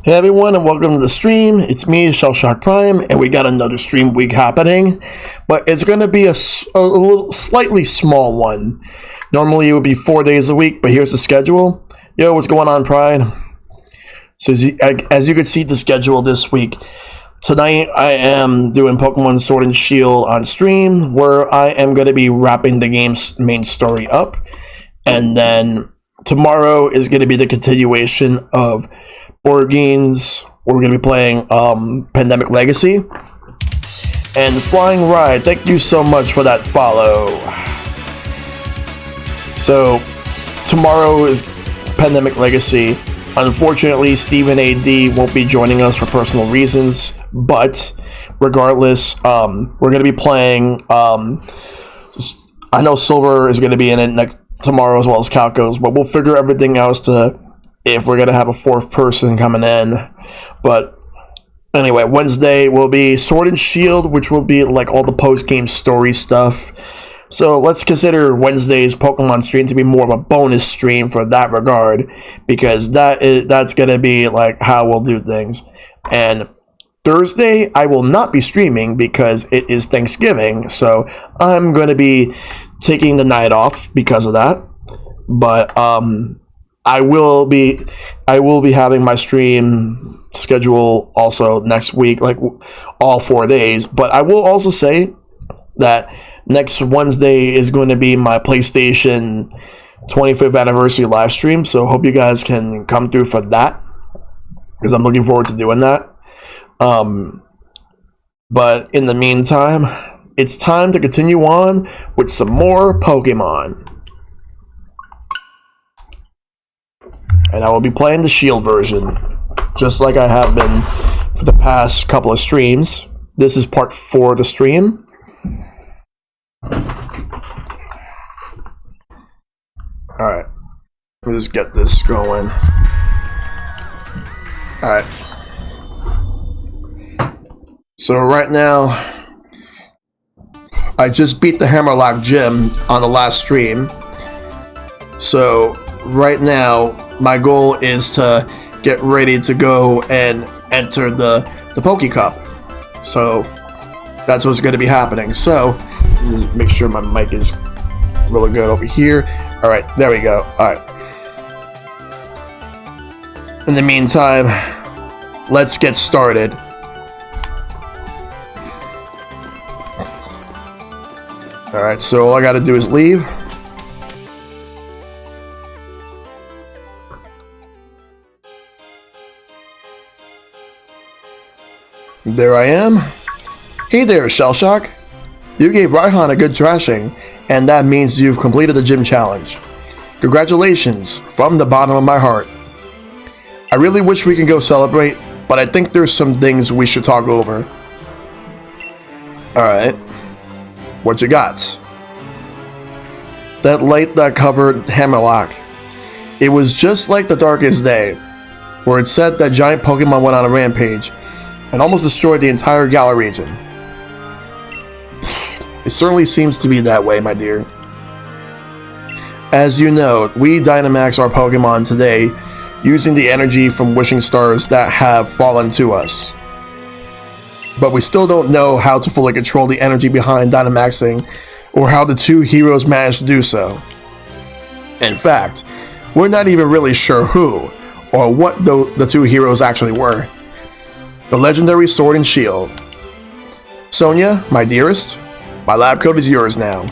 Hey everyone, and welcome to the stream. It's me, ShellshockPrime, and we got another stream week happening, but it's going to be a little slightly small one. Normally it would be 4 days a week, but here's the schedule. Yo, what's going on, Pride? So as you can see the schedule this week, tonight I am doing Pokemon Sword and Shield on stream, where I am going to be wrapping the game's main story up, and then tomorrow is going to be the continuation of board games. We're going to be playing Pandemic Legacy. And Flying Ride, thank you so much for that follow. So, tomorrow is Pandemic Legacy. Unfortunately, Stephen AD won't be joining us for personal reasons, but regardless, we're going to be playing. I know Silver is going to be in it tomorrow as well as Calcos, but we'll figure everything else to if we're going to have a fourth person coming in. But anyway, Wednesday will be Sword and Shield, which will be like all the post-game story stuff. So let's consider Wednesday's Pokemon stream to be more of a bonus stream for that regard, because that's going to be like how we'll do things. And Thursday, I will not be streaming because it is Thanksgiving, so I'm going to be taking the night off because of that. But I will be having my stream schedule also next week, like all 4 days. But I will also say that next Wednesday is going to be my PlayStation 25th anniversary live stream. So hope you guys can come through for that, because I'm looking forward to doing that. But in the meantime, it's time to continue on with some more Pokemon. And I will be playing the Shield version, just like I have been for the past couple of streams. This is part 4 of the stream. Alright, let me just get this going. Alright. So right now, I just beat the Hammerlock Gym on the last stream. So right now, my goal is to get ready to go and enter the Poke Cup. So that's what's going to be happening. So just make sure my mic is really good over here. All right, there we go. All right. In the meantime, let's get started. All right, so all I got to do is leave. There I am. Hey there, Shellshock. You gave Raihan a good thrashing, and that means you've completed the gym challenge. Congratulations, from the bottom of my heart. I really wish we could go celebrate, but I think there's some things we should talk over. Alright. What you got? That light that covered Hammerlock. It was just like the darkest day, where it said that giant Pokemon went on a rampage and almost destroyed the entire Galar region. It certainly seems to be that way, my dear. As you know, we Dynamax our Pokemon today using the energy from wishing stars that have fallen to us. But we still don't know how to fully control the energy behind Dynamaxing, or how the two heroes managed to do so. In fact, we're not even really sure who or what the two heroes actually were. The legendary Sword and Shield. Sonia, my dearest, my lab coat is yours now.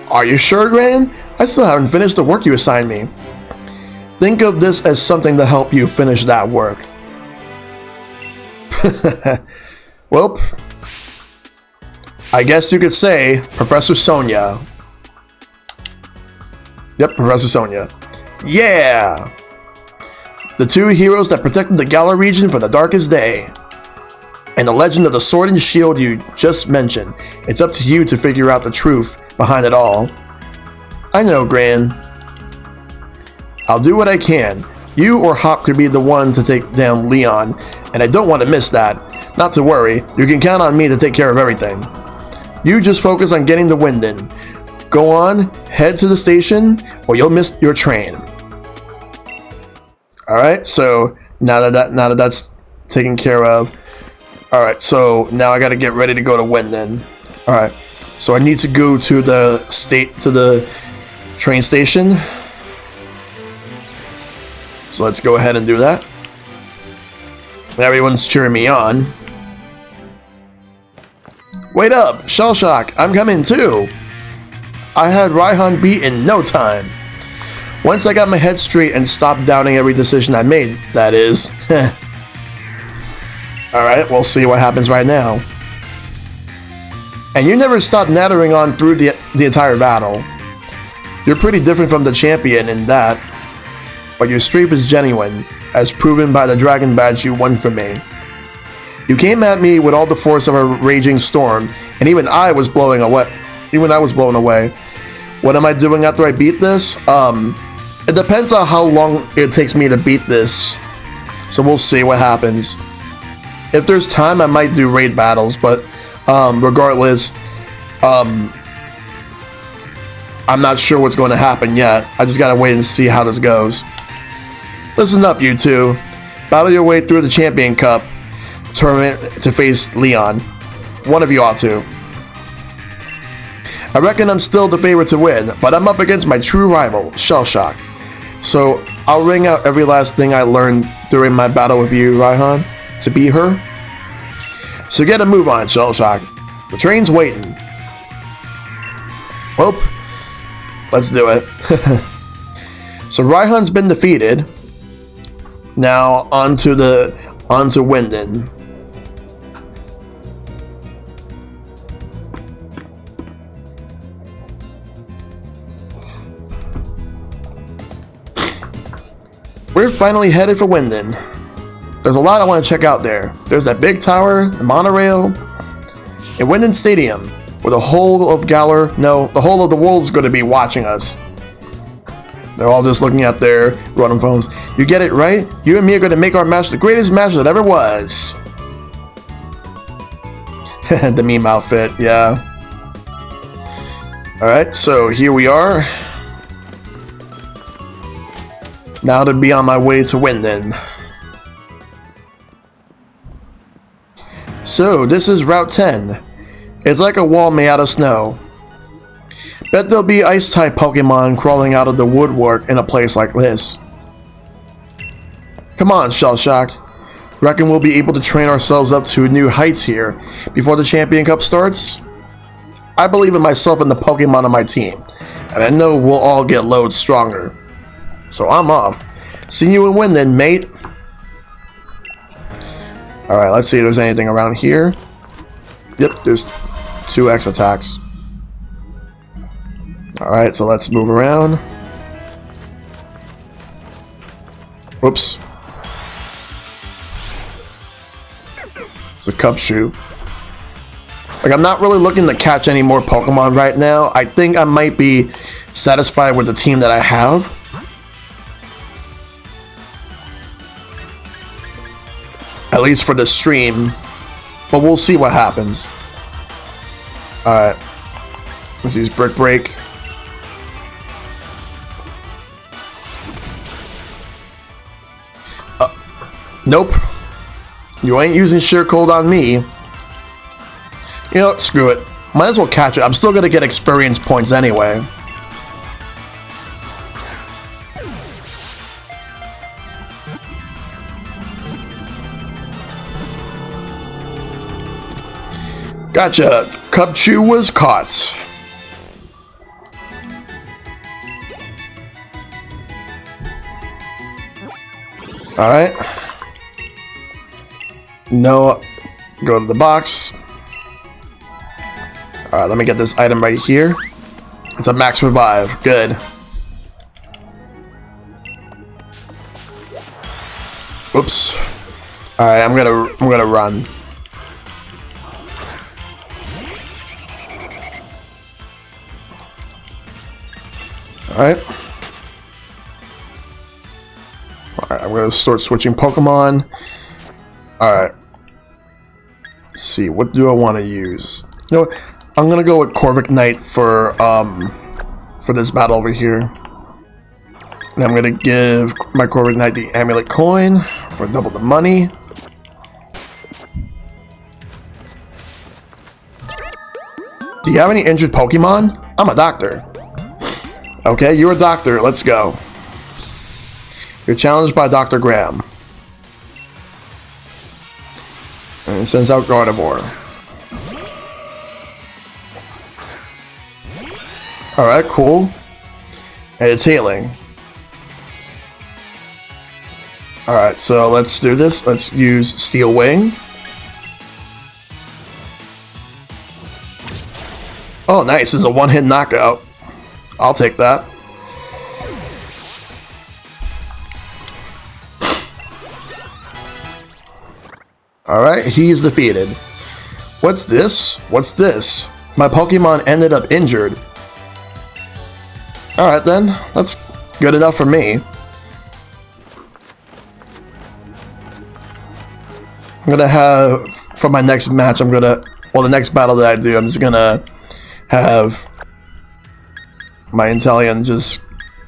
Are you sure, Gran? I still haven't finished the work you assigned me. Think of this as something to help you finish that work. Well, I guess you could say Professor Sonia. Yep, Professor Sonia. Yeah! The two heroes that protected the Galar region for the darkest day. And the legend of the Sword and Shield you just mentioned. It's up to you to figure out the truth behind it all. I know, Gran. I'll do what I can. You or Hop could be the one to take down Leon, and I don't want to miss that. Not to worry, you can count on me to take care of everything. You just focus on getting the wind in. Go on, head to the station, or you'll miss your train. Alright, so Now that that's taken care of. All right, so now I got to get ready to go to Winden. All right, so I need to go to the train station. So let's go ahead and do that. Everyone's cheering me on. Wait up, Shellshock, I'm coming too. I had Raihan beat in no time. Once I got my head straight and stopped doubting every decision I made, that is. Alright, we'll see what happens right now. And you never stopped nattering on through the entire battle. You're pretty different from the champion in that, but your strength is genuine, as proven by the dragon badge you won from me. You came at me with all the force of a raging storm, and even I was blown away. What am I doing after I beat this? It depends on how long it takes me to beat this, so we'll see what happens. If there's time, I might do raid battles, but regardless, I'm not sure what's going to happen yet. I just gotta wait and see how this goes. Listen up, you two. Battle your way through the Champion Cup tournament to face Leon. One of you ought to. I reckon I'm still the favorite to win, but I'm up against my true rival, Shellshock. So I'll ring out every last thing I learned during my battle with you, Raihan, to beat her. So get a move on, Shellshock. The train's waiting. Well, let's do it. So Raihan's been defeated. Now onto Winden. We're finally headed for Winden. There's a lot I want to check out there. There's that big tower, the monorail, and Winden Stadium, where the whole of the world's going to be watching us. They're all just looking at their running phones. You get it, right? You and me are going to make our match the greatest match that ever was. The meme outfit, yeah. Alright, so here we are. Now to be on my way to Winden. So, this is Route 10. It's like a wall made out of snow. Bet there'll be ice-type Pokémon crawling out of the woodwork in a place like this. Come on, Shellshock. Reckon we'll be able to train ourselves up to new heights here before the Champion Cup starts? I believe in myself and the Pokémon on my team, and I know we'll all get loads stronger. So I'm off. See you in Winden, mate. Alright, let's see if there's anything around here. Yep, there's 2 X attacks. Alright, so let's move around. Whoops. It's a cup shoe. Like, I'm not really looking to catch any more Pokemon right now. I think I might be satisfied with the team that I have. At least for the stream. But we'll see what happens. Alright. Let's use Brick Break. Nope. You ain't using Sheer Cold on me. You know what? Screw it. Might as well catch it. I'm still gonna get experience points anyway. Gotcha. Cubchoo was caught. Alright. No. Go to the box. Alright, let me get this item right here. It's a max revive. Good. Oops. Alright, I'm gonna run. Alright. Alright, I'm gonna start switching Pokemon. Alright. Let's see, what do I want to use? You know what? I'm gonna go with Corvic Knight for this battle over here. And I'm gonna give my Corviknight Knight the Amulet Coin for double the money. Do you have any injured Pokemon? I'm a doctor. Okay, you're a doctor. Let's go. You're challenged by Dr. Graham. And it sends out Gardevoir. Alright, cool. And it's healing. Alright, so let's do this. Let's use Steel Wing. Oh, nice. It's a one-hit knockout. I'll take that. Alright, he's defeated. What's this? What's this? My Pokemon ended up injured. Alright then, that's good enough for me. I'm gonna have, for my next match, the next battle that I do, I'm just gonna have my Inteleon just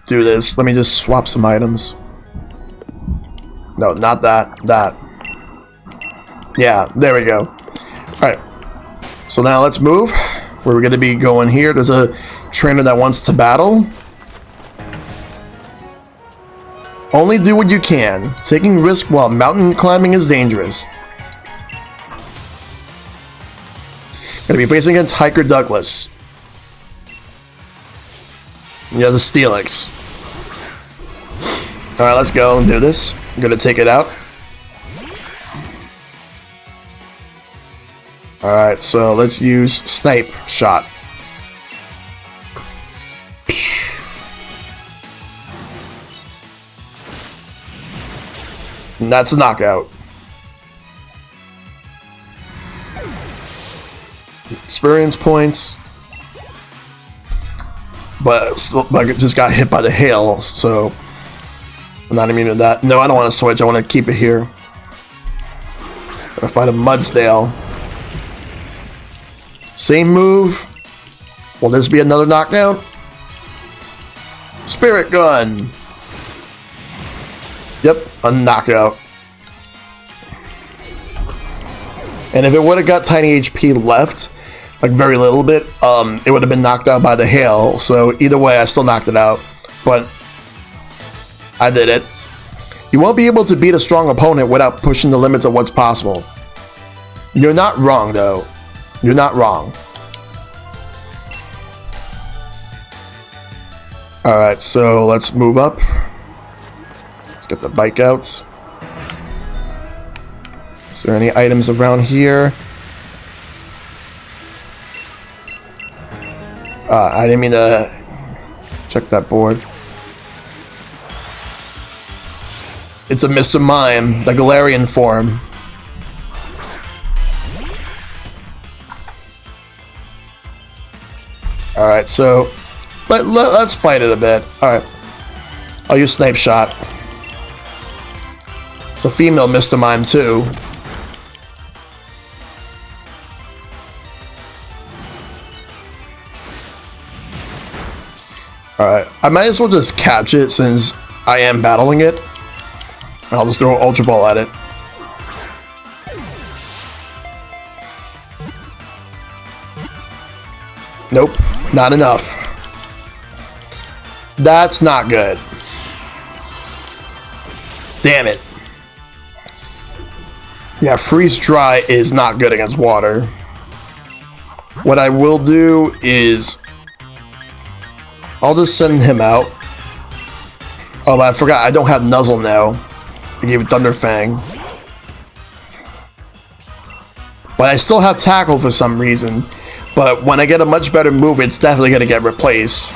do this. Let me just swap some items. No, not that. That. Yeah, there we go. Alright. So now let's move. We're going to be going here. There's a trainer that wants to battle. Only do what you can. Taking risk while mountain climbing is dangerous. Going to be facing against Hiker Douglas. He has a Steelix. Alright, let's go and do this. I'm gonna take it out. Alright, so let's use Snipe Shot. And that's a knockout. Experience points. But it just got hit by the hail, so I'm not immune to that. No, I don't want to switch. I want to keep it here. Gotta fight a Mudsdale. Same move. Will this be another knockdown? Spirit Gun. Yep, a knockout. And if it would have got tiny HP left, like very little bit, it would have been knocked out by the hail. So either way, I still knocked it out. But I did it. You won't be able to beat a strong opponent without pushing the limits of what's possible. You're not wrong, though. You're not wrong. Alright, so let's move up. Let's get the bike out. Is there any items around here? I didn't mean to check that board. It's a Mr. Mime, the Galarian form. Alright, so let's fight it a bit. Alright. I'll use Snipe Shot. It's a female Mr. Mime too. Alright, I might as well just catch it since I am battling it. I'll just throw Ultra Ball at it. Nope, not enough. That's not good. Damn it. Yeah, Freeze Dry is not good against water. What I will do is I'll just send him out. Oh, but I forgot, I don't have Nuzzle now. I gave it Thunder Fang. But I still have Tackle for some reason. But when I get a much better move, it's definitely going to get replaced.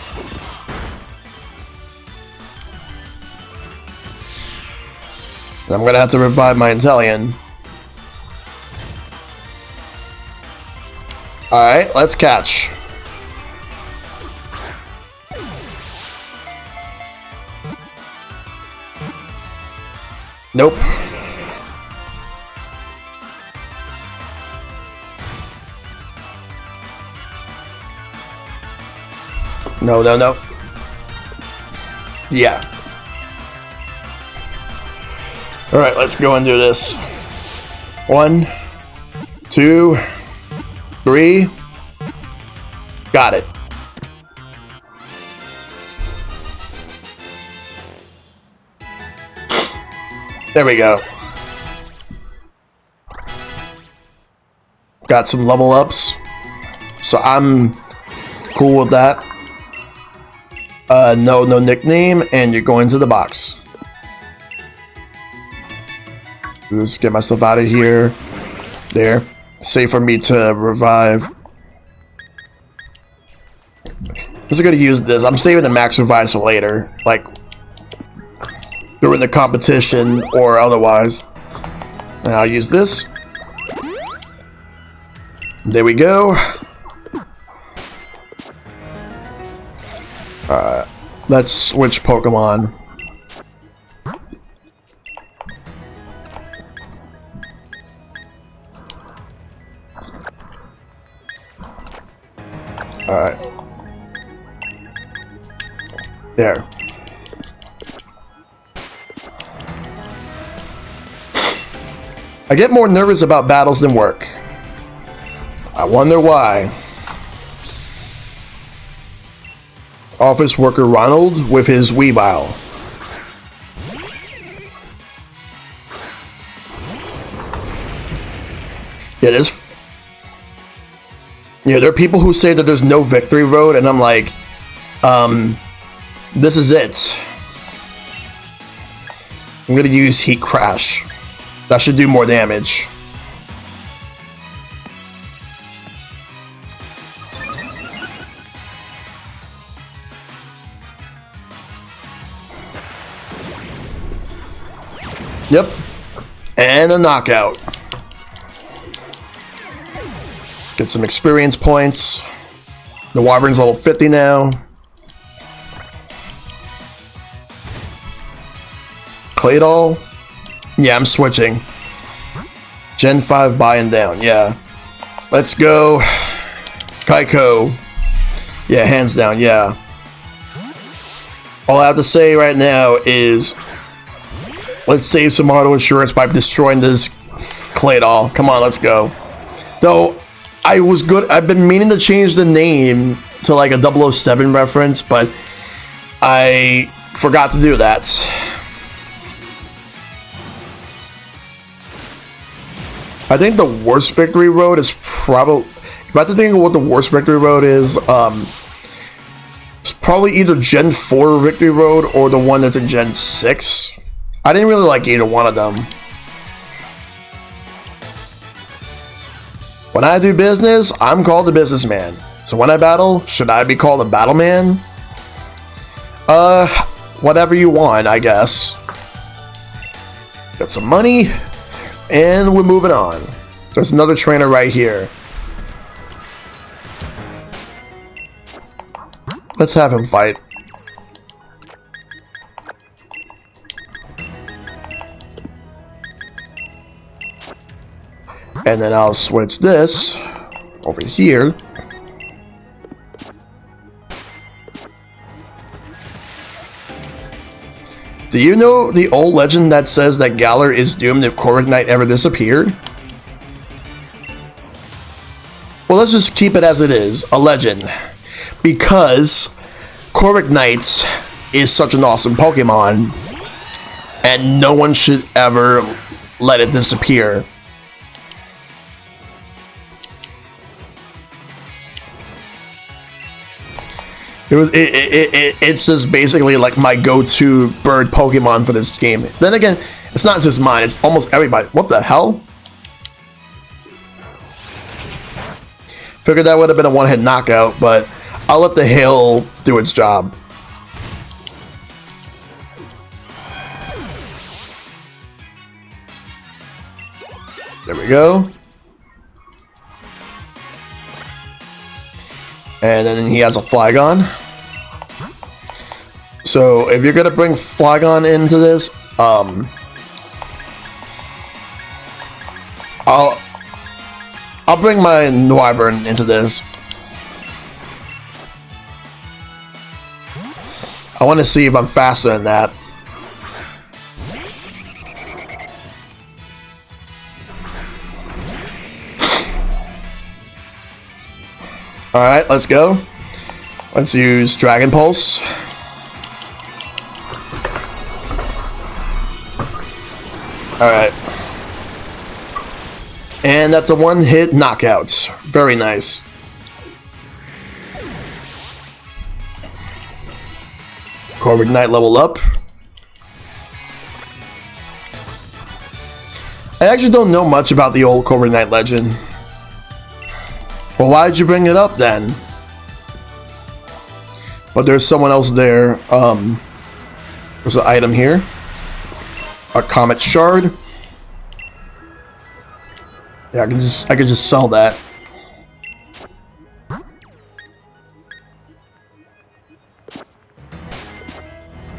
And I'm going to have to revive my Inteleon. Alright, let's catch. Nope. No, no, no. Yeah. Alright, let's go and do this. 1, 2, 3. Got it. There we go. Got some level ups. So I'm cool with that. No nickname, and you're going to the box. Just get myself out of here. There. Safe for me to revive. I'm just gonna use this. I'm saving the max revives for later. Like, during the competition or otherwise. And I'll use this. There we go. Alright. Let's switch Pokemon. Alright. There. I get more nervous about battles than work. I wonder why. Office worker Ronald with his Weavile. Yeah, there are people who say that there's no victory road, and I'm like, this is it. I'm gonna use Heat Crash. That should do more damage. Yep. And a knockout. Get some experience points. The Wyvern's level 50 now. Claydol? Yeah, I'm switching. Gen 5 buying down, yeah. Let's go. Kaiko. Yeah, hands down, yeah. All I have to say right now is let's save some auto insurance by destroying this Claydol. Come on, let's go. Though, I was good. I've been meaning to change the name to like a 007 reference, but I forgot to do that. I think the worst victory road is probably, if I have to think of what the worst victory road is, it's probably either Gen 4 victory road or the one that's in Gen 6. I didn't really like either one of them. When I do business, I'm called a businessman. So when I battle, should I be called a battle man? Whatever you want, I guess. Got some money. And we're moving on. There's another trainer right here. Let's have him fight. And then I'll switch this over here. Do you know the old legend that says that Galar is doomed if Corviknight ever disappeared? Well, let's just keep it as it is, a legend. Because Corviknight is such an awesome Pokemon, and no one should ever let it disappear. It's just basically like my go-to bird Pokemon for this game. Then again, it's not just mine, it's almost everybody. What the hell? Figured that would have been a one-hit knockout, but I'll let the hail do its job. There we go. And then he has a Flygon. So if you're gonna bring Flygon into this, I'll bring my Wyvern into this. I want to see if I'm faster than that. Alright, let's go. Let's use Dragon Pulse. Alright. And that's a one-hit knockout. Very nice. Corvid Knight level up. I actually don't know much about the old Corvid Knight legend. Well, why did you bring it up then? But there's someone else there. There's an item here. A Comet Shard. Yeah, I can just sell that.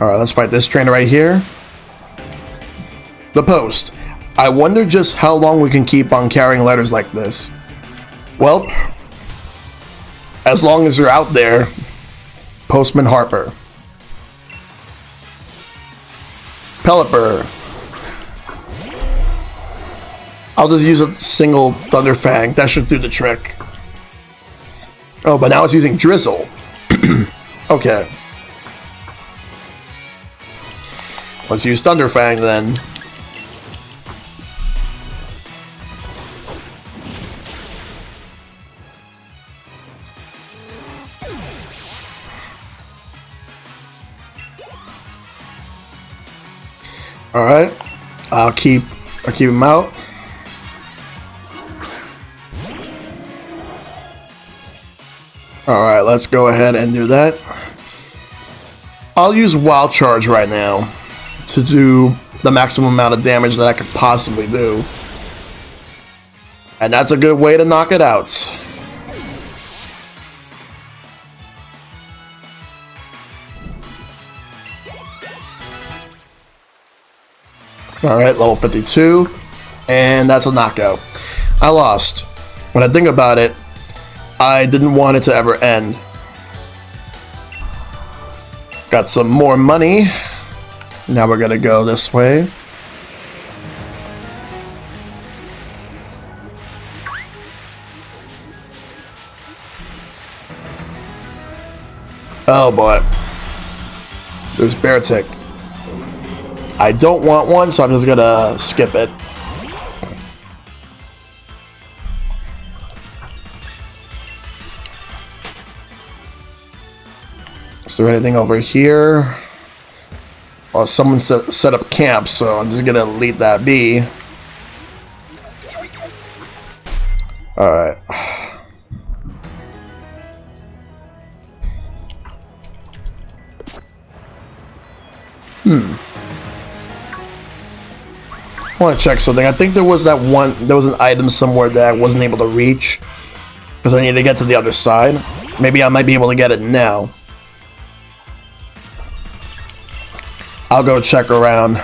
Alright, let's fight this trainer right here. The Post. I wonder just how long we can keep on carrying letters like this. Well, as long as you're out there, Postman Harper. Pelipper. I'll just use a single Thunderfang. That should do the trick. Oh, but now it's using Drizzle. Okay. Let's use Thunderfang then. Alright. I'll keep him out. Alright, let's go ahead and do that. I'll use Wild Charge right now to do the maximum amount of damage that I could possibly do. And that's a good way to knock it out. Alright, level 52. And that's a knockout. I lost. When I think about it, I didn't want it to ever end. Got some more money. Now we're gonna go this way. Oh boy. There's Beartic. I don't want one, so I'm just gonna skip it. Is there anything over here? Oh, someone set up camp, so I'm just gonna leave that be. Alright. I want to check something. I think there was an item somewhere that I wasn't able to reach because I need to get to the other side. Maybe I might be able to get it now. I'll go check around.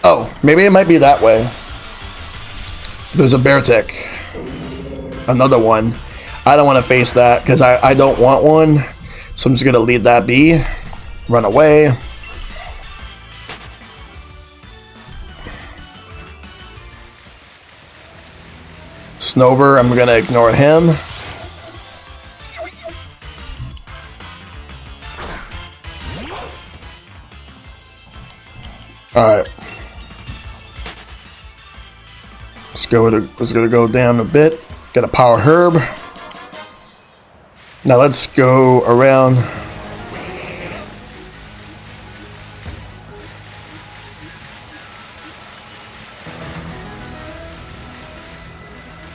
Oh, maybe it might be that way. There's a Beartic. Another one. I don't want to face that because I don't want one. So I'm just going to leave that be. Run away. Snover, I'm going to ignore him. Alright. Let's go down a bit. Get a Power Herb. Now let's go around.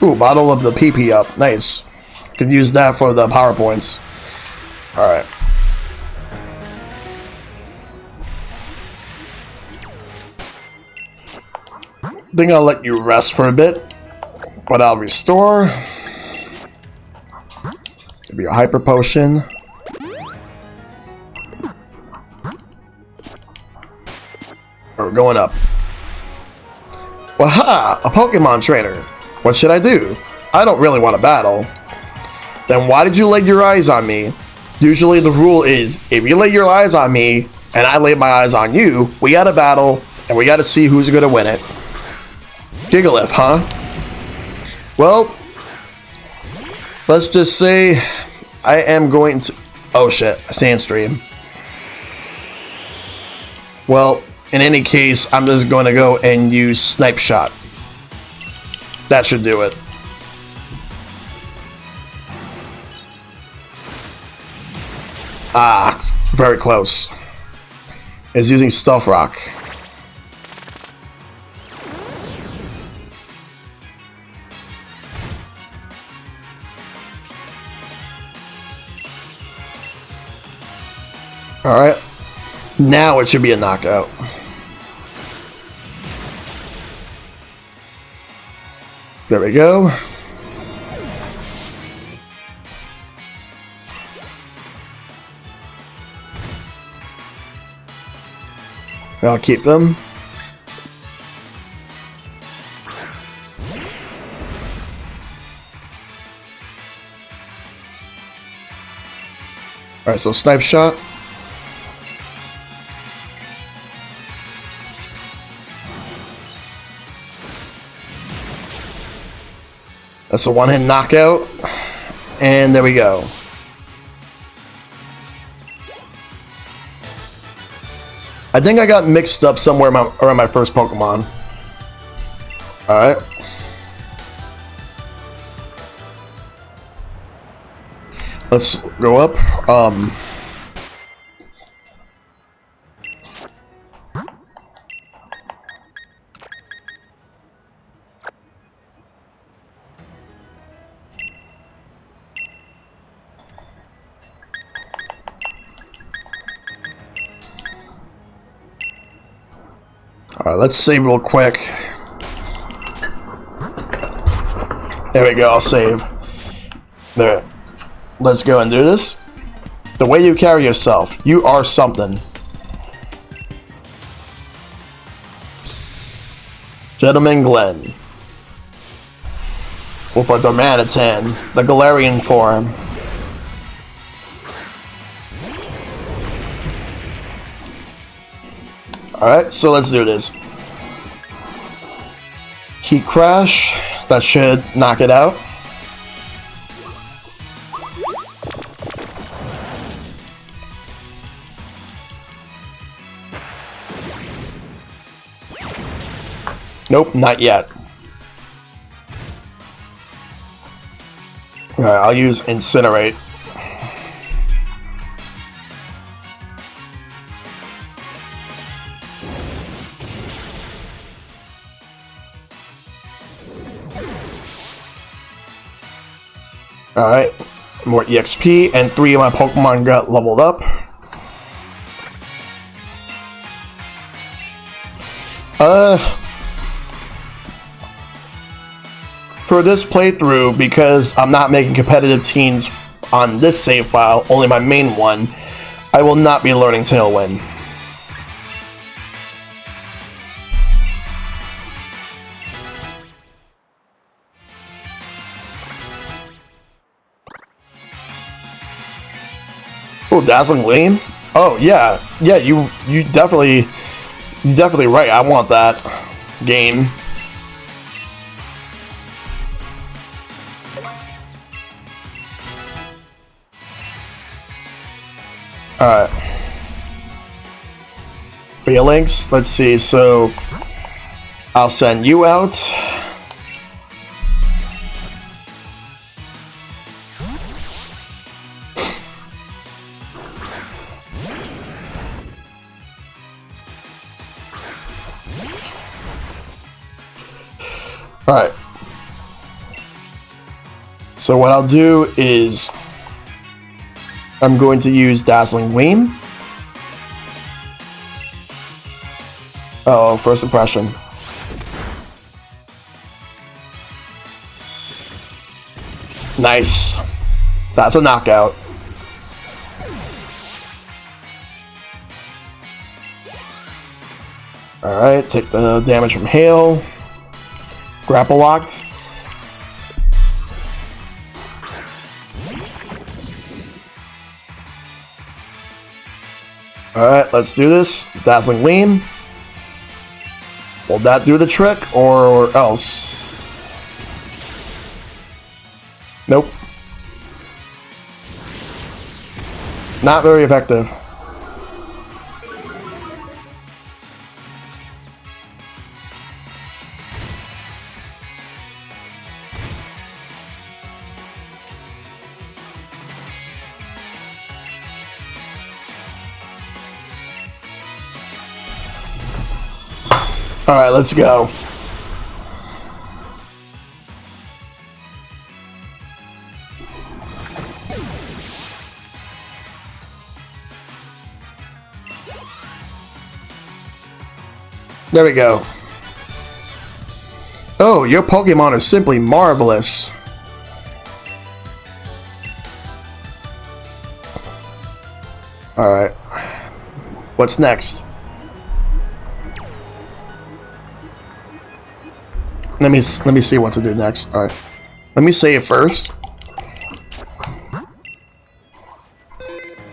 Ooh, bottle of the PP up. Nice. Can use that for the power points. Alright. I think I'll let you rest for a bit, but I'll restore. Give you a Hyper Potion. We're going up. Waha! A Pokemon trainer. What should I do? I don't really want to battle. Then why did you lay your eyes on me? Usually the rule is, if you lay your eyes on me, and I lay my eyes on you, we gotta battle, and we gotta see who's gonna win it. Gigalith, huh? Well, let's just say I am going to... Oh shit, a Sandstream. Well, in any case, I'm just going to go and use Snipe Shot. That should do it. Ah, very close. Is using Stealth Rock. Alright. Now it should be a knockout. There we go. I'll keep them. Alright, so Snipe Shot. That's a one-hit knockout. And there we go. I think I got mixed up somewhere around my first Pokemon. Alright. Let's go up. Alright, let's save real quick. There we go, I'll save. There. Let's go and do this. The way you carry yourself, you are something. Gentleman Glenn. With a Darmanitan, the Galarian form. Alright, so let's do this. Heat Crash, that should knock it out. Nope, not yet. Alright, I'll use Incinerate. Alright, more EXP, and 3 of my Pokemon got leveled up. For this playthrough, because I'm not making competitive teams on this save file, only my main one, I will not be learning Tailwind. Oh, Dazzling Gleam? Oh yeah, you definitely right. I want that game. Alright. Phalanx, let's see, so I'll send you out. Alright. So what I'll do is I'm going to use Dazzling Gleam. Oh, first impression. Nice. That's a knockout. Alright, take the damage from Hail. Grapple Locked. Alright, let's do this. Dazzling Gleam. Will that do the trick, or else? Nope. Not very effective. Alright, let's go. There we go. Oh, your Pokemon are simply marvelous. Alright. What's next? Let me see what to do next. Alright. Let me save first.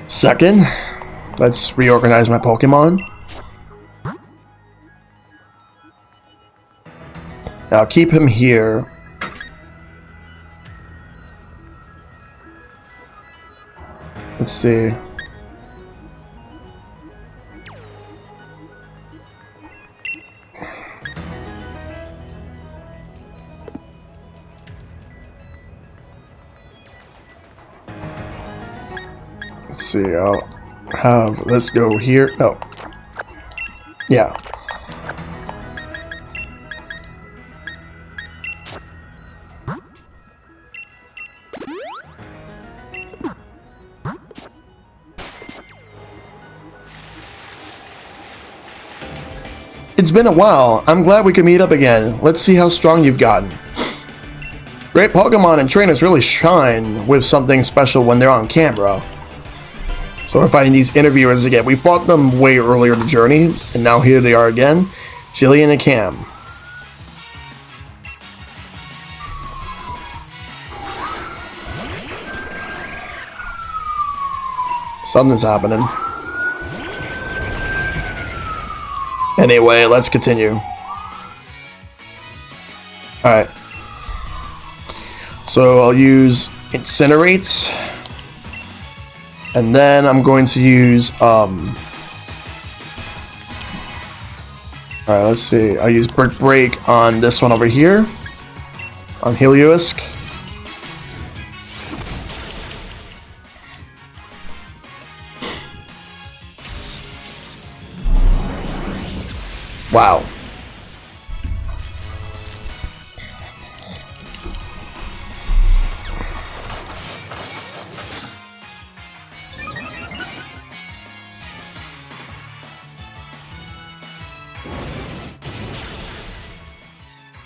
Second, let's reorganize my Pokemon. I'll keep him here. Let's see. Let's see. I'll have. Let's go here. Oh. Yeah. It's been a while. I'm glad we can meet up again. Let's see how strong you've gotten. Great Pokemon and trainers really shine with something special when they're on camera. So we're fighting these interviewers again. We fought them way earlier in the journey, and now here they are again. Jillian and Cam. Something's happening. Anyway, let's continue. Alright. So I'll use Incinerate. And then I'm going to use, alright, let's see. I'll use Brick Break on this one over here. On Heliolisk. Wow.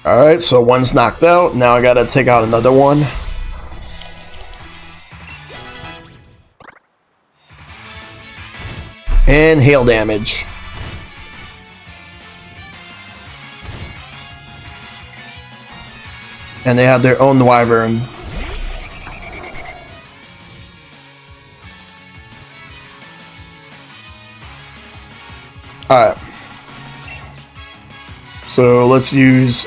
Alright, so one's knocked out. Now I gotta take out another one. And hail damage. And they have their own Wyvern. Alright. So let's use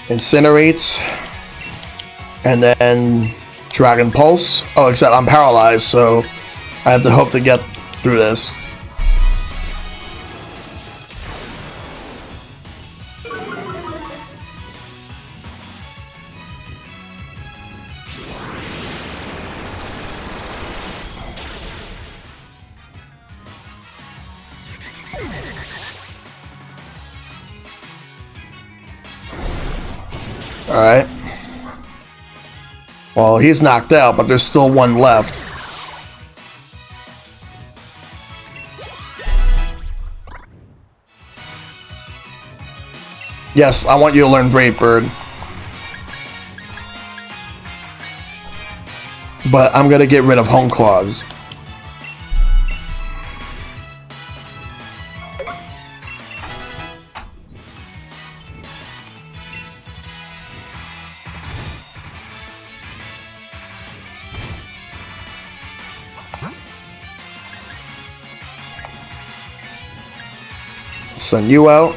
Incinerate. And then Dragon Pulse. Oh, except I'm paralyzed, so I have to hope to get through this. Alright. Well, he's knocked out, but there's still one left. Yes, I want you to learn Brave Bird. But I'm gonna get rid of Home Claws. Send you out.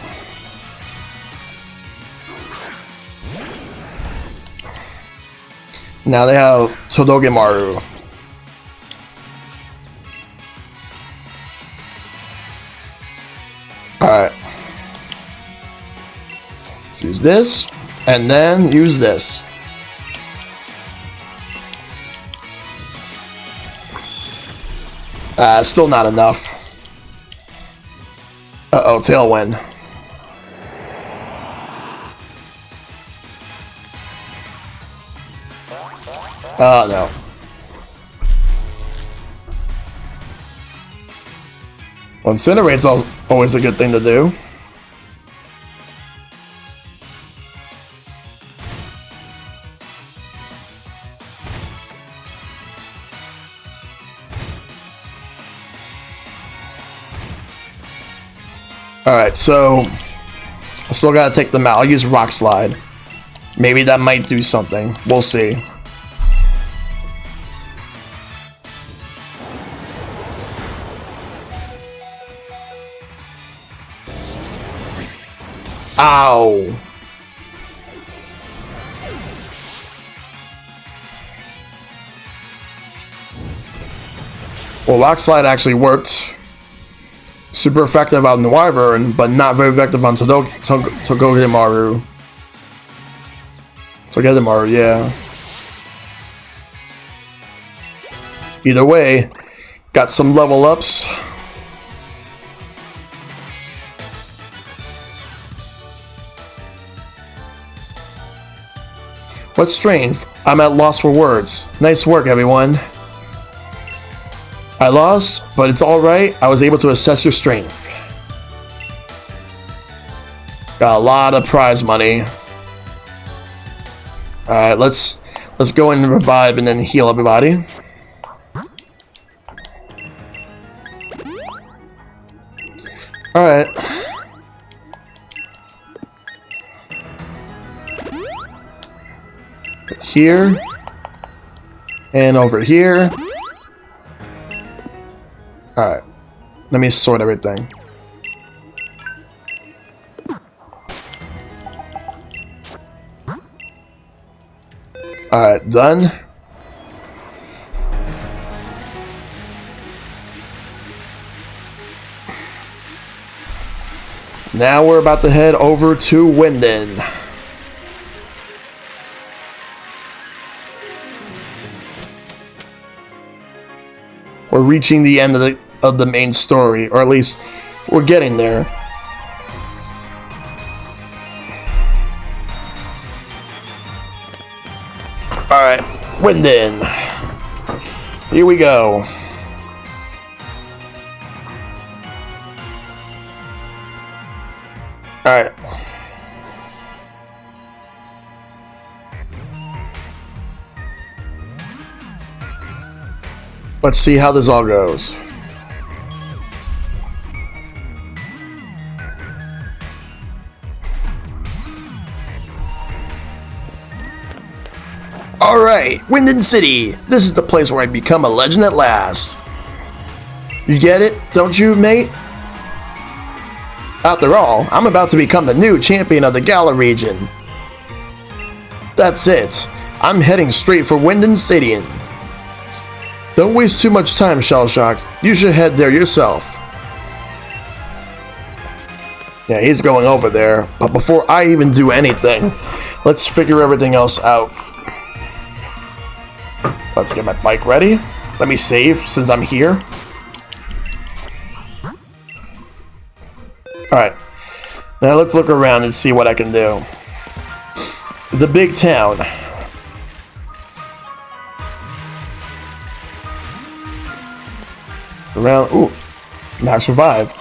Now they have Todogemaru. Alright. Let's use this, and then use this. Still not enough. Uh-oh, Tailwind. Oh, no. Well, Incinerate's always a good thing to do. Alright, so I still gotta take them out. I'll use Rock Slide. Maybe that might do something. We'll see. Ow! Well, Rock Slide actually worked. Super effective on Wyvern, but not very effective on Togedemaru. Togedemaru, yeah. Either way, got some level ups. What strength? I'm at loss for words. Nice work, everyone. I lost, but it's alright. I was able to assess your strength. Got a lot of prize money. Alright, let's go and revive and then heal everybody. Alright. Here. And over here. Alright, let me sort everything. Alright, done. Now we're about to head over to Winden. We're reaching the end of the main story, or at least we're getting there. Alright, Winden. Here we go. Alright. Let's see how this all goes. Alright, Winden City. This is the place where I become a legend at last. You get it, don't you, mate? After all, I'm about to become the new champion of the Gala region. That's it. I'm heading straight for Winden Stadium. Don't waste too much time, Shellshock. You should head there yourself. Yeah, he's going over there. But before I even do anything, let's figure everything else out. Let's get my bike ready. Let me save since I'm here. Alright. Now let's look around and see what I can do. It's a big town. Around. Ooh. Max revive.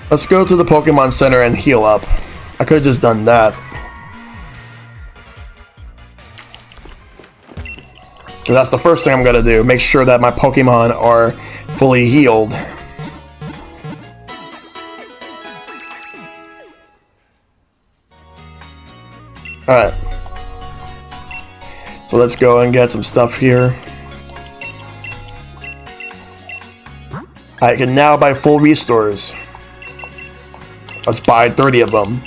Let's go to the Pokemon Center and heal up. I could have just done that. That's the first thing I'm gonna do. Make sure that my Pokemon are fully healed. Alright. So let's go and get some stuff here. I can now buy full restores. Let's buy 30 of them.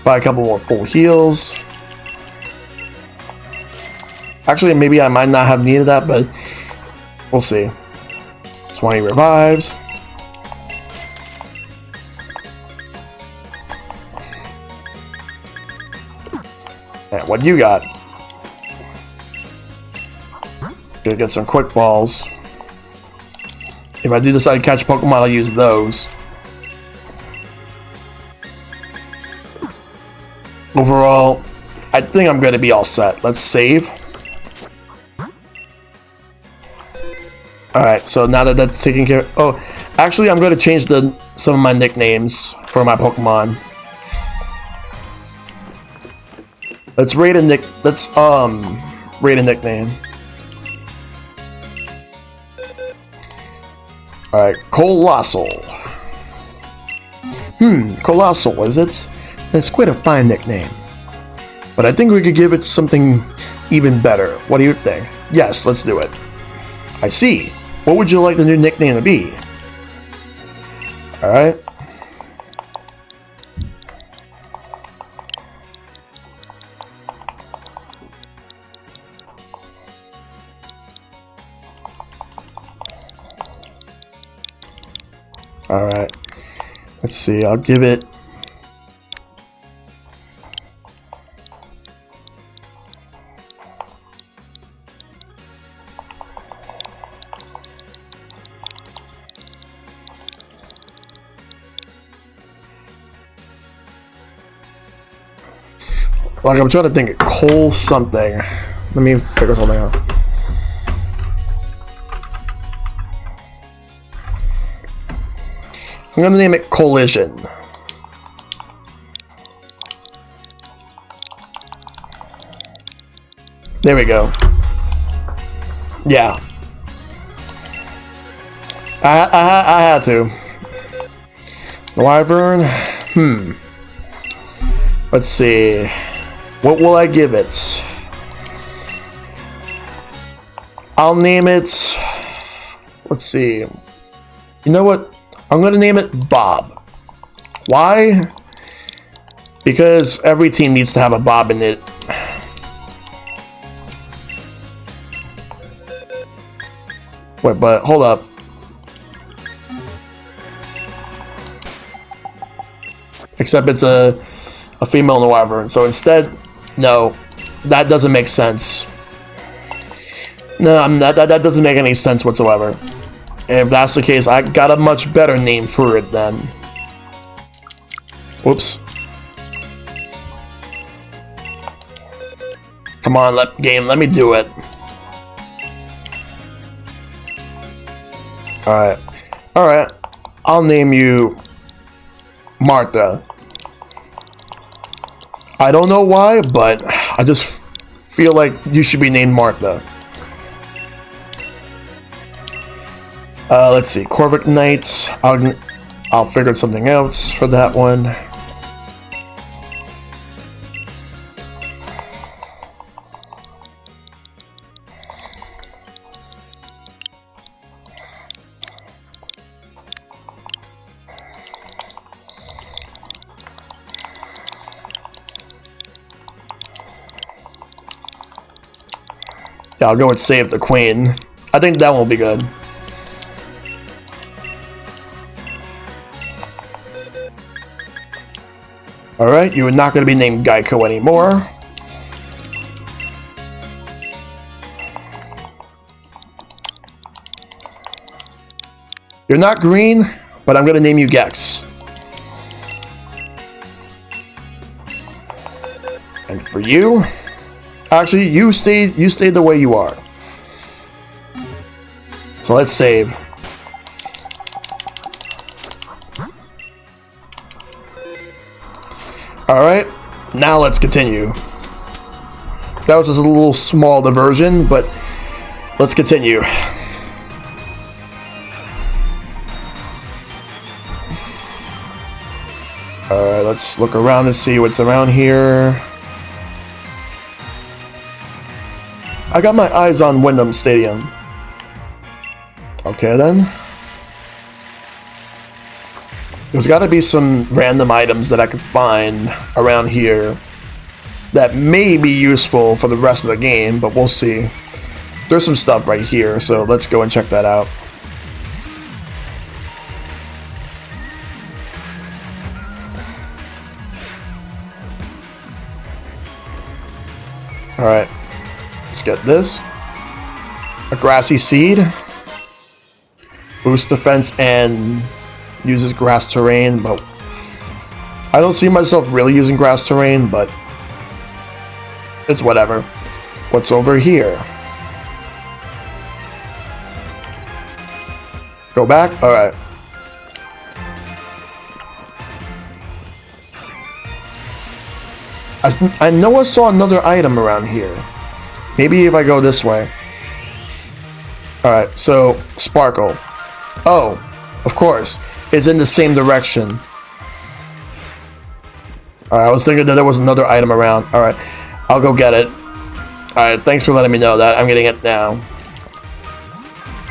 Buy a couple more full heals. Actually, maybe I might not have needed that, but we'll see. 20 revives. And what you got? Gonna get some quick balls. If I do decide to catch Pokemon, I'll use those. Overall, I think I'm gonna be all set. Let's save. Alright, so now that that's taken care of... Oh, actually, I'm gonna change some of my nicknames for my Pokemon. Let's rate a nickname. Alright, Colossal. Colossal, is it? That's quite a fine nickname. But I think we could give it something even better. What do you think? Yes, let's do it. I see. What would you like the new nickname to be? Alright. Alright. Let's see, I'll give it... Like, I'm trying to think, Cole something. Let me figure something out. I'm gonna name it Collision. There we go. Yeah. I had to. Wyvern. Let's see. What will I give it? I'll name it... Let's see. You know what? I'm gonna name it Bob. Why? Because every team needs to have a Bob in it. Wait, but hold up. Except it's a female Wyvern, so instead... No, that doesn't make sense. No, that doesn't make any sense whatsoever. If that's the case, I got a much better name for it then. Whoops. Come on, game, let me do it. Alright. Alright. I'll name you Martha. I don't know why, but I just feel like you should be named Martha. Let's see, Corvic Knights. I'll figure something else for that one. Yeah, I'll go with Save the Queen. I think that will be good. Alright, you are not going to be named Geico anymore. You're not green, but I'm going to name you Gex. And for you... Actually, you stay the way you are. So let's save. Alright, now let's continue. That was just a little small diversion, but let's continue. Alright, let's look around to see what's around here. I got my eyes on Wyndham Stadium. Okay then. There's got to be some random items that I could find around here that may be useful for the rest of the game, but we'll see. There's some stuff right here, so let's go and check that out. Alright, let's get this. A grassy seed. Boosts defense and uses grass terrain, but I don't see myself really using grass terrain, but it's whatever. What's over here? Go back? Alright. I know I saw another item around here. Maybe if I go this way. Alright, so Sparkle. Oh, of course. It's in the same direction. Alright, I was thinking that there was another item around. Alright, I'll go get it. Alright, thanks for letting me know that. I'm getting it now.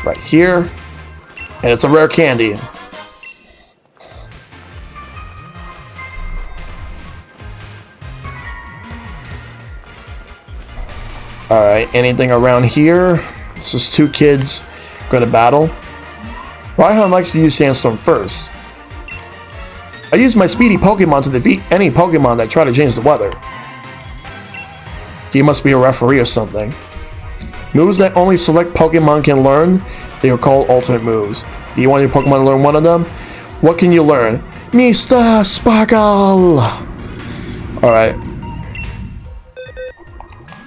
Right here. And it's a rare candy. Alright, anything around here? It's just two kids going to battle. Raihan likes to use Sandstorm first. I use my speedy Pokemon to defeat any Pokemon that try to change the weather. He must be a referee or something. Moves that only select Pokemon can learn, they are called ultimate moves. Do you want your Pokemon to learn one of them? What can you learn? Mr. Sparkle! Alright.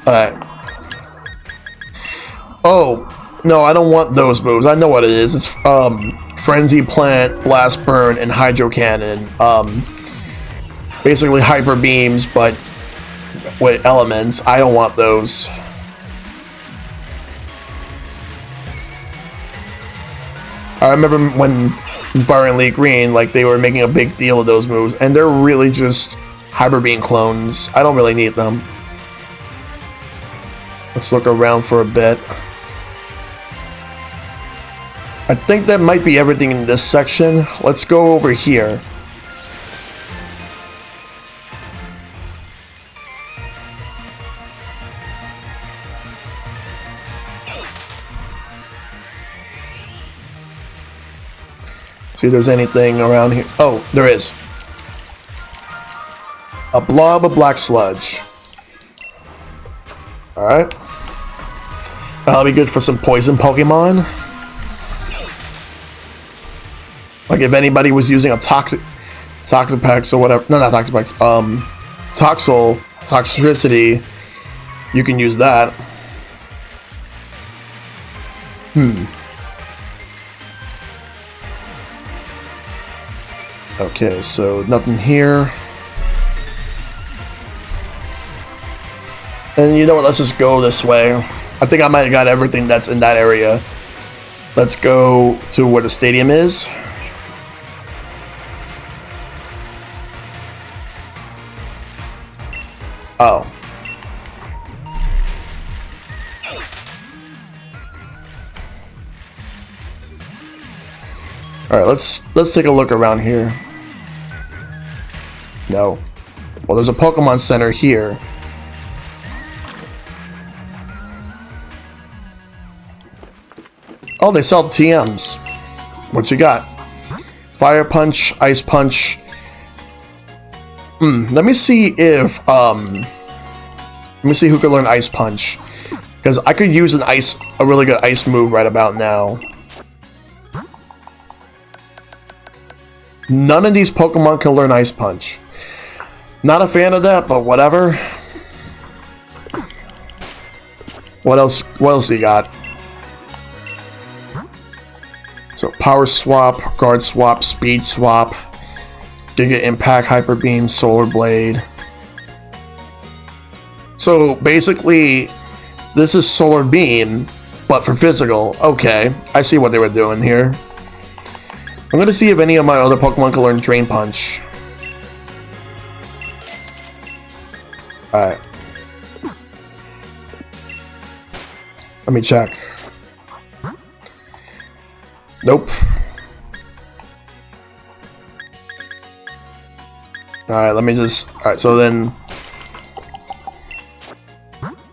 Alright. Oh, no, I don't want those moves. I know what it is. It's Frenzy Plant, Blast Burn, and Hydro Cannon. Basically Hyper Beams, but with elements. I don't want those. I remember when in Fire and League Green, like, they were making a big deal of those moves, and they're really just Hyper Beam clones. I don't really need them. Let's look around for a bit. I think that might be everything in this section. Let's go over here. See if there's anything around here. Oh, there is. A blob of black sludge. Alright. That'll be good for some poison Pokemon. Like if anybody was using a Toxapex or whatever. No, not Toxapex. Toxicity. You can use that. Okay, so nothing here. And you know what, let's just go this way. I think I might have got everything that's in that area. Let's go to where the stadium is. Oh. Alright, let's take a look around here. No. Well, there's a Pokemon Center here. Oh, they sell TMs. What you got? Fire Punch, Ice Punch. Let me see if let me see who could learn Ice Punch, because I could use a really good ice move right about now. None of these Pokemon can learn Ice Punch. Not a fan of that, but whatever. What else? What else you got? So Power Swap, Guard Swap, Speed Swap, Giga Impact, Hyper Beam, Solar Blade. So basically, this is Solar Beam, but for physical. Okay, I see what they were doing here. I'm gonna see if any of my other Pokemon can learn Drain Punch. Alright. Let me check. Nope. Alright, let me just... Alright, so then...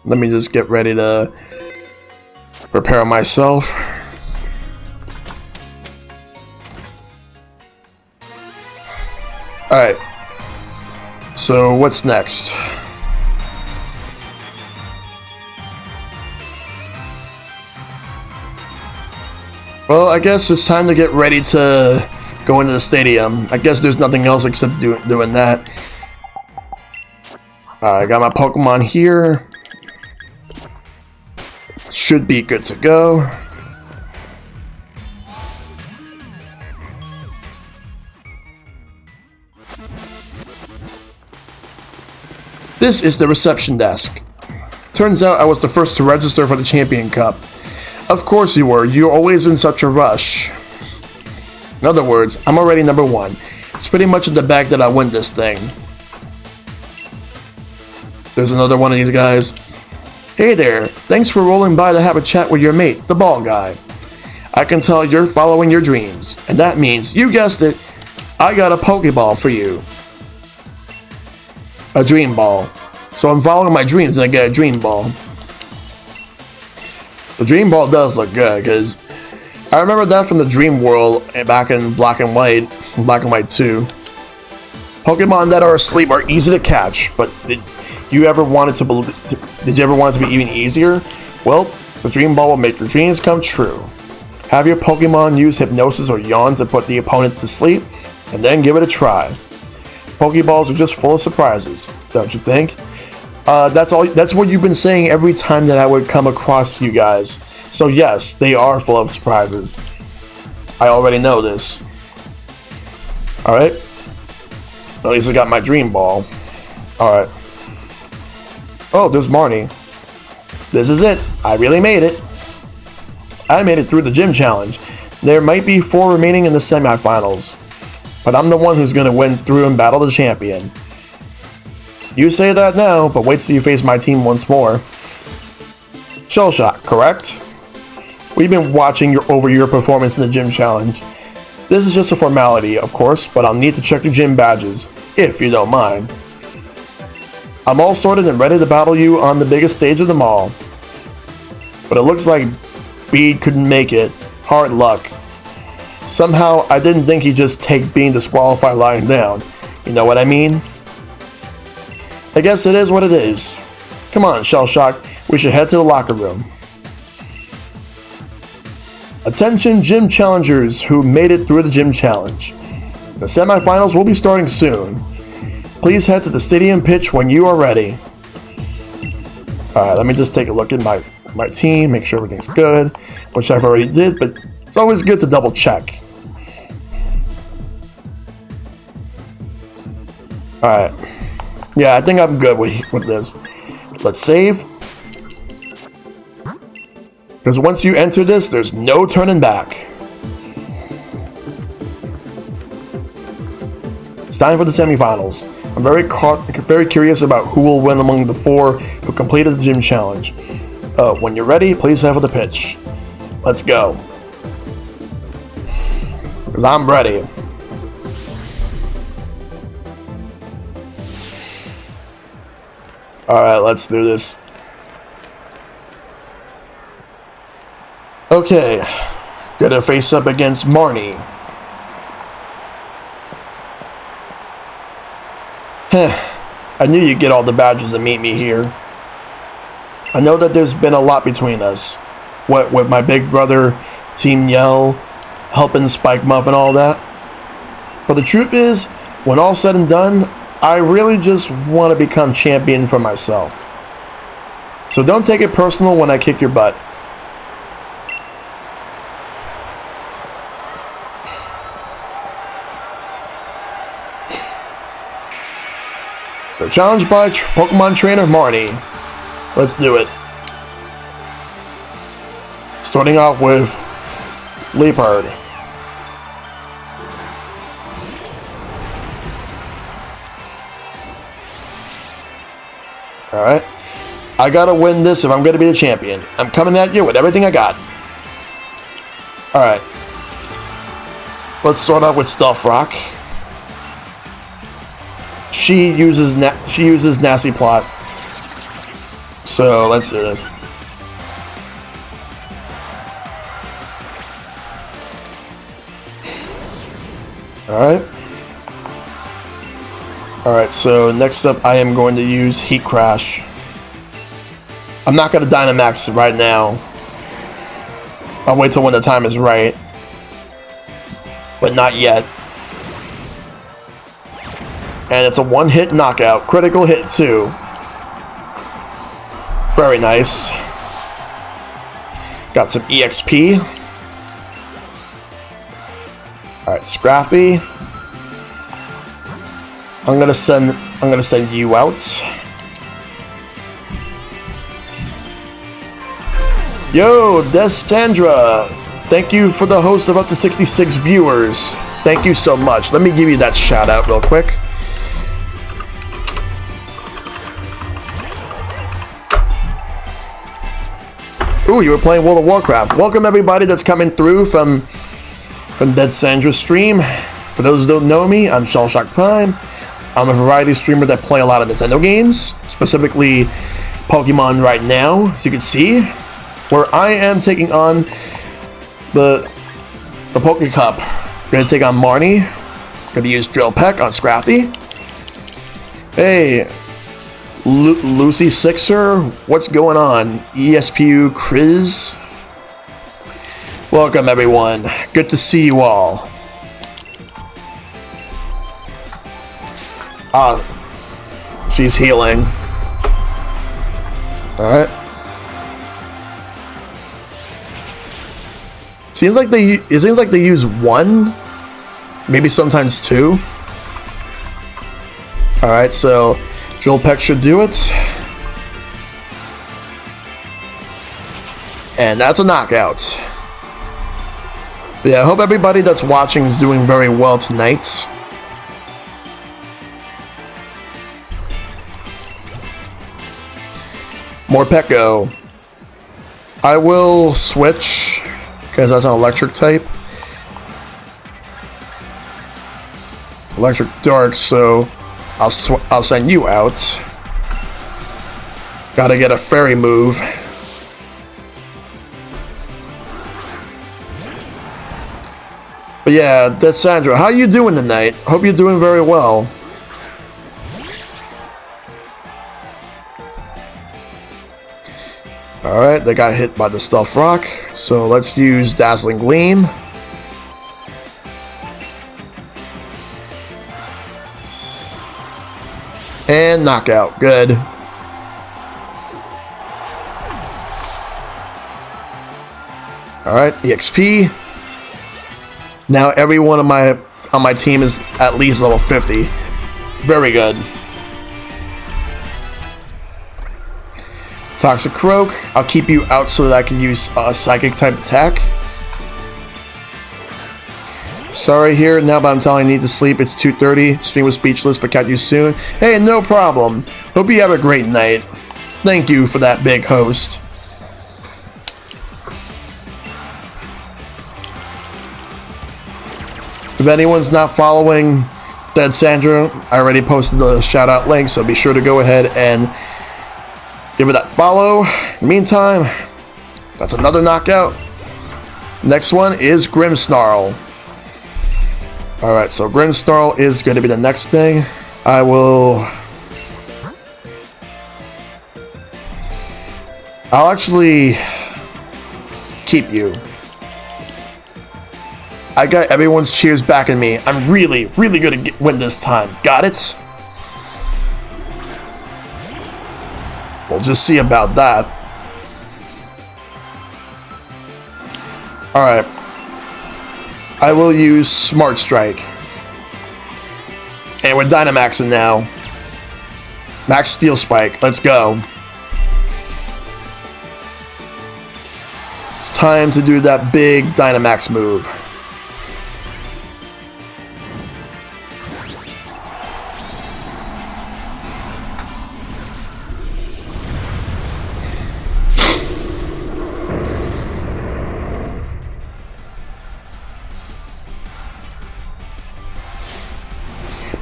Let me just get ready to prepare myself. Alright. So, what's next? Well, I guess it's time to get ready to go into the stadium. I guess there's nothing else except doing that. I got my Pokemon here. Should be good to go. This is the reception desk. Turns out I was the first to register for the Champion Cup. Of course you were. You're always in such a rush. In other words, I'm already number 1. It's pretty much in the bag that I win this thing. There's another one of these guys. Hey there, thanks for rolling by to have a chat with your mate, the ball guy. I can tell you're following your dreams, and that means, you guessed it, I got a Pokeball for you. A Dream Ball. So I'm following my dreams and I get a Dream Ball. The Dream Ball does look good, because I remember that from the Dream World back in Black and White 2. Pokemon that are asleep are easy to catch, but did you ever want it to be even easier? Well, the Dream Ball will make your dreams come true. Have your Pokemon use hypnosis or yawn to put the opponent to sleep, and then give it a try. Pokeballs are just full of surprises, don't you think? That's what you've been saying every time that I would come across you guys. So yes, they are full of surprises. I already know this. Alright. At least I got my Dream Ball. Alright. Oh, there's Marnie. This is it. I really made it. I made it through the gym challenge. There might be 4 remaining in the semifinals, but I'm the one who's going to win through and battle the champion. You say that now, but wait till you face my team once more. Shellshock, correct? We've been watching over your performance in the gym challenge. This is just a formality, of course, but I'll need to check your gym badges, if you don't mind. I'm all sorted and ready to battle you on the biggest stage of them all. But it looks like Bede couldn't make it. Hard luck. Somehow, I didn't think he'd just take being disqualified lying down. You know what I mean? I guess it is what it is. Come on, Shellshock. We should head to the locker room. Attention gym challengers who made it through the gym challenge. The semifinals will be starting soon. Please head to the stadium pitch when you are ready. Alright, let me just take a look at my team, make sure everything's good, which I've already did, but it's always good to double check. Alright. Yeah, I think I'm good with this. Let's save. Because once you enter this, there's no turning back. It's time for the semifinals. I'm very curious about who will win among the 4 who completed the gym challenge. When you're ready, please head for the pitch. Let's go. Because I'm ready. Alright, let's do this. Okay. Gotta face up against Marnie. I knew you'd get all the badges and meet me here. I know that there's been a lot between us. What with my big brother, Team Yell, helping Spike Muff and all that. But the truth is, when all's said and done, I really just want to become champion for myself. So don't take it personal when I kick your butt. They're challenged by Pokemon trainer Marnie. Let's do it. Starting off with Leopard. Alright. I gotta win this if I'm gonna be the champion. I'm coming at you with everything I got. Alright. Let's start off with Stealth Rock. She uses Nasty Plot. So let's do this. Alright, so next up I am going to use Heat Crash. I'm not going to Dynamax right now. I'll wait till when the time is right. But not yet. And it's a one-hit knockout. Critical hit too. Very nice. Got some EXP. Alright, Scrappy. I'm gonna send you out. Yo, Desandra! Thank you for the host of up to 66 viewers. Thank you so much. Let me give you that shout out real quick. Ooh, you were playing World of Warcraft. Welcome everybody that's coming through from Desandra's stream. For those who don't know me, I'm ShellshockPrime. I'm a variety streamer that play a lot of Nintendo games, specifically Pokémon right now, as you can see, where I am taking on the Poké Cup. Gonna take on Marnie. Gonna use Drill Peck on Scrafty. Hey, Lucy Sixer, what's going on? ESPU Kriz. Welcome everyone. Good to see you all. She's healing. Alright. It seems like they use one, maybe sometimes two. Alright, so Drill Peck should do it. And that's a knockout. Yeah, I hope everybody that's watching is doing very well tonight. Morpeko. I will switch because that's an electric type. Electric Dark, so I'll send you out. Gotta get a fairy move. But yeah, that's Sandra. How you doing tonight? Hope you're doing very well. Alright, they got hit by the Stealth Rock, so let's use Dazzling Gleam. And knockout, good. Alright, EXP. Now everyone on my team is at least level 50. Very good. Toxic Croak. I'll keep you out so that I can use a Psychic type attack. Sorry here now, but I'm telling you, need to sleep. It's 2:30. Stream was speechless, but catch you soon. Hey, no problem. Hope you have a great night. Thank you for that, big host. If anyone's not following Dead Sandra, I already posted the shout out link, so be sure to go ahead and give it that follow. In the meantime, that's another knockout. Next one is Grimmsnarl. Alright, so Grimmsnarl is going to be the next thing. I'll actually keep you. I got everyone's cheers backing me. I'm really, really gonna win this time. Got it? We'll just see about that. Alright. I will use Smart Strike. And we're Dynamaxing now. Max Steel Spike. Let's go. It's time to do that big Dynamax move.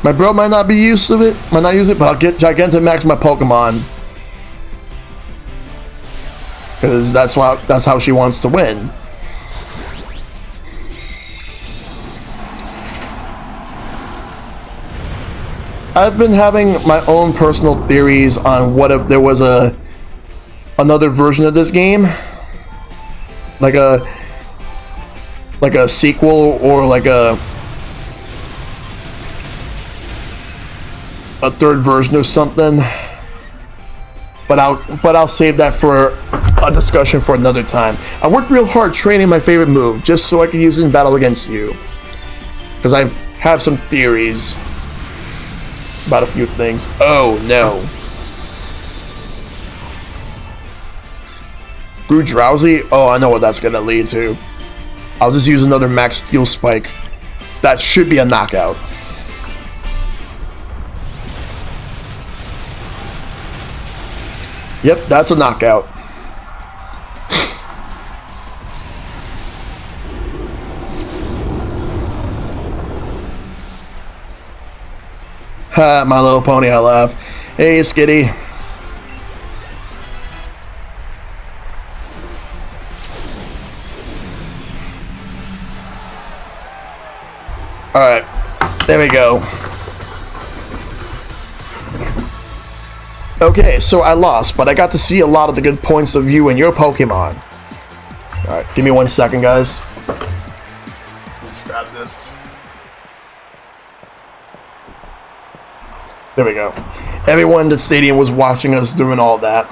My bro might not be used to it, might not use it, but I'll get Gigantamax my Pokemon. Because that's how she wants to win. I've been having my own personal theories on what if there was another version of this game, like a sequel or like a third version or something. But I'll save that for a discussion for another time. I worked real hard training my favorite move just so I can use it in battle against you, because I have some theories about a few things. Oh no. Grew drowsy? Oh, I know what that's gonna lead to. I'll just use another max steel spike. That should be a knockout. Yep, that's a knockout. Ha, My Little Pony, I laugh. Hey, Skitty. Alright, there we go. Okay, so I lost, but I got to see a lot of the good points of you and your Pokemon. Alright, give me 1 second, guys. Let's grab this. There we go. Everyone in the stadium was watching us doing all that.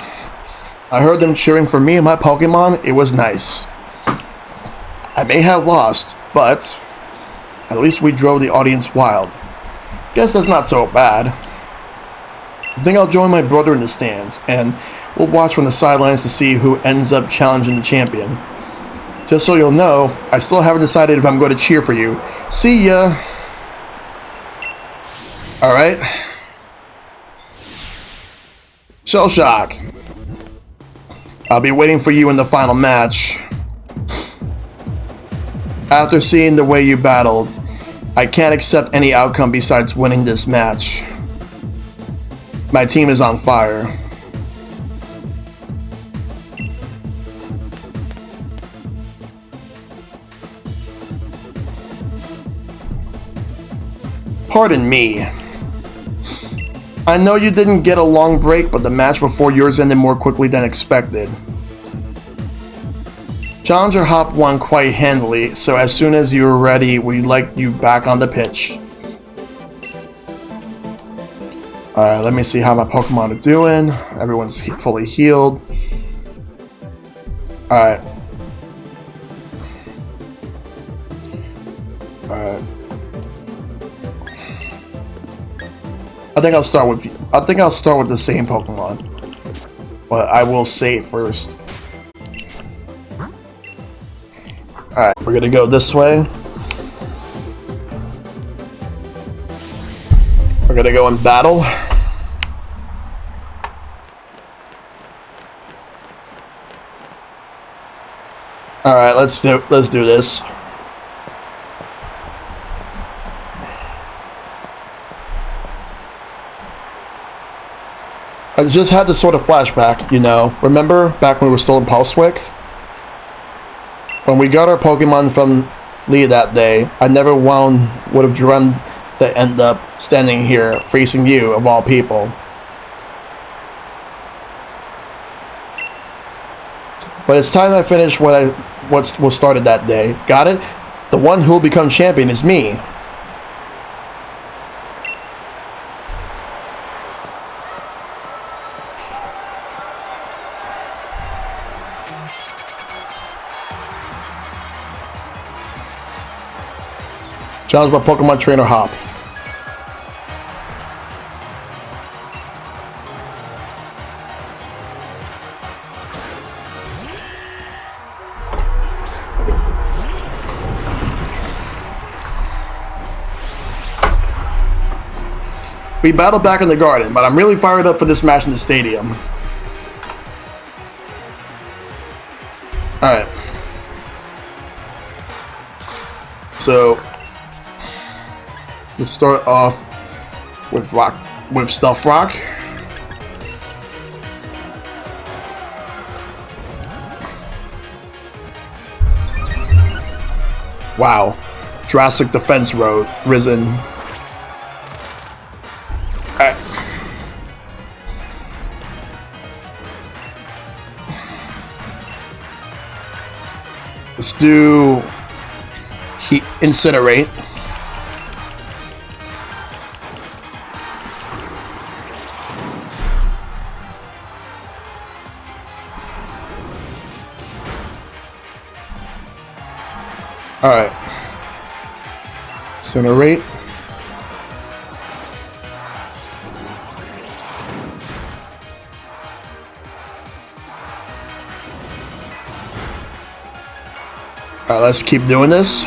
I heard them cheering for me and my Pokemon. It was nice. I may have lost, but at least we drove the audience wild. Guess that's not so bad. I think I'll join my brother in the stands, and we'll watch from the sidelines to see who ends up challenging the champion. Just so you'll know, I still haven't decided if I'm going to cheer for you. See ya! Alright. Shell Shock. I'll be waiting for you in the final match. After seeing the way you battled, I can't accept any outcome besides winning this match. My team is on fire. Pardon me. I know you didn't get a long break, but the match before yours ended more quickly than expected. Challenger Hop won quite handily, so as soon as you were ready, we'd like you back on the pitch. Alright, let me see how my Pokemon are doing. Everyone's fully healed. Alright. Alright. I think I'll start with the same Pokemon. But I will save first. Alright, we're gonna go this way. We're gonna go in battle. Alright, let's do this. I just had this sort of flashback, you know. Remember back when we were still in Pulsewick? When we got our Pokemon from Lee that day, I never would have dreamed to end up standing here facing you, of all people. But it's time I finish what was started that day. Got it? The one who will become champion is me. Challenge by Pokemon Trainer Hop. We battled back in the garden, but I'm really fired up for this match in the stadium. Alright. So let's start off with Stuff Rock. Wow. Jurassic Defense Risen. Alright. Let's do Heat Incinerate. Alright. Incinerate. Alright, let's keep doing this.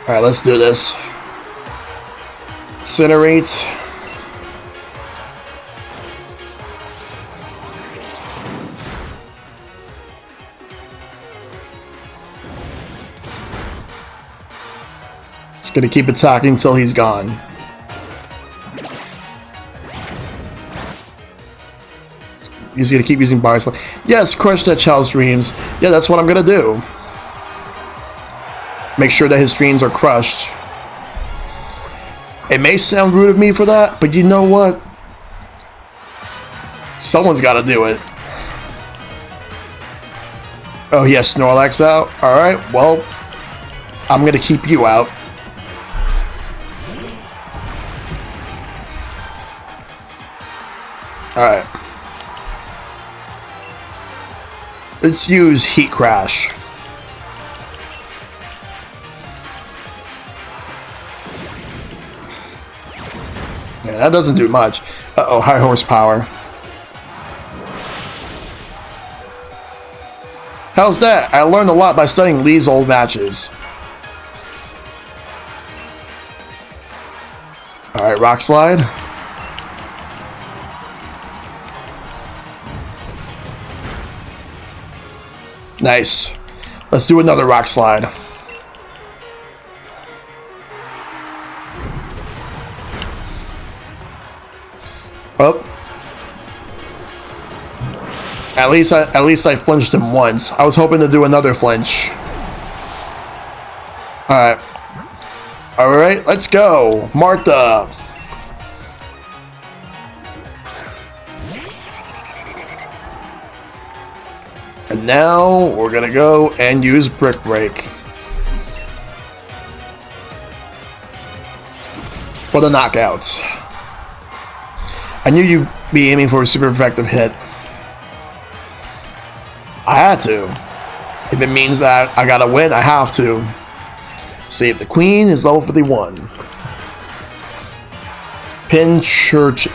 Alright, let's do this. Incinerate. Just gonna keep attacking until he's gone. He's gonna keep using Body Slam. Yes, crush that child's dreams. Yeah, that's what I'm gonna do. Make sure that his dreams are crushed. It may sound rude of me for that, but you know what? Someone's got to do it. Oh, he has Snorlax out? Alright, well, I'm going to keep you out. Alright. Let's use Heat Crash. Yeah, that doesn't do much. Uh-oh, high horsepower. How's that? I learned a lot by studying Lee's old matches. Alright, Rock Slide. Nice. Let's do another Rock Slide. Oh. At least I flinched him once. I was hoping to do another flinch. Alright. Alright, let's go. Martha. And now we're gonna go and use Brick Break. For the knockouts. I knew you'd be aiming for a super effective hit. I had to. If it means that I gotta win, I have to. Save the Queen is level 51. Pincurchin.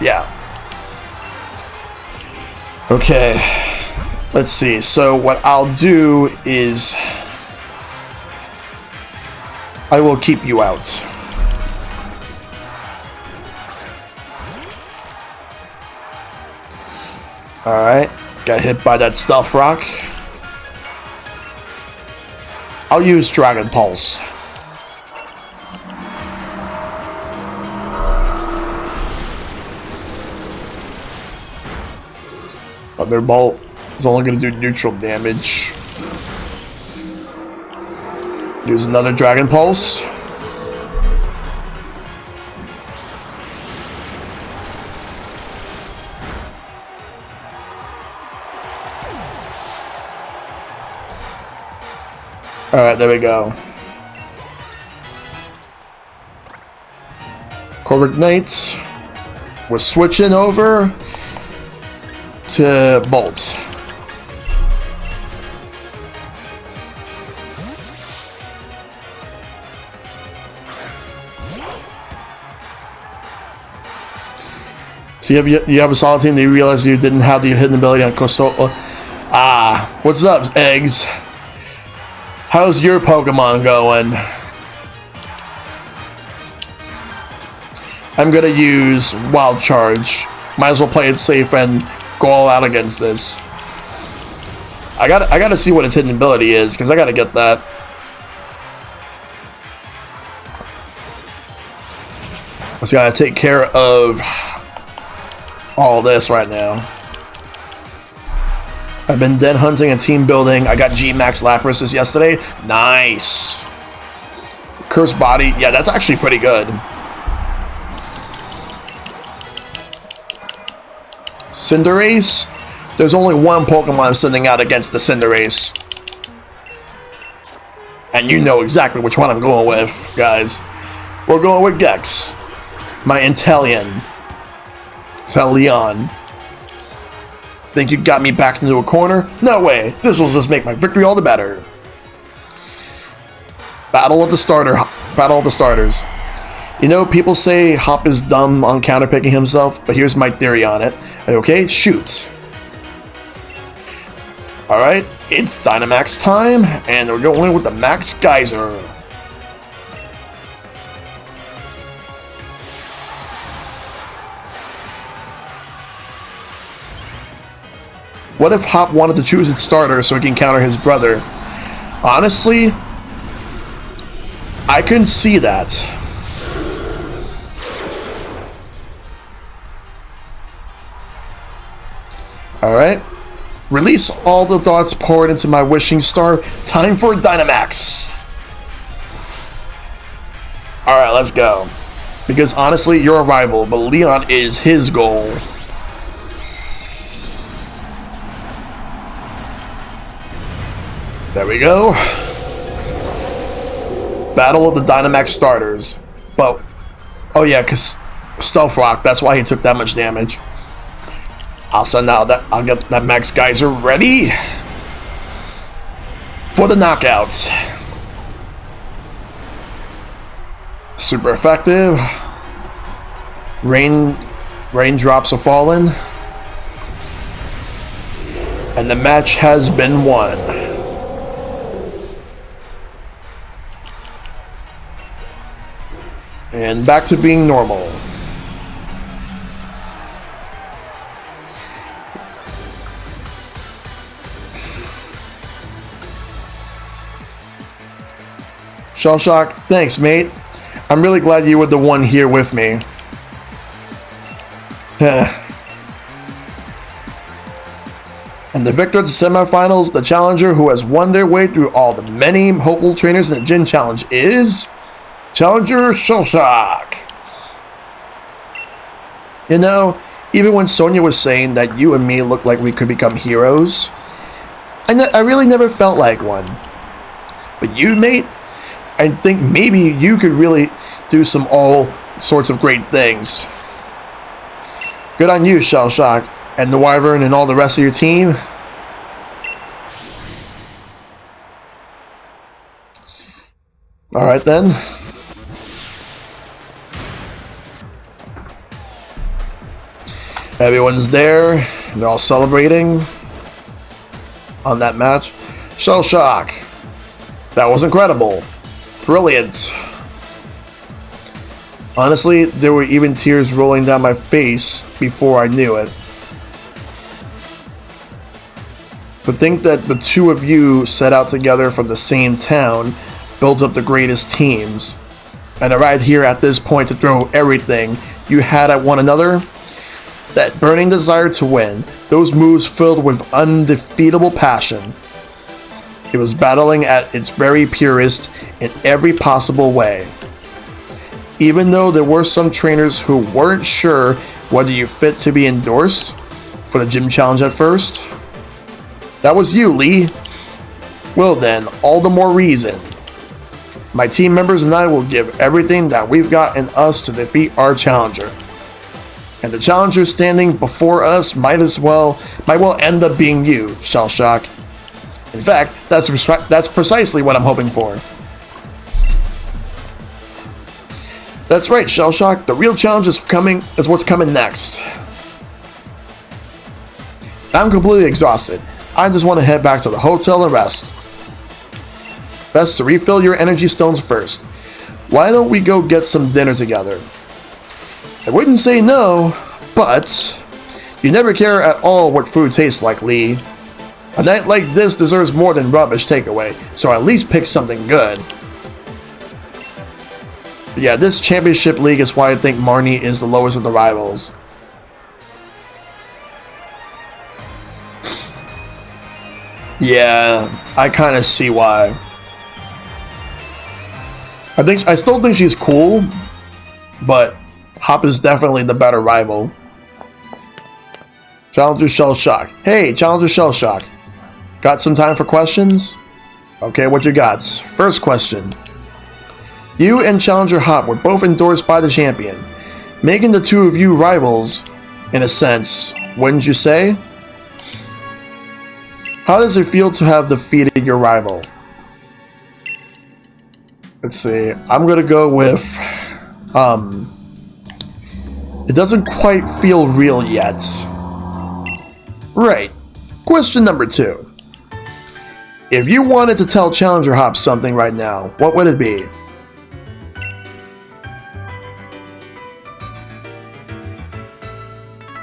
Yeah. Okay. Let's see. So what I'll do is I will keep you out. Alright, got hit by that Stuff Rock. I'll use Dragon Pulse. Thunderbolt is only going to do neutral damage. Use another Dragon Pulse. Alright, there we go. Corvic Knights. We're switching over to Bolts. So you have a solid team that you realize you didn't have the hidden ability on Corsola. Ah, what's up, Eggs? How's your Pokemon going? I'm gonna use Wild Charge. Might as well play it safe and go all out against this. I gotta see what its hidden ability is, because I gotta get that. Just gotta take care of all this right now. I've been den hunting and team building. I got G-Max Lapras yesterday. Nice. Cursed Body. Yeah, that's actually pretty good. Cinderace. There's only one Pokemon I'm sending out against the Cinderace. And you know exactly which one I'm going with, guys. We're going with Gex. My Inteleon. Think you got me backed into a corner? No way. This will just make my victory all the better. Battle of the starters. You know, people say Hop is dumb on counterpicking himself, but here's my theory on it. Okay, shoot. Alright, it's Dynamax time, and we're going with the Max Geyser. What if Hop wanted to choose its starter so he can counter his brother? Honestly, I couldn't see that. Alright. Release all the thoughts poured into my wishing star. Time for Dynamax. Alright, let's go. Because honestly, you're a rival, but Leon is his goal. There we go. Battle of the Dynamax starters. But, oh yeah, because Stealth Rock, that's why he took that much damage. I'll get that Max Geyser ready for the knockouts. Super effective. Raindrops are falling. And the match has been won. And back to being normal. Shellshock, thanks, mate. I'm really glad you were the one here with me. And the victor of the semifinals, the challenger who has won their way through all the many hopeful trainers in the Gym Challenge is Challenger Shellshock. You know, even when Sonia was saying that you and me look like we could become heroes, I really never felt like one. But you, mate, I think maybe you could really do some all sorts of great things. Good on you, Shellshock, and the Wyvern and all the rest of your team. Alright then. Everyone's there. They're all celebrating on that match. Shellshock. That was incredible. Brilliant. Honestly, there were even tears rolling down my face before I knew it. To think that the two of you set out together from the same town builds up the greatest teams. And arrived here at this point to throw everything you had at one another. That burning desire to win. Those moves filled with undefeatable passion. It was battling at its very purest in every possible way. Even though there were some trainers who weren't sure whether you fit to be endorsed for the Gym Challenge at first. That was you, Lee. Well then, all the more reason. My team members and I will give everything that we've got in us to defeat our challenger. And the challenger standing before us might well end up being you, Shellshock. In fact, that's precisely what I'm hoping for. That's right, Shellshock. The real challenge is what's coming next. I'm completely exhausted. I just want to head back to the hotel and rest. Best to refill your energy stones first. Why don't we go get some dinner together? I wouldn't say no, but you never care at all what food tastes like, Lee. A night like this deserves more than rubbish takeaway, so at least pick something good. But yeah, this championship league is why I think Marnie is the lowest of the rivals. Yeah, I kind of see why. I still think she's cool, but Hop is definitely the better rival. Challenger Shell Shock. Hey, Challenger Shell Shock. Got some time for questions? Okay, what you got? First question. You and Challenger Hop were both endorsed by the champion, making the two of you rivals, in a sense, wouldn't you say? How does it feel to have defeated your rival? Let's see. I'm gonna go with, it doesn't quite feel real yet. Right. Question number 2. If you wanted to tell Challenger Hop something right now, what would it be?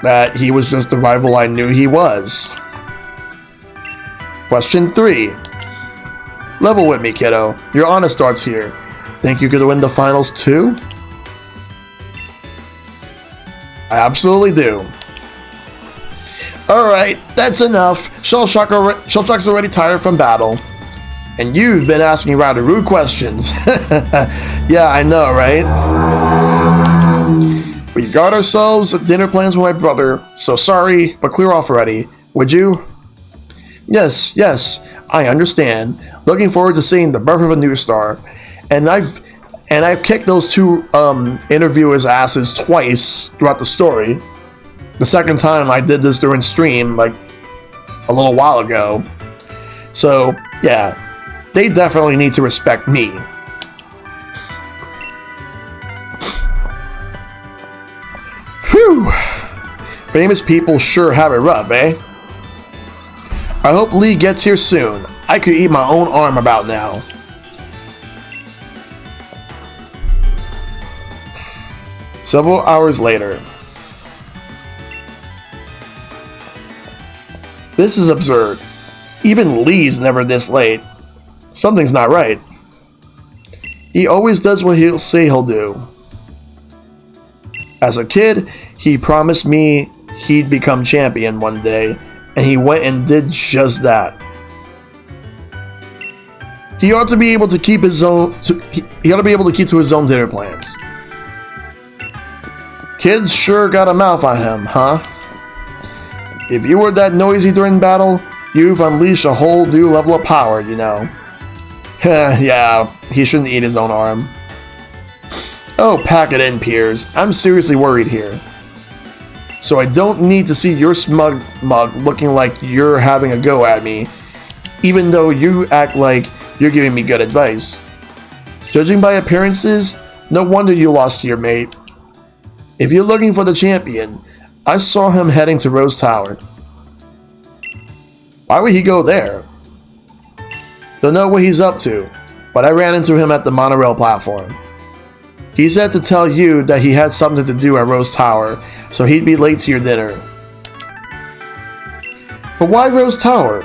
That he was just the rival I knew he was. Question 3. Level with me, kiddo. Your honor starts here. Think you could win the finals too? I absolutely do. Alright, that's enough. Shellshock's already tired from battle. And you've been asking rather rude questions. Yeah, I know, right? We got ourselves dinner plans with my brother, so sorry, but clear off already. Would you? Yes, I understand. Looking forward to seeing the birth of a new star. And I've kicked those two interviewers' asses twice throughout the story. The second time I did this during stream, like a little while ago. So, yeah, they definitely need to respect me. Whew! Famous people sure have it rough, eh? I hope Lee gets here soon. I could eat my own arm about now. Several hours later. This is absurd. Even Lee's never this late. Something's not right. He always does what he'll say he'll do. As a kid, he promised me he'd become champion one day, and he went and did just that. He ought to be able to keep his own. He ought to be able to keep to his own dinner plans. Kids sure got a mouth on him, huh? If you were that noisy during battle, you've unleashed a whole new level of power, you know. Yeah, he shouldn't eat his own arm. Oh, pack it in, Piers. I'm seriously worried here. So I don't need to see your smug mug looking like you're having a go at me, even though you act like you're giving me good advice. Judging by appearances, no wonder you lost to your mate. If you're looking for the champion, I saw him heading to Rose Tower. Why would he go there? Don't know what he's up to, but I ran into him at the monorail platform. He said to tell you that he had something to do at Rose Tower, so he'd be late to your dinner. But why Rose Tower?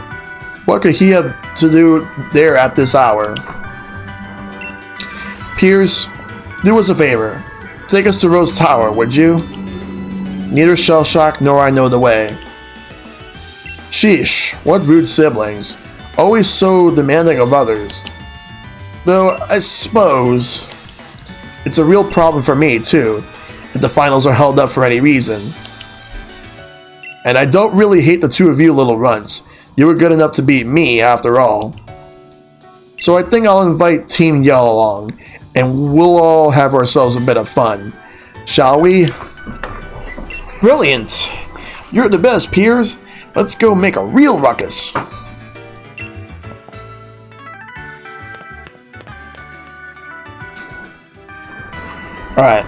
What could he have to do there at this hour? Piers, do us a favor. Take us to Rose Tower, would you? Neither Shellshock nor I know the way. Sheesh, what rude siblings. Always so demanding of others. Though, I suppose it's a real problem for me, too, if the finals are held up for any reason. And I don't really hate the two of you little runts. You were good enough to beat me, after all. So I think I'll invite Team Yell along, and we'll all have ourselves a bit of fun. Shall we? Brilliant! You're the best, Piers. Let's go make a real ruckus. Alright.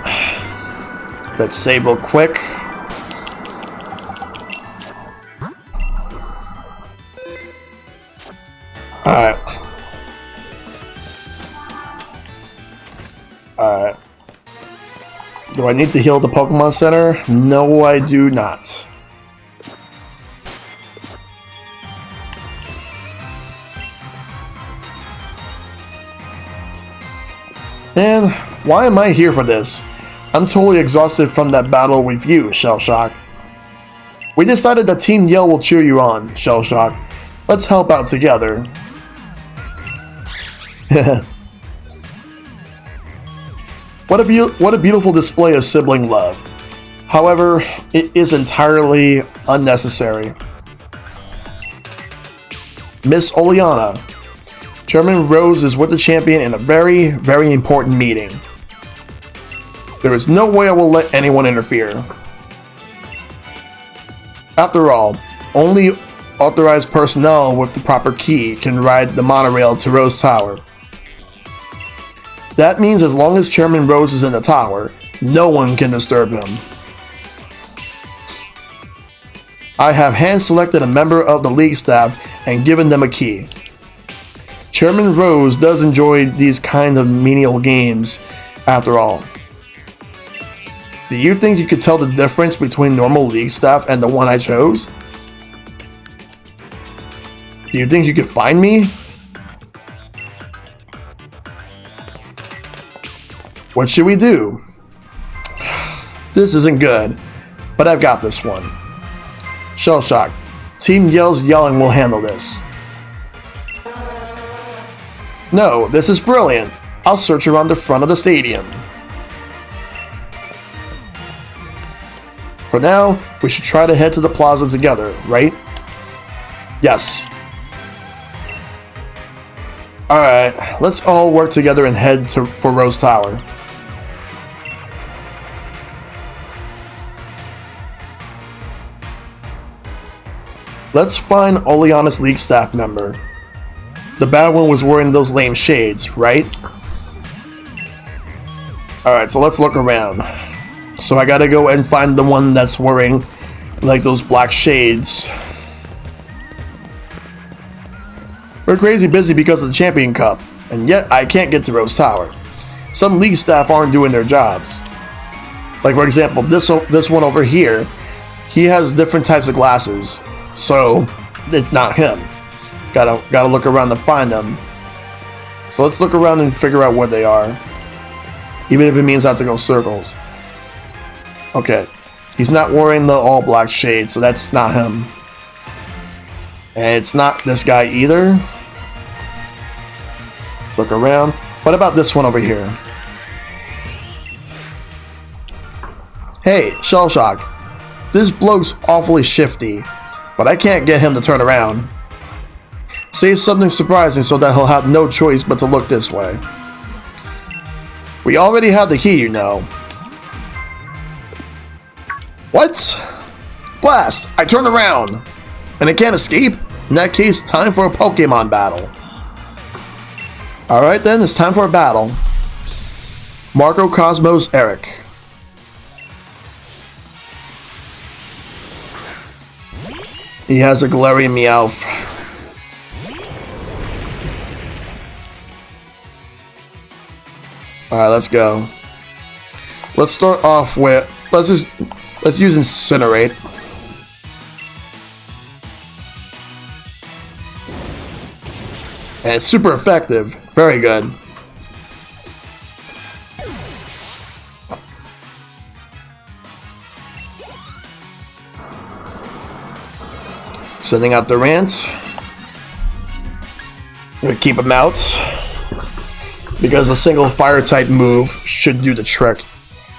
Let's save real quick. Alright. Do I need to heal the Pokemon Center? No, I do not. And why am I here for this? I'm totally exhausted from that battle with you, Shellshock. We decided that Team Yell will cheer you on, Shellshock. Let's help out together. What a beautiful display of sibling love. However, it is entirely unnecessary. Miss Oleana, Chairman Rose is with the champion in a very, very important meeting. There is no way I will let anyone interfere. After all, only authorized personnel with the proper key can ride the monorail to Rose Tower. That means as long as Chairman Rose is in the tower, no one can disturb him. I have hand-selected a member of the League staff and given them a key. Chairman Rose does enjoy these kind of menial games, after all. Do you think you could tell the difference between normal League staff and the one I chose? Do you think you could find me? What should we do? This isn't good, but I've got this one. Shellshock, Team Yell's yelling will handle this. No, this is brilliant. I'll search around the front of the stadium. For now, we should try to head to the plaza together, right? Yes. Alright, let's all work together and head for Rose Tower. Let's find Oleana's League staff member. The bad one was wearing those lame shades, right? Alright, so let's look around. So I gotta go and find the one that's wearing like those black shades. We're crazy busy because of the Champion Cup, and yet I can't get to Rose Tower. Some League staff aren't doing their jobs. Like for example, this one over here, he has different types of glasses. So, it's not him. Gotta look around to find them. So let's look around and figure out where they are. Even if it means I have to go circles. Okay. He's not wearing the all black shade, so that's not him. And it's not this guy either. Let's look around. What about this one over here? Hey, Shellshock. This bloke's awfully shifty. But I can't get him to turn around. Say something surprising so that he'll have no choice but to look this way. We already have the key, you know. What? Blast! I turned around! And it can't escape? In that case, time for a Pokemon battle. Alright then, it's time for a battle. Marco Cosmos Eric. He has a Galarian Meowth. Alright, let's go. Let's start off with let's use Incinerate. And it's super effective. Very good. Sending out the rant. Gonna keep him out. Because a single fire type move should do the trick.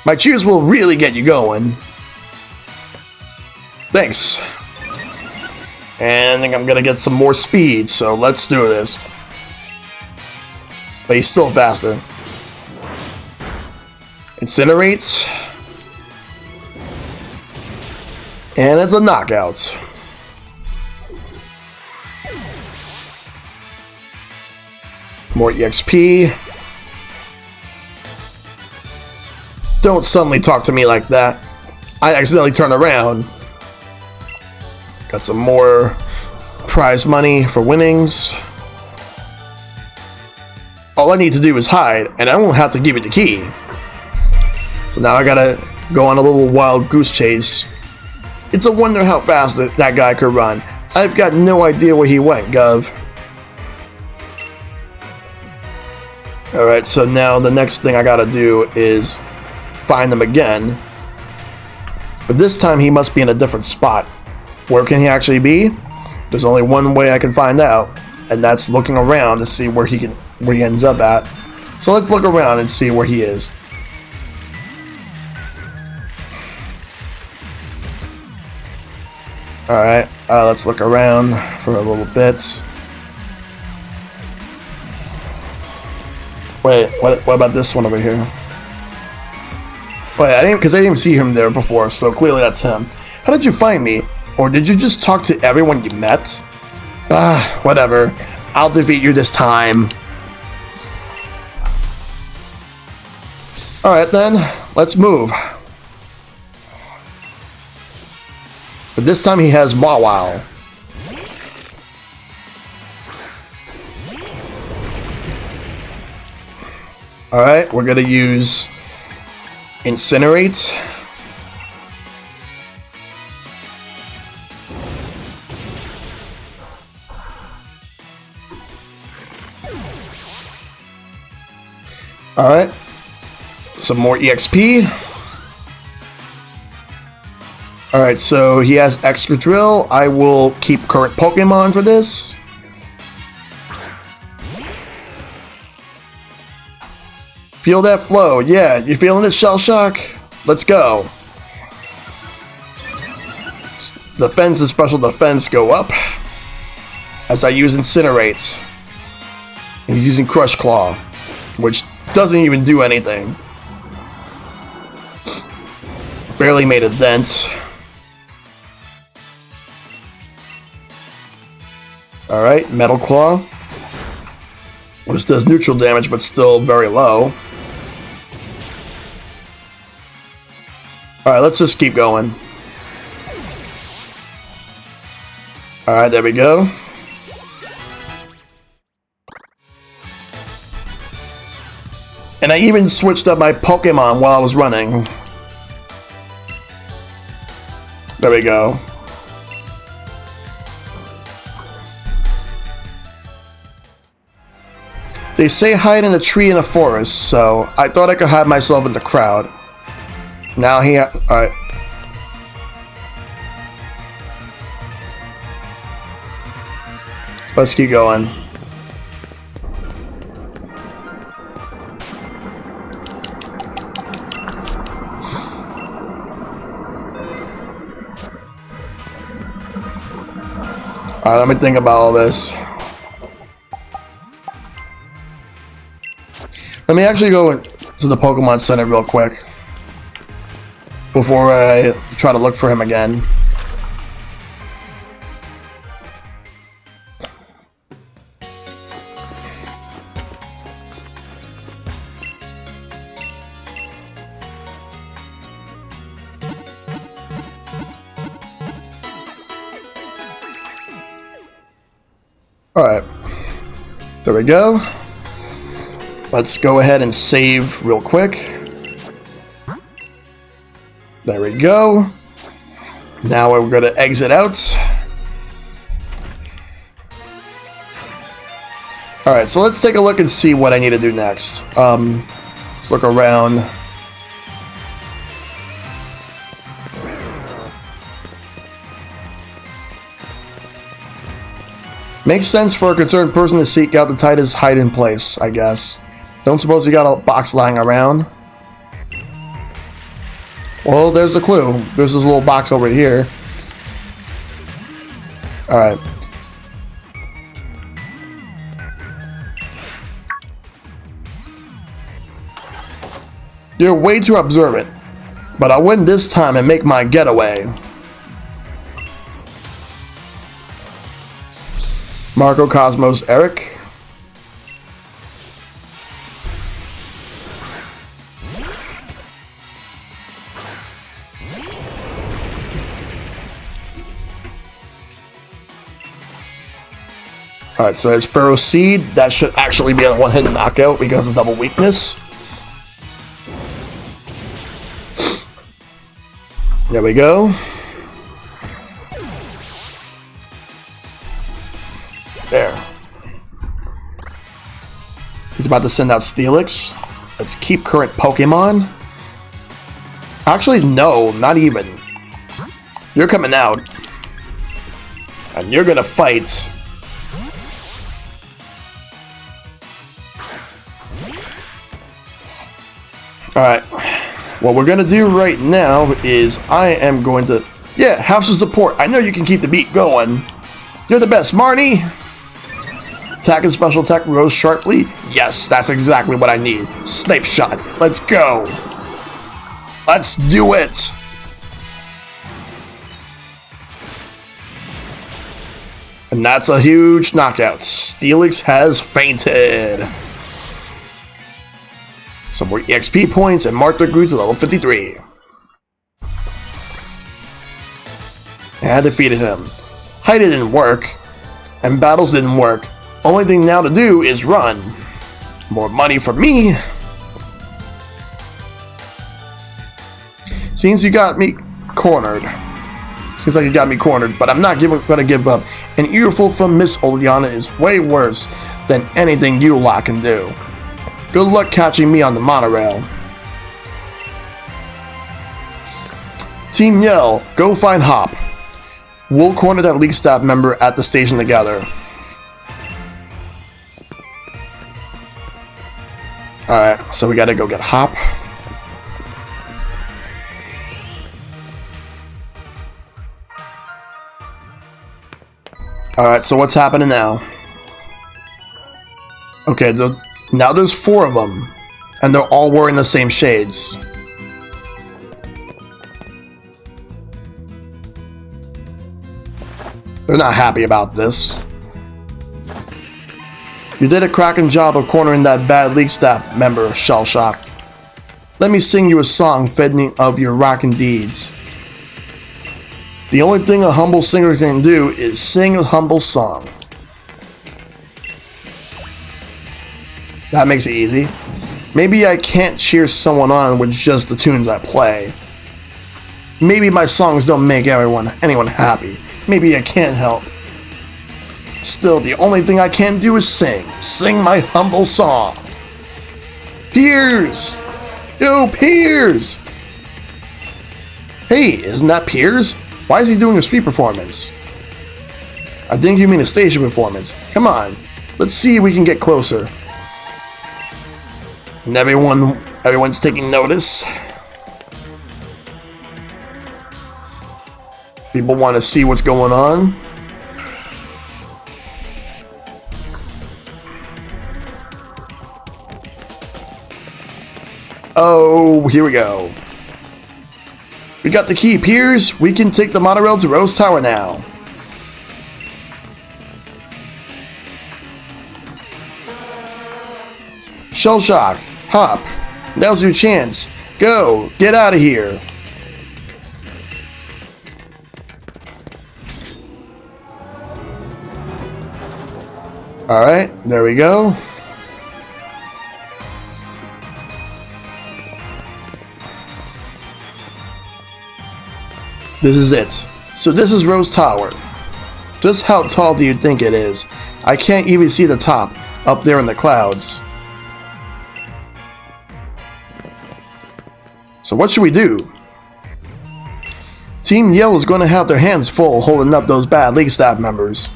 My cheers will really get you going. Thanks. And I think I'm gonna get some more speed, so let's do this. But he's still faster. Incinerates. And it's a knockout. More EXP. Don't suddenly talk to me like that. I accidentally turn around. Got some more prize money for winnings. All I need to do is hide, and I won't have to give you the key. So now I gotta go on a little wild goose chase. It's a wonder how fast that guy could run. I've got no idea where he went, Gov. Alright, so now the next thing I gotta do is find him again. But this time he must be in a different spot. Where can he actually be? There's only one way I can find out, and that's looking around to see where he ends up at. So let's look around and see where he is. Alright, let's look around for a little bit. Wait, what about this one over here? Wait, I didn't even see him there before, so clearly that's him. How did you find me? Or did you just talk to everyone you met? Whatever. I'll defeat you this time. Alright then, let's move. But this time he has Mawile. Alright, we're gonna use Incinerate. Alright, some more EXP. Alright, so he has Extra Drill. I will keep current Pokemon for this. Feel that flow. Yeah, you feeling it, Shell Shock? Let's go. Defense and special defense go up as I use Incinerate. He's using Crush Claw, which doesn't even do anything. Barely made a dent. Alright, Metal Claw, which does neutral damage but still very low. Alright, let's just keep going. Alright, there we go. And I even switched up my Pokemon while I was running. There we go. They say hide in a tree in a forest, so I thought I could hide myself in the crowd. Now alright. Let's keep going. Alright, let me think about all this. Let me actually go to the Pokemon Center real quick before I try to look for him again. Alright, there we go. Let's go ahead and save real quick. There we go. Now we're going to exit out. Alright, so let's take a look and see what I need to do next. Let's look around. Makes sense for a concerned person to seek out the tightest hiding place, I guess. Don't suppose you got a box lying around? Well, there's a clue. There's this little box over here. Alright. You're way too observant, but I'll win this time and make my getaway. Marco, Cosmos, Eric. Alright, so there's Pharaoh Seed. That should actually be a one-hit knockout because of double weakness. There we go. There. He's about to send out Steelix. Let's keep current Pokemon. Actually, no, not even. You're coming out. And you're gonna fight. Alright. What we're gonna do right now is I am going to... Yeah, have some support. I know you can keep the beat going. You're the best, Marnie! Attack and special attack rose sharply. Yes, that's exactly what I need. Snipe shot. Let's go. Let's do it. And that's a huge knockout. Steelix has fainted. Some more EXP points and Martha grew to level 53. And I defeated him. Height didn't work. And battles didn't work. Only thing now to do is run. More money for me. Seems you got me cornered. Seems like you got me cornered, but I'm not gonna give up. An earful from Miss Oleana is way worse than anything you lot can do. Good luck catching me on the monorail. Team Yell, go find Hop. We'll corner that League staff member at the station together. Alright, so we gotta go get Hop. Alright, so what's happening now? Okay, now there's 4 of them. And they're all wearing the same shades. They're not happy about this. You did a cracking job of cornering that bad League staff member, Shellshock. Let me sing you a song fitting of your rockin' deeds. The only thing a humble singer can do is sing a humble song. That makes it easy. Maybe I can't cheer someone on with just the tunes I play. Maybe my songs don't make anyone happy. Maybe I can't help. Still, the only thing I can do is sing. Sing my humble song. Piers! Yo, Piers! Hey, isn't that Piers? Why is he doing a street performance? I think you mean a station performance. Come on, let's see if we can get closer. And everyone's taking notice. People want to see what's going on. Oh, here we go. We got the key, Piers. We can take the monorail to Rose Tower now. Shellshock, Hop. Now's your chance. Go, get out of here. Alright, there we go. This is it. So this is Rose Tower. Just how tall do you think it is? I can't even see the top, up there in the clouds. So what should we do? Team Yell is going to have their hands full holding up those bad League staff members.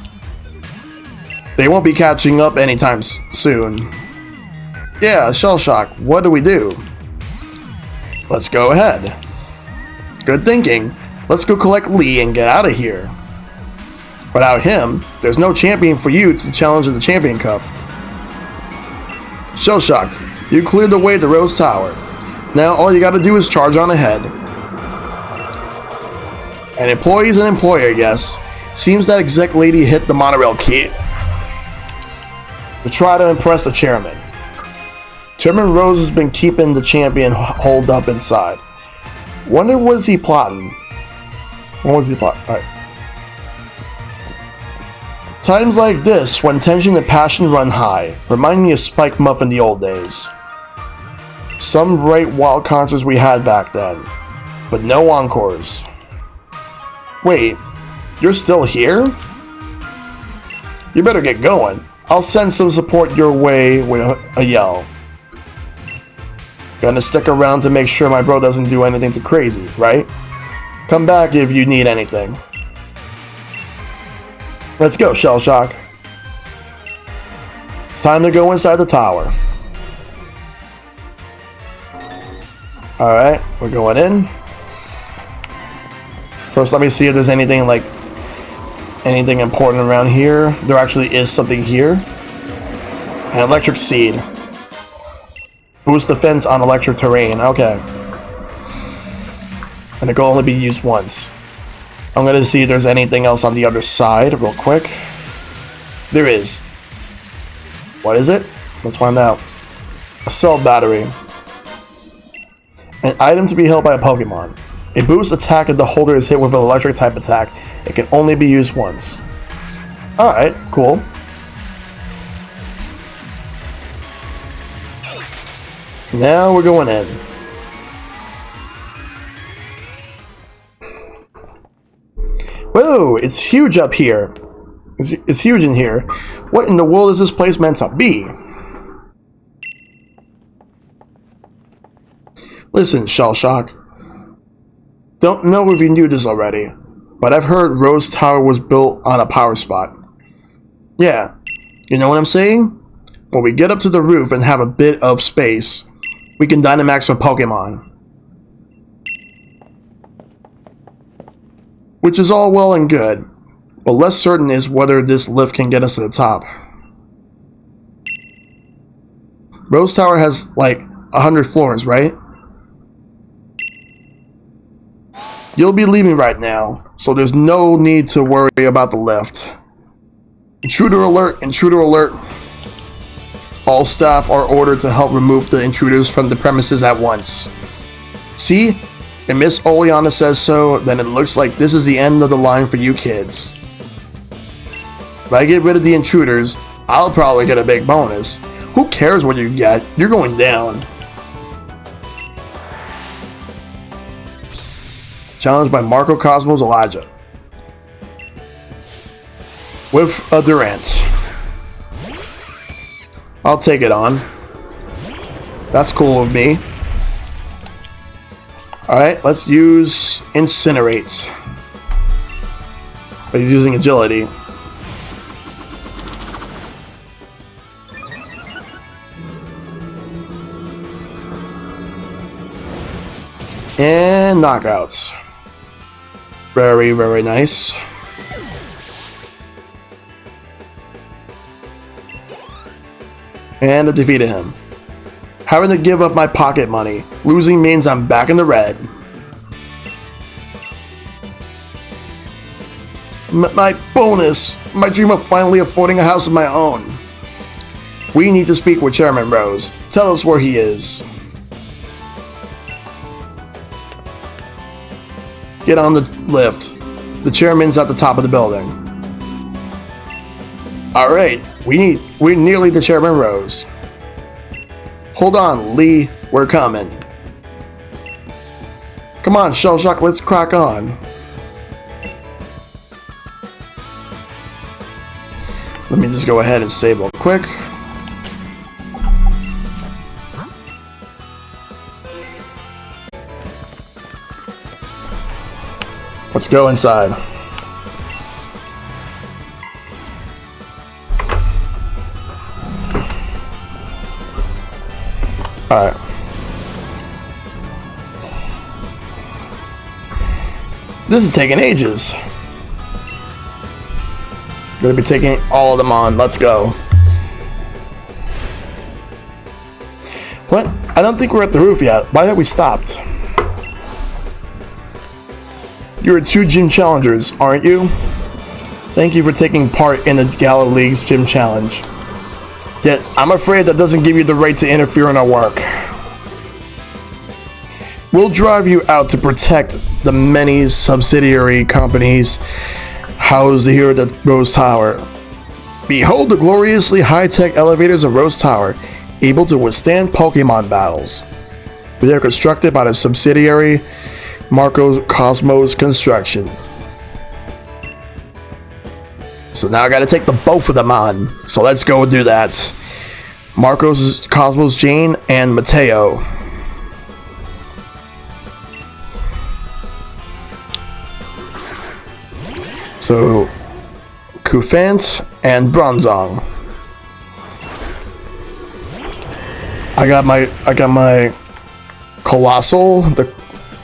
They won't be catching up anytime soon. Yeah, Shellshock, what do we do? Let's go ahead. Good thinking. Let's go collect Lee and get out of here. Without him, there's no champion for you to challenge in the Champion Cup. Shellshock, you cleared the way to Rose Tower. Now all you gotta do is charge on ahead. An employee's an employer, yes. Seems that exec lady hit the monorail key to try to impress the chairman. Chairman Rose has been keeping the champion holed up inside. Wonder what is he plotting? What was he plotting? Alright. Times like this, when tension and passion run high, remind me of Spike Muff in the old days. Some right wild concerts we had back then. but no encores. Wait, you're still here? You better get going. I'll send some support your way with a yell. Gonna stick around to make sure my bro doesn't do anything too crazy, right? Come back if you need anything. Let's go, Shellshock. It's time to go inside the tower. Alright, we're going in. First, let me see if there's anything important around here. There actually is something here. An electric seed. Boost defense on electric terrain. Okay. And it can only be used once. I'm gonna see if there's anything else on the other side real quick. There is. What is it? Let's find out. A cell battery. An item to be held by a Pokémon. It boosts attack if the holder is hit with an electric type attack. It can only be used once. Alright, cool. Now we're going in. Whoa, it's huge up here. It's huge in here. What in the world is this place meant to be? Listen, Shellshock. Don't know if you knew this already, but I've heard Rose Tower was built on a power spot. Yeah, you know what I'm saying? When we get up to the roof and have a bit of space, we can Dynamax our Pokémon. Which is all well and good, but less certain is whether this lift can get us to the top. Rose Tower has like 100 floors, right? You'll be leaving right now, so there's no need to worry about the lift. Intruder alert, intruder alert. All staff are ordered to help remove the intruders from the premises at once. See? If Miss Oleana says so, then it looks like this is the end of the line for you kids. If I get rid of the intruders, I'll probably get a big bonus. Who cares what you get? You're going down. Challenged by Marco Cosmos Elijah. With a Durant. I'll take it on. That's cool with me. Alright, let's use Incinerate. But he's using Agility. And knockouts. Very, very nice. And I defeated him. Having to give up my pocket money. Losing means I'm back in the red. My bonus! My dream of finally affording a house of my own. We need to speak with Chairman Rose. Tell us where he is. Get on the lift. The chairman's at the top of the building. Alright, we're nearly to Chairman Rose. Hold on, Lee, we're coming. Come on, Shellshock, let's crack on. Let me just go ahead and save real quick. Let's go inside. Alright. This is taking ages. Gonna be taking all of them on. Let's go. What? I don't think we're at the roof yet. Why have we stopped? You're 2 gym challengers, aren't you? Thank you for taking part in the Gala League's gym challenge. Yet, I'm afraid that doesn't give you the right to interfere in our work. We'll drive you out to protect the many subsidiary companies housed here at the Rose Tower. Behold the gloriously high-tech elevators of Rose Tower, able to withstand Pokemon battles. They are constructed by the subsidiary Marco Cosmos construction. So now I gotta take the both of them on. So let's go do that. Marco's Cosmos Jane and Mateo. So Kufant and Bronzong. I got my Colossal, the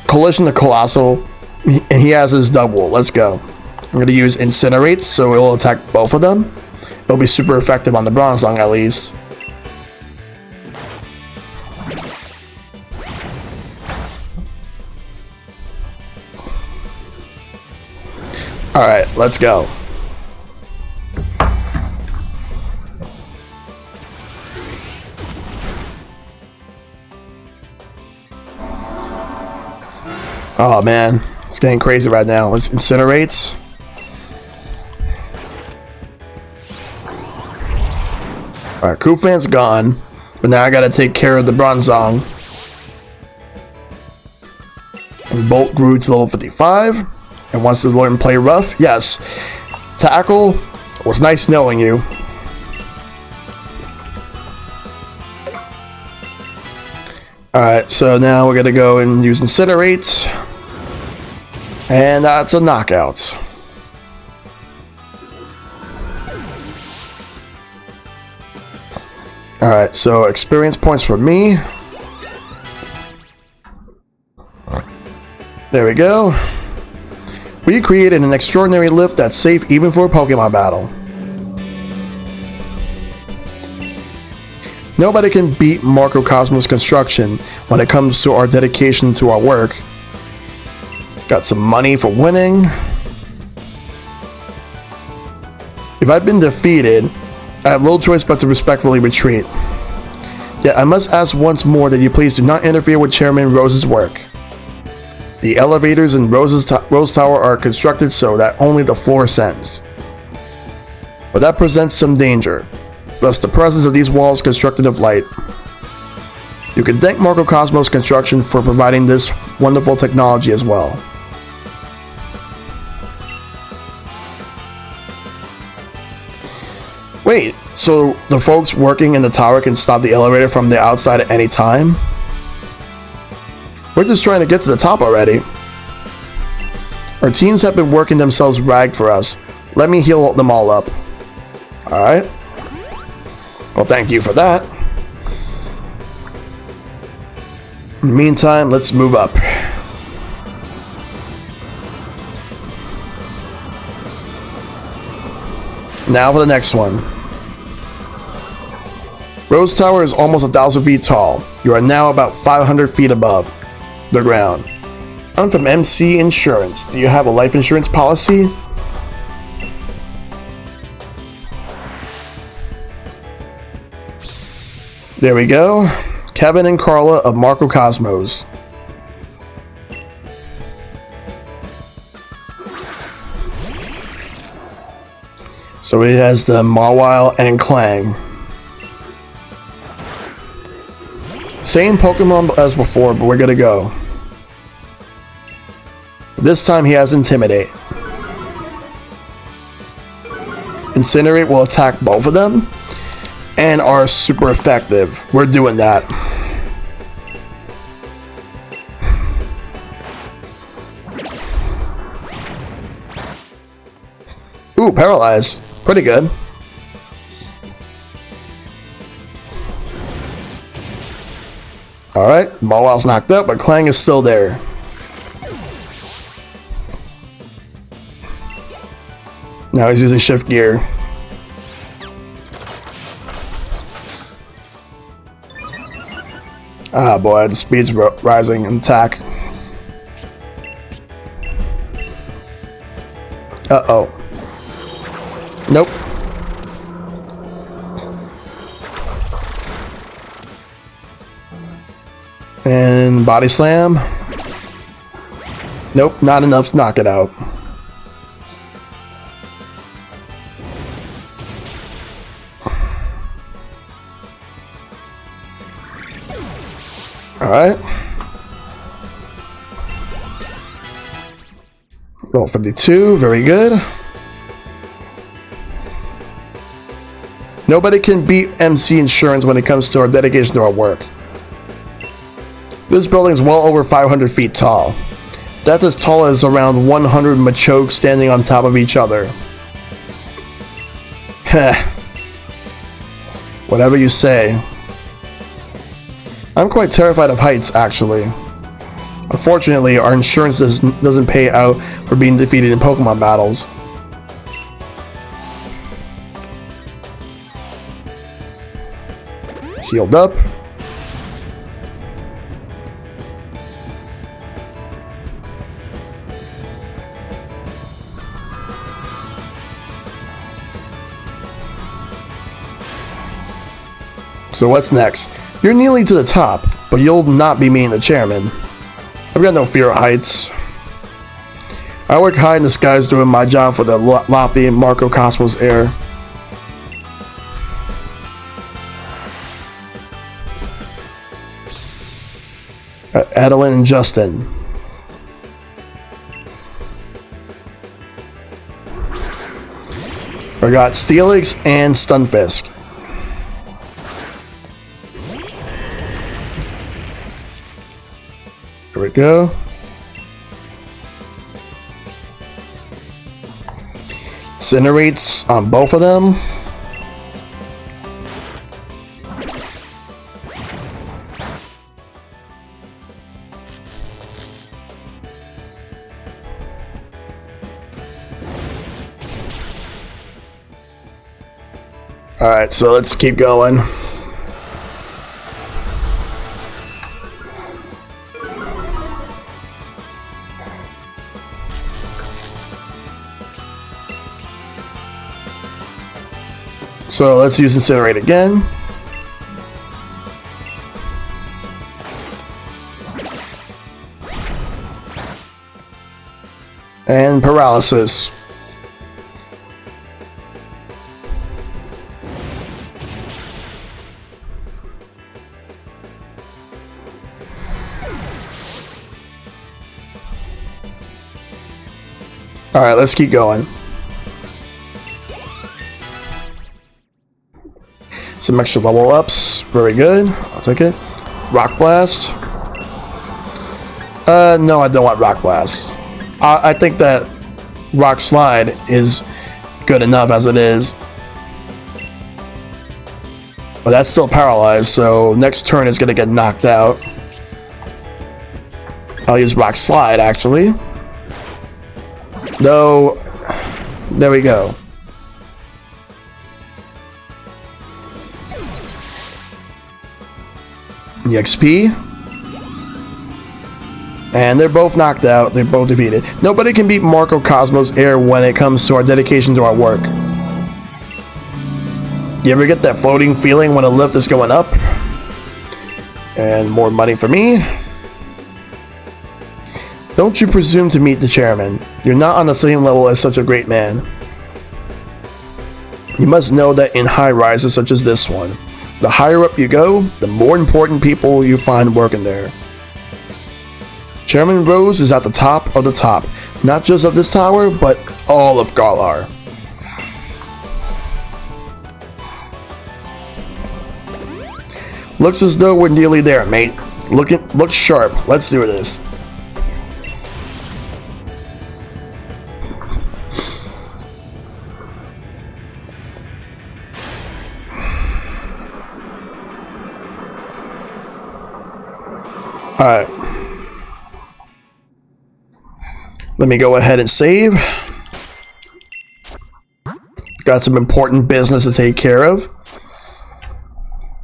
Collision the Colossal, and he has his double. Let's go. I'm gonna use Incinerate, so it will attack both of them. It'll be super effective on the Bronzong at least. Alright, let's go. Oh man, it's getting crazy right now. Let's Incinerate. Alright, Kufant's gone. But now I gotta take care of the Bronzong. And Bolt grew to level 55. And wants to learn play rough? Yes. Tackle. It was nice knowing you. Alright, so now we're gonna go and use Incinerate. And that's a knockout. Alright, so experience points for me. There we go. We created an extraordinary lift that's safe even for a Pokemon battle. Nobody can beat Marco Cosmos construction when it comes to our dedication to our work. Got some money for winning. If I've been defeated, I have little choice but to respectfully retreat. Yet I must ask once more that you please do not interfere with Chairman Rose's work. The elevators in Rose Tower are constructed so that only the floor ascends. But that presents some danger, thus the presence of these walls constructed of light. You can thank Marco Cosmos Construction for providing this wonderful technology as well. Wait, so the folks working in the tower can stop the elevator from the outside at any time? We're just trying to get to the top already. Our teams have been working themselves ragged for us. Let me heal them all up. Alright. Well, thank you for that. In the meantime, let's move up. Now for the next one. Rose Tower is almost 1,000 feet tall. You are now about 500 feet above the ground. I'm from MC Insurance. Do you have a life insurance policy? There we go. Kevin and Carla of Marco Cosmos. So it has the Mawile and Clang. Same Pokemon as before, but we're gonna go. This time he has Intimidate. Incinerate will attack both of them and are super effective. We're doing that. Ooh, Paralyze. Pretty good. Alright, Mawile's knocked up, but Clang is still there. Now he's using Shift Gear. Ah boy, the speed's rising in attack. Uh-oh. Nope. And Body Slam. Nope, not enough to knock it out. Alright. Roll 52, very good. Nobody can beat MC Insurance when it comes to our dedication to our work. This building is well over 500 feet tall. That's as tall as around 100 Machoke standing on top of each other. Heh. Whatever you say. I'm quite terrified of heights, actually. Unfortunately, our insurance doesn't pay out for being defeated in Pokemon battles. Healed up. So what's next? You're nearly to the top, but you'll not be meeting the chairman. I've got no fear of heights. I work high in the skies doing my job for the lofty Marco Cosmos Air. Adeline and Justin. I got Steelix and Stunfisk. Here we go. Incinerates on both of them. Alright, so let's keep going. So let's use Incinerate again. And Paralysis. Alright, let's keep going. Some extra level ups. Very good. I'll take it. Rock Blast. No, I don't want Rock Blast. I think that Rock Slide is good enough as it is. But that's still paralyzed, so next turn is going to get knocked out. I'll use Rock Slide, actually. No. There we go. EXP. And they're both knocked out. They're both defeated. Nobody can beat Marco Cosmos Air when it comes to our dedication to our work. You ever get that floating feeling when a lift is going up? And more money for me. Don't you presume to meet the chairman. You're not on the same level as such a great man. You must know that in high rises such as this one, the higher up you go, the more important people you find working there. Chairman Rose is at the top of the top, not just of this tower, but all of Galar. Looks as though we're nearly there, mate. Look sharp. Let's do this. Alright. Let me go ahead and save. Got some important business to take care of.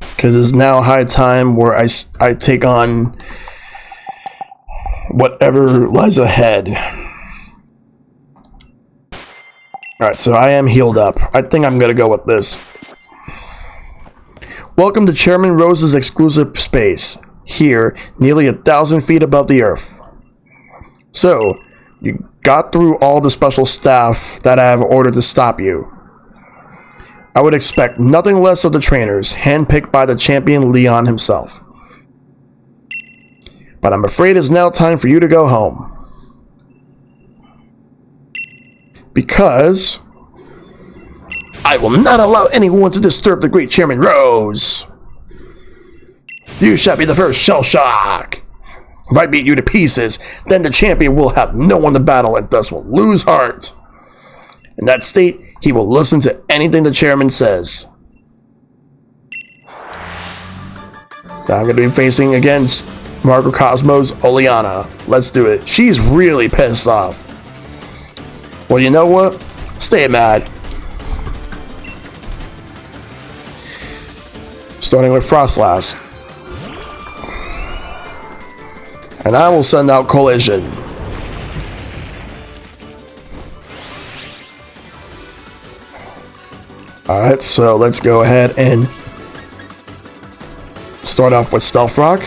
Because it's now high time where I take on whatever lies ahead. Alright, so I am healed up. I think I'm going to go with this. Welcome to Chairman Rose's exclusive space. Here, nearly 1,000 feet above the earth. So, you got through all the special staff that I have ordered to stop you. I would expect nothing less of the trainers, handpicked by the champion Leon himself. But I'm afraid it's now time for you to go home. Because I will not allow anyone to disturb the great Chairman Rose. You shall be the first Shell Shock. If I beat you to pieces, then the champion will have no one to battle and thus will lose heart. In that state, he will listen to anything the chairman says. Now I'm going to be facing against Marco Cosmo's Oleana. Let's do it. She's really pissed off. Well, you know what? Stay mad. Starting with Frostlass. And I will send out Collision. Alright, so let's go ahead and start off with Stealth Rock.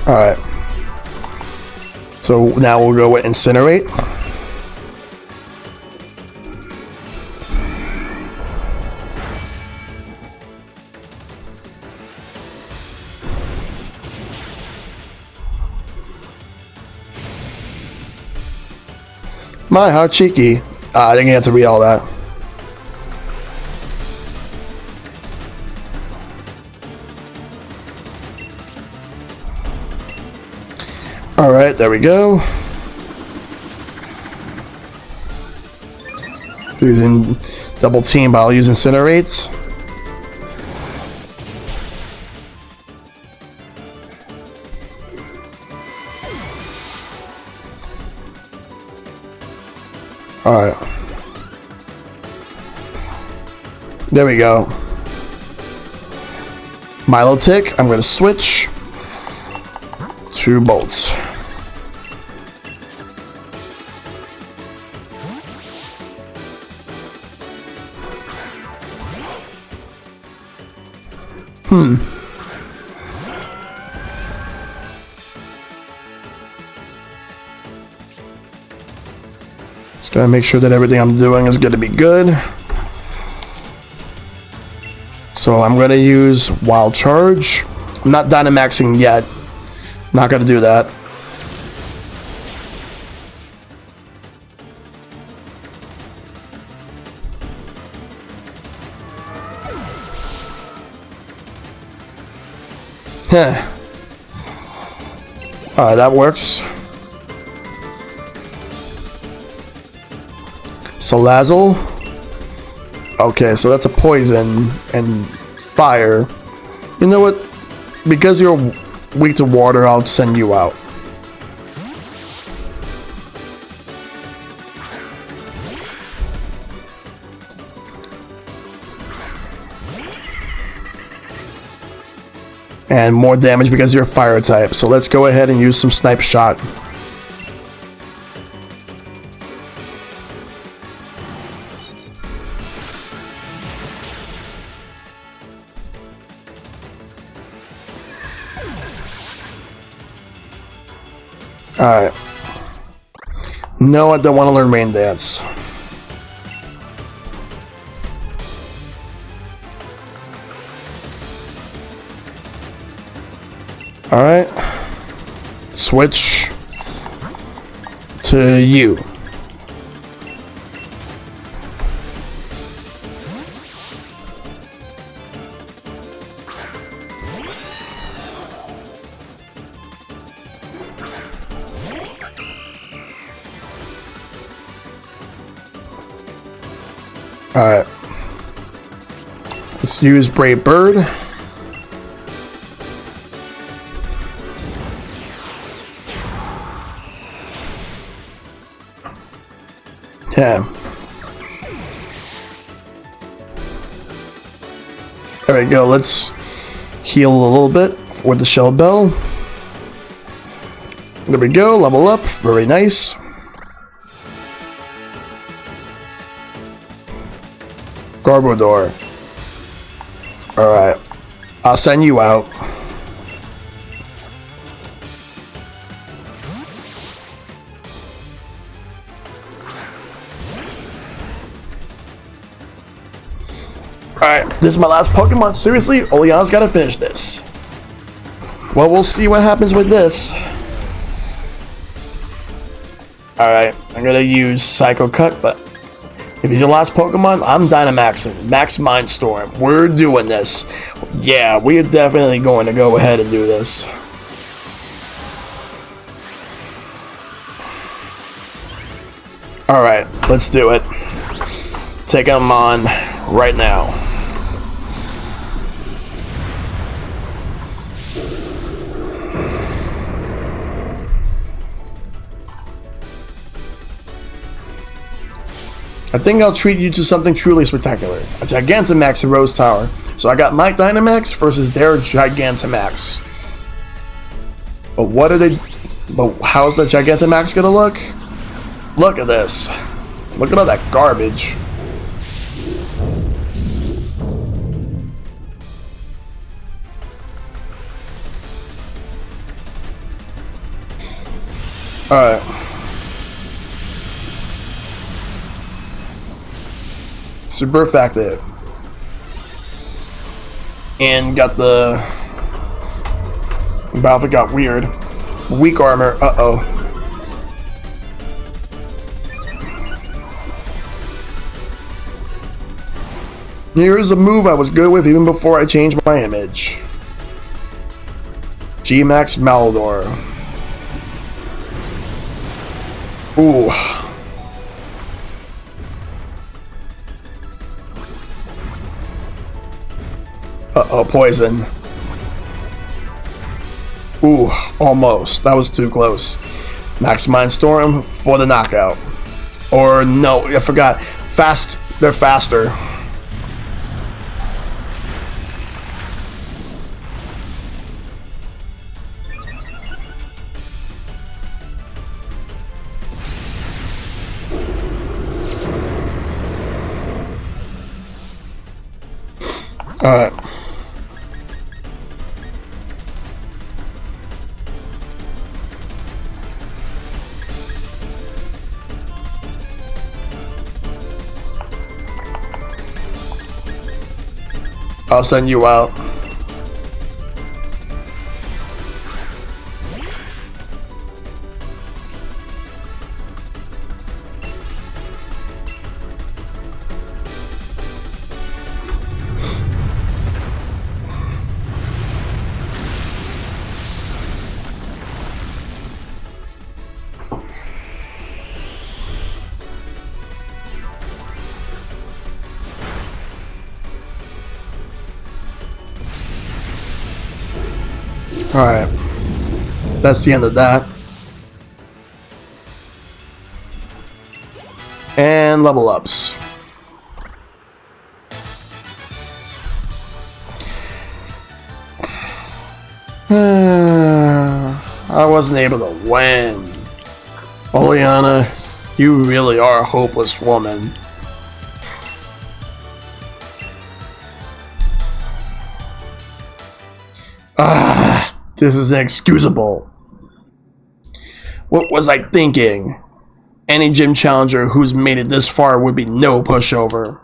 Alright. So now we'll go with Incinerate. My, how cheeky. I didn't have to read all that. Alright, there we go. Using double team, but I'll use Incinerates. Alright. There we go. Milotic, I'm going to switch to Bolts. Just gotta make sure that everything I'm doing is gonna be good. So I'm gonna use Wild Charge. I'm not Dynamaxing yet. Not gonna do that. Alright, that works. Salazzle. Okay, so that's a poison and fire. You know what? Because you're weak to water, I'll send you out. And more damage because you're a fire type. So let's go ahead and use some Snipe Shot. Alright. No, I don't want to learn Rain Dance. Alright. Switch to you. Alright. Let's use Brave Bird. Yeah. There we go. Let's heal a little bit with the Shell Bell. There we go. Level up. Very nice. Garbodor. Alright. I'll send you out. Alright, this is my last Pokemon. Seriously, Oleana's gotta finish this. Well, we'll see what happens with this. Alright, I'm gonna use Psycho Cut, but if he's your last Pokemon, I'm Dynamaxing. Max Mindstorm. We're doing this. Yeah, we are definitely going to go ahead and do this. Alright, let's do it. Take him on right now. I think I'll treat you to something truly spectacular. A Gigantamax in Rose Tower. So I got my Dynamax versus their Gigantamax. But what are they... But how's that Gigantamax gonna look? Look at this. Look at all that garbage. Alright. Super effective. And got the... Battlefield got weird. Weak armor. Uh-oh. Here's a move I was good with even before I changed my image. G-Max Malador. Ooh. Uh-oh, poison. Ooh, almost. That was too close. Max Mindstorm for the knockout. Or no, I forgot. Fast. They're faster. Alright. I'll send you out. Alright. That's the end of that. And level ups. I wasn't able to win. Oleana, you really are a hopeless woman. This is inexcusable. What was I thinking? Any gym challenger who's made it this far would be no pushover.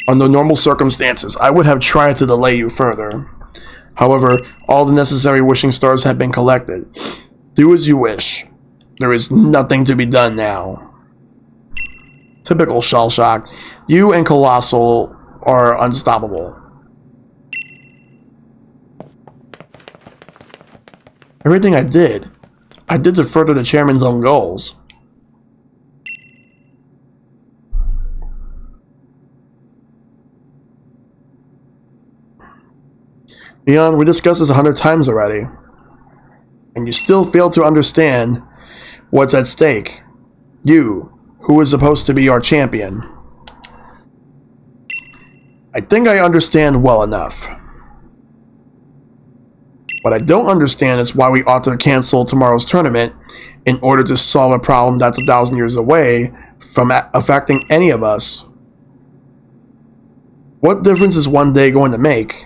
Under normal circumstances, I would have tried to delay you further. However, all the necessary wishing stars have been collected. Do as you wish. There is nothing to be done now. Typical Shellshock. You and Colossal are unstoppable. Everything I did to further the chairman's own goals. Leon, we discussed this 100 times already. And you still fail to understand what's at stake. You, who is supposed to be our champion. I think I understand well enough. What I don't understand is why we ought to cancel tomorrow's tournament in order to solve a problem that's 1,000 years away from affecting any of us. What difference is one day going to make?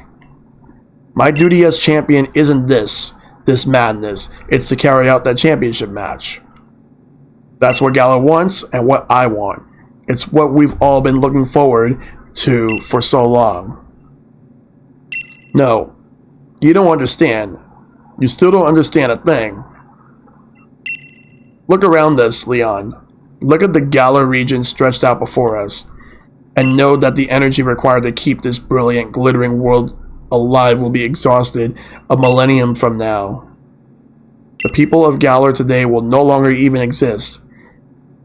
My duty as champion isn't this madness. It's to carry out that championship match. That's what Gala wants and what I want. It's what we've all been looking forward to for so long. No, you don't understand. You still don't understand a thing. Look around us, Leon. Look at the Galar region stretched out before us, and know that the energy required to keep this brilliant, glittering world alive will be exhausted a millennium from now. The people of Galar today will no longer even exist.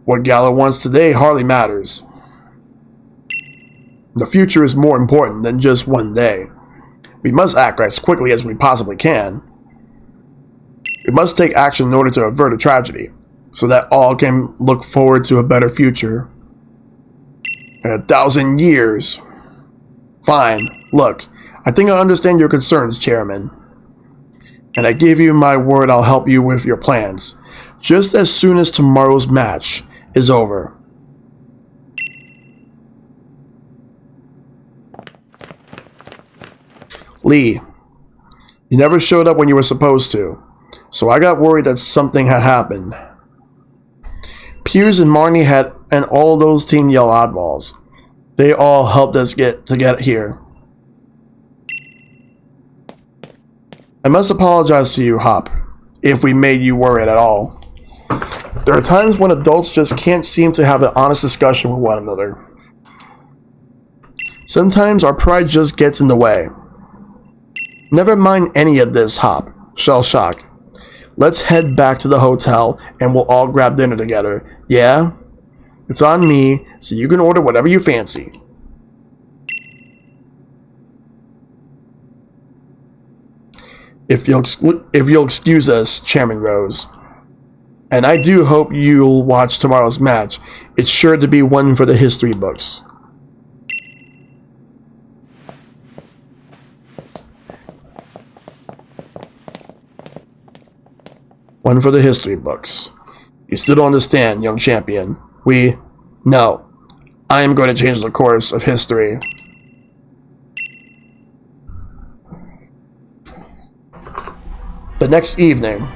What Galar wants today hardly matters. The future is more important than just one day. We must act as quickly as we possibly can. We must take action in order to avert a tragedy, so that all can look forward to a better future. In 1,000 years. Fine. Look, I think I understand your concerns, Chairman. And I give you my word I'll help you with your plans, just as soon as tomorrow's match is over. Lee, you never showed up when you were supposed to, so I got worried that something had happened. Piers and Marnie and all those Team Yell oddballs. They all helped us get here. I must apologize to you, Hop, if we made you worried at all. There are times when adults just can't seem to have an honest discussion with one another. Sometimes our pride just gets in the way. Never mind any of this, Hop. Shell Shock. Let's head back to the hotel and we'll all grab dinner together. Yeah? It's on me, so you can order whatever you fancy. If you'll excuse us, Chairman Rose. And I do hope you'll watch tomorrow's match. It's sure to be one for the history books. One for the history books. You still don't understand, young champion. No. I am going to change the course of history. The next evening.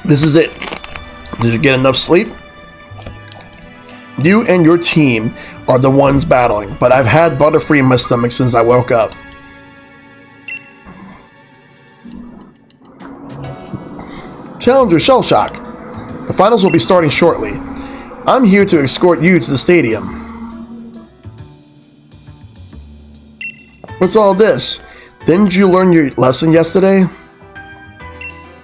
This is it. Did you get enough sleep? You and your team are the ones battling, but I've had Butterfree in my stomach since I woke up. Challenger Shellshock. The finals will be starting shortly. I'm here to escort you to the stadium. What's all this? Didn't you learn your lesson yesterday?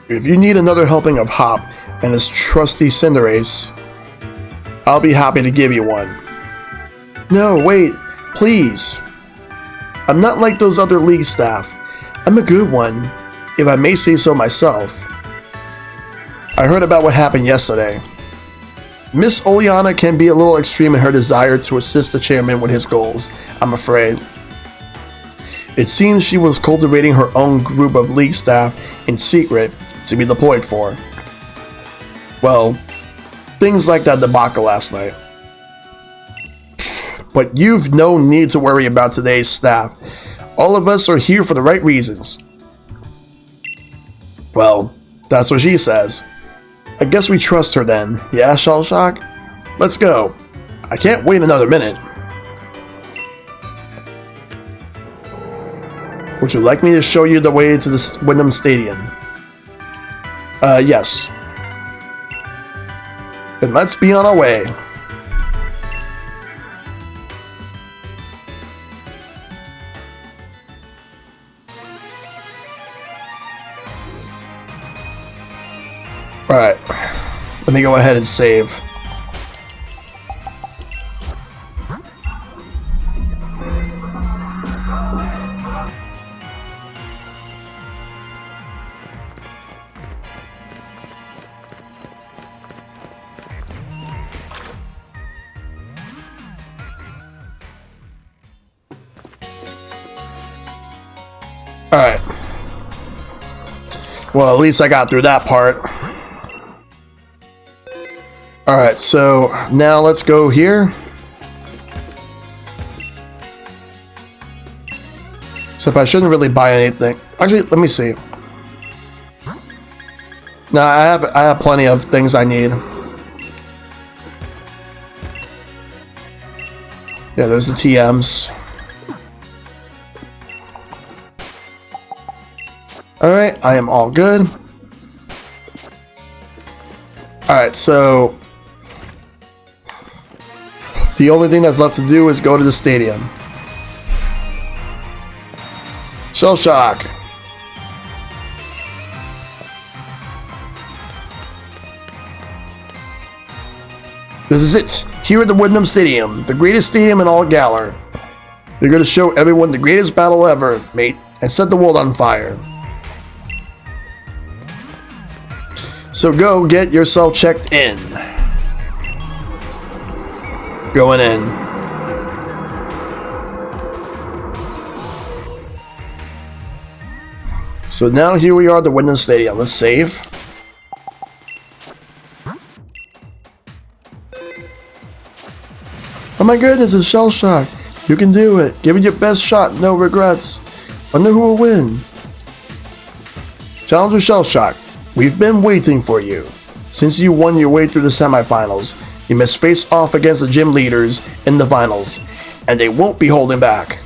If you need another helping of Hop and his trusty Cinderace, I'll be happy to give you one. No, wait, please. I'm not like those other league staff. I'm a good one, if I may say so myself. I heard about what happened yesterday. Miss Oleana can be a little extreme in her desire to assist the chairman with his goals, I'm afraid. It seems she was cultivating her own group of league staff in secret to be deployed for. Well, things like that debacle last night. But you've no need to worry about today's staff. All of us are here for the right reasons. Well, that's what she says. I guess we trust her then. Yeah, Shellshock? Let's go. I can't wait another minute. Would you like me to show you the way to the Wyndham Stadium? Yes. Then let's be on our way. Alright. Let me go ahead and save. Alright. Well, at least I got through that part. Alright, so now let's go here. Except I shouldn't really buy anything. Actually, let me see. No, I have plenty of things I need. Yeah, there's the TMs. Alright, I am all good. Alright, so the only thing that's left to do is go to the stadium. Shell Shock. This is it. Here at the Wyndham Stadium, the greatest stadium in all Galar. You're going to show everyone the greatest battle ever, mate, and set the world on fire. So go get yourself checked in. Going in. So now here we are at the Wyndham Stadium. Let's save. Oh my goodness, it's Shell Shock. You can do it. Give it your best shot, no regrets. Wonder who will win. Challenger Shell Shock, we've been waiting for you. Since you won your way through the semifinals, you must face off against the gym leaders in the finals, and they won't be holding back.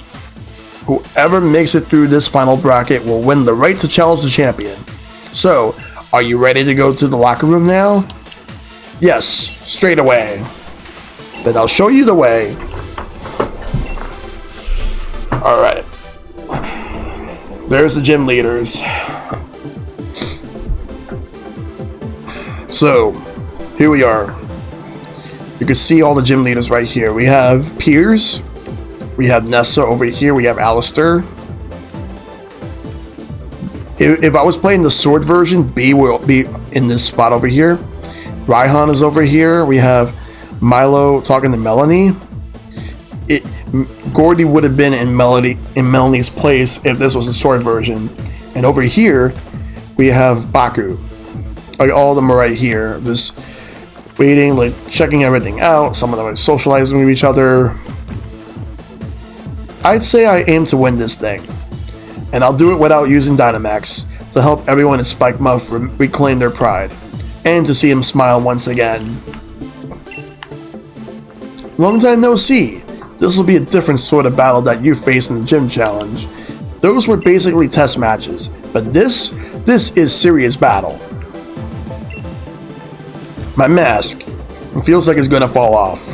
Whoever makes it through this final bracket will win the right to challenge the champion. So, are you ready to go to the locker room now? Yes, straight away. Then I'll show you the way. Alright. There's the gym leaders. So, here we are. You can see all the gym leaders right here. We have Piers. We have Nessa over here. We have Alistair. If I was playing the sword version, B will be in this spot over here. Raihan is over here. We have Milo talking to Melanie. Gordy would have been in Melanie's place if this was a sword version. And over here, we have Baku. Like all of them are right here, just waiting, like checking everything out. Some of them are socializing with each other. I'd say I aim to win this thing, and I'll do it without using Dynamax to help everyone in Spike Mouth reclaim their pride, and to see him smile once again. Long time no see. This will be a different sort of battle that you faced in the gym challenge. Those were basically test matches, but this is serious battle. My mask, it feels like it's gonna fall off.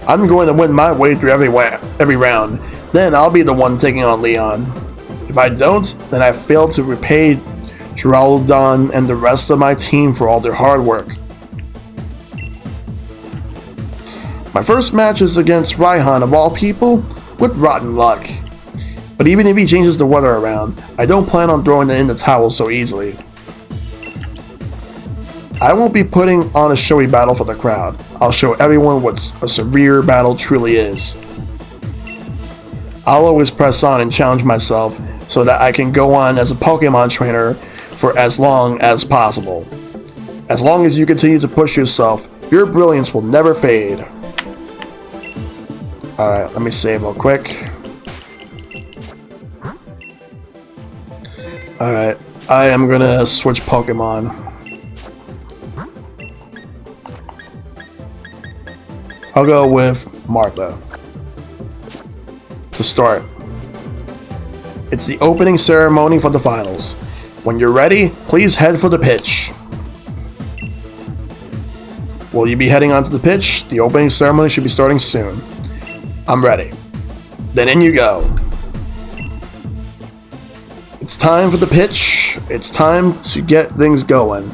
I'm going to win my way through every round, then I'll be the one taking on Leon. If I don't, then I failed to repay Geraldon and the rest of my team for all their hard work. My first match is against Raihan of all people, with rotten luck. But even if he changes the weather around, I don't plan on throwing in the towel so easily. I won't be putting on a showy battle for the crowd. I'll show everyone what a severe battle truly is. I'll always press on and challenge myself so that I can go on as a Pokémon trainer for as long as possible. As long as you continue to push yourself, your brilliance will never fade. Alright, let me save real quick. Alright, I am gonna switch Pokémon. I'll go with Martha. To start, it's the opening ceremony for the finals. When you're ready, please head for the pitch. Will you be heading onto the pitch? The opening ceremony should be starting soon. I'm ready. Then in you go. It's time for the pitch. It's time to get things going.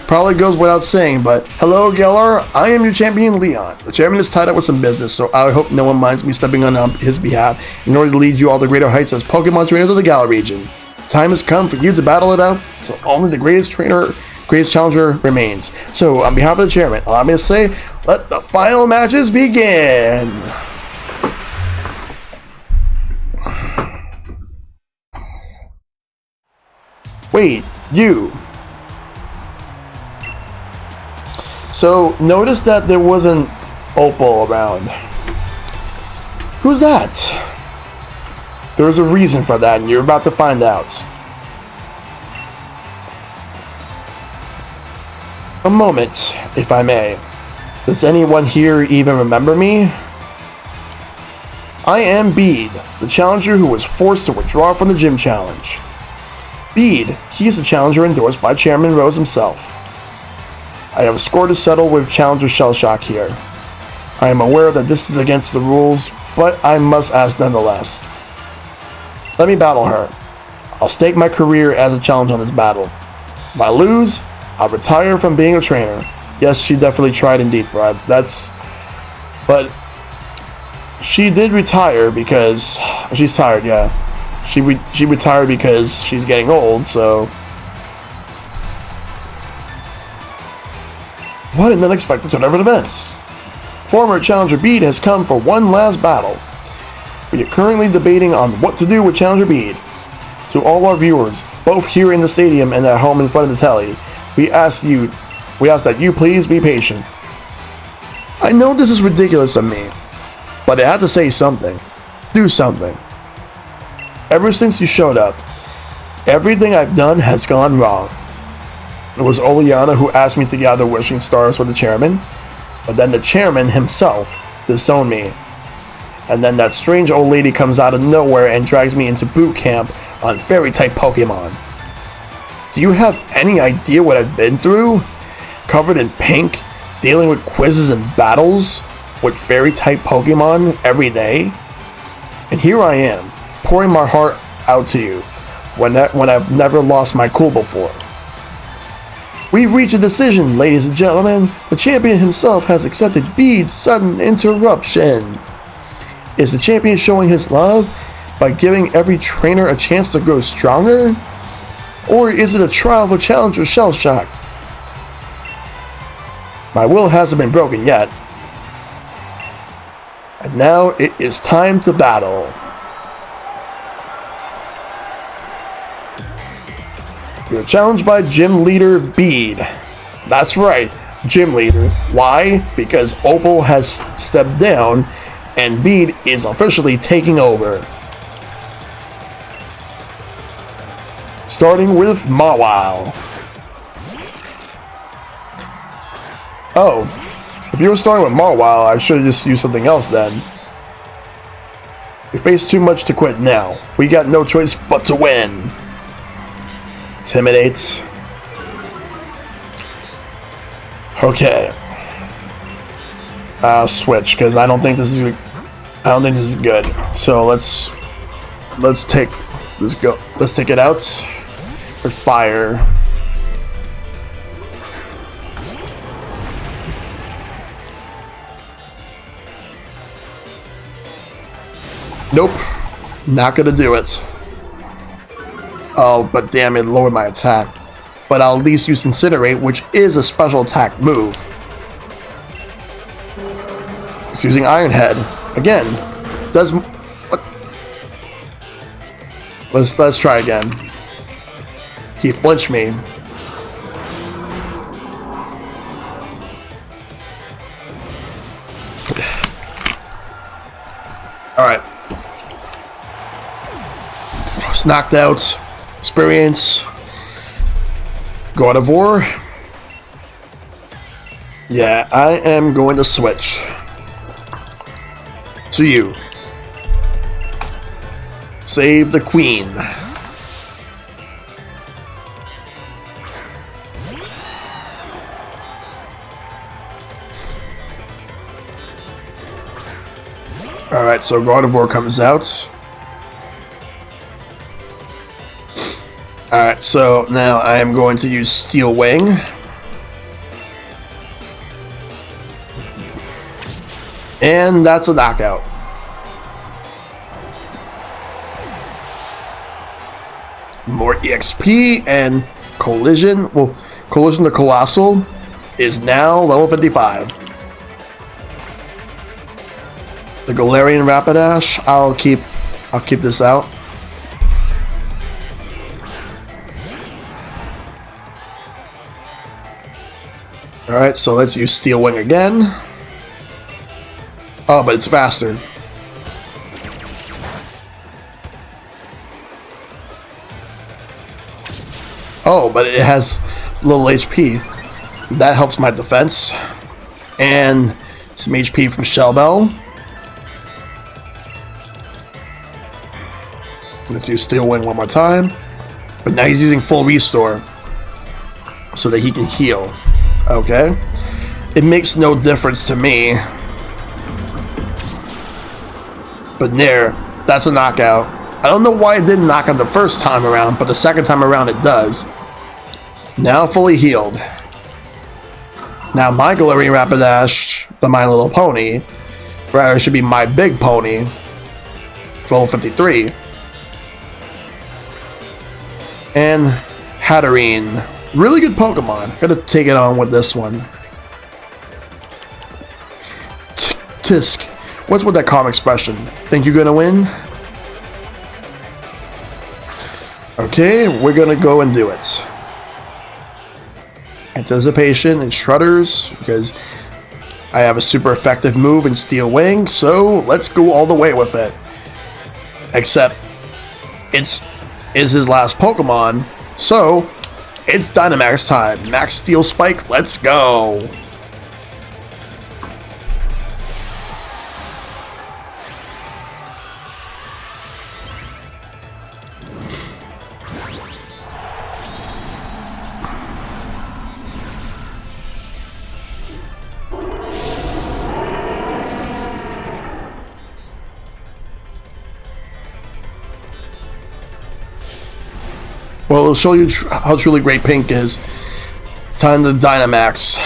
Probably goes without saying, but hello Galar, I am your champion Leon. The chairman is tied up with some business, so I hope no one minds me stepping on his behalf in order to lead you all to greater heights as Pokemon trainers of the Galar region. The time has come for you to battle it out, so only the greatest challenger remains. So on behalf of the chairman, allow me to say, let the final matches begin! Wait, you. So, notice that there wasn't Opal around. Who's that? There was a reason for that, and you're about to find out. A moment, if I may. Does anyone here even remember me? I am Bede, the challenger who was forced to withdraw from the gym challenge. Bede, he is the challenger endorsed by Chairman Rose himself. I have a score to settle with Challenger Shellshock here. I am aware that this is against the rules, but I must ask nonetheless. Let me battle her. I'll stake my career as a challenge on this battle. If I lose, I'll retire from being a trainer. Yes, she definitely tried indeed, Brad. But she did retire because she's tired. Yeah, she retired because she's getting old. So, what an unexpected turn of events! Former challenger Bede has come for one last battle. We are currently debating on what to do with Challenger Bede. To all our viewers, both here in the stadium and at home in front of the telly, we ask that you please be patient. I know this is ridiculous of me, but I had to say something. Do something. Ever since you showed up, everything I've done has gone wrong. It was Oleana who asked me to gather wishing stars for the chairman, but then the chairman himself disowned me. And then that strange old lady comes out of nowhere and drags me into boot camp on fairy-type Pokémon. Do you have any idea what I've been through? Covered in pink, dealing with quizzes and battles with fairy-type Pokémon every day? And here I am, pouring my heart out to you when I've never lost my cool before. We've reached a decision, ladies and gentlemen. The champion himself has accepted Bede's sudden interruption. Is the champion showing his love by giving every trainer a chance to grow stronger? Or is it a trial for Challenger Shellshock? My will hasn't been broken yet. And now it is time to battle. You're challenged by Gym Leader Bede. That's right, Gym Leader. Why? Because Opal has stepped down and Bede is officially taking over. Starting with Mawile. Oh, if you were starting with Mawile, I should have just used something else then. We face too much to quit now. We got no choice but to win. Intimidate. Okay. I'll switch because I don't think this is good. So let's take it out with fire. Nope, not gonna do it. Oh, but damn, it lowered my attack. But I'll at least use Incinerate, which is a special attack move. It's using Iron Head again. Does what? Let's try again. He flinched me. All right. It's knocked out. Experience. God of War. Yeah, I am going to switch to you. Save the queen. Alright, so God of War comes out. Alright, so now I am going to use Steel Wing. And that's a knockout. More EXP and Collision. Well, Collision to Colossal is now level 55. The Galarian Rapidash, I'll keep this out. Alright, so let's use Steel Wing again. Oh, but it's faster. Oh, but it has little HP. That helps my defense. And some HP from Shell Bell. Let's use Steel Wing one more time. But now he's using full restore so that he can heal. Okay. It makes no difference to me. But there, that's a knockout. I don't know why it didn't knock out the first time around, but the second time around it does. Now fully healed. Now my Galarian Rapidash, the My Little Pony, rather should be my Big Pony. It's level 53. And Hatterene. Really good Pokemon. Gotta take it on with this one. Tisk. What's with that calm expression? Think you're gonna win? Okay, we're gonna go and do it. Anticipation and Shredders, because I have a super effective move in Steel Wing, so let's go all the way with it. Except, is his last Pokemon, so it's Dynamax time. Max Steel Spike, let's go! Well, it'll show you how truly great Pink is. Time to Dynamax.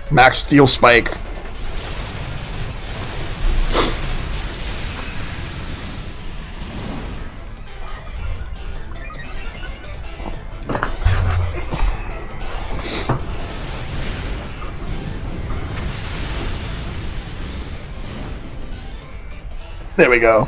Max Steel Spike. There we go.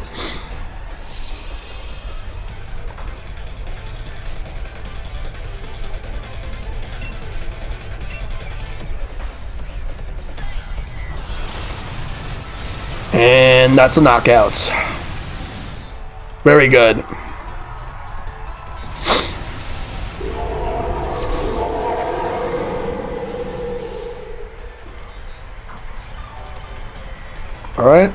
And that's a knockout. Very good. All right.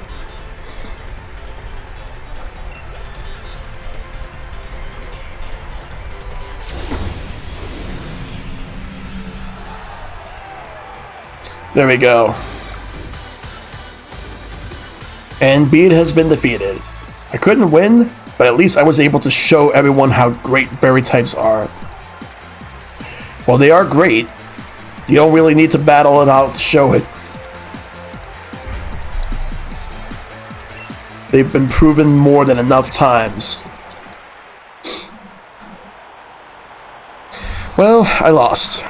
There we go. And Beat has been defeated. I couldn't win, but at least I was able to show everyone how great fairy types are. While they are great, you don't really need to battle it out to show it. They've been proven more than enough times. Well, I lost.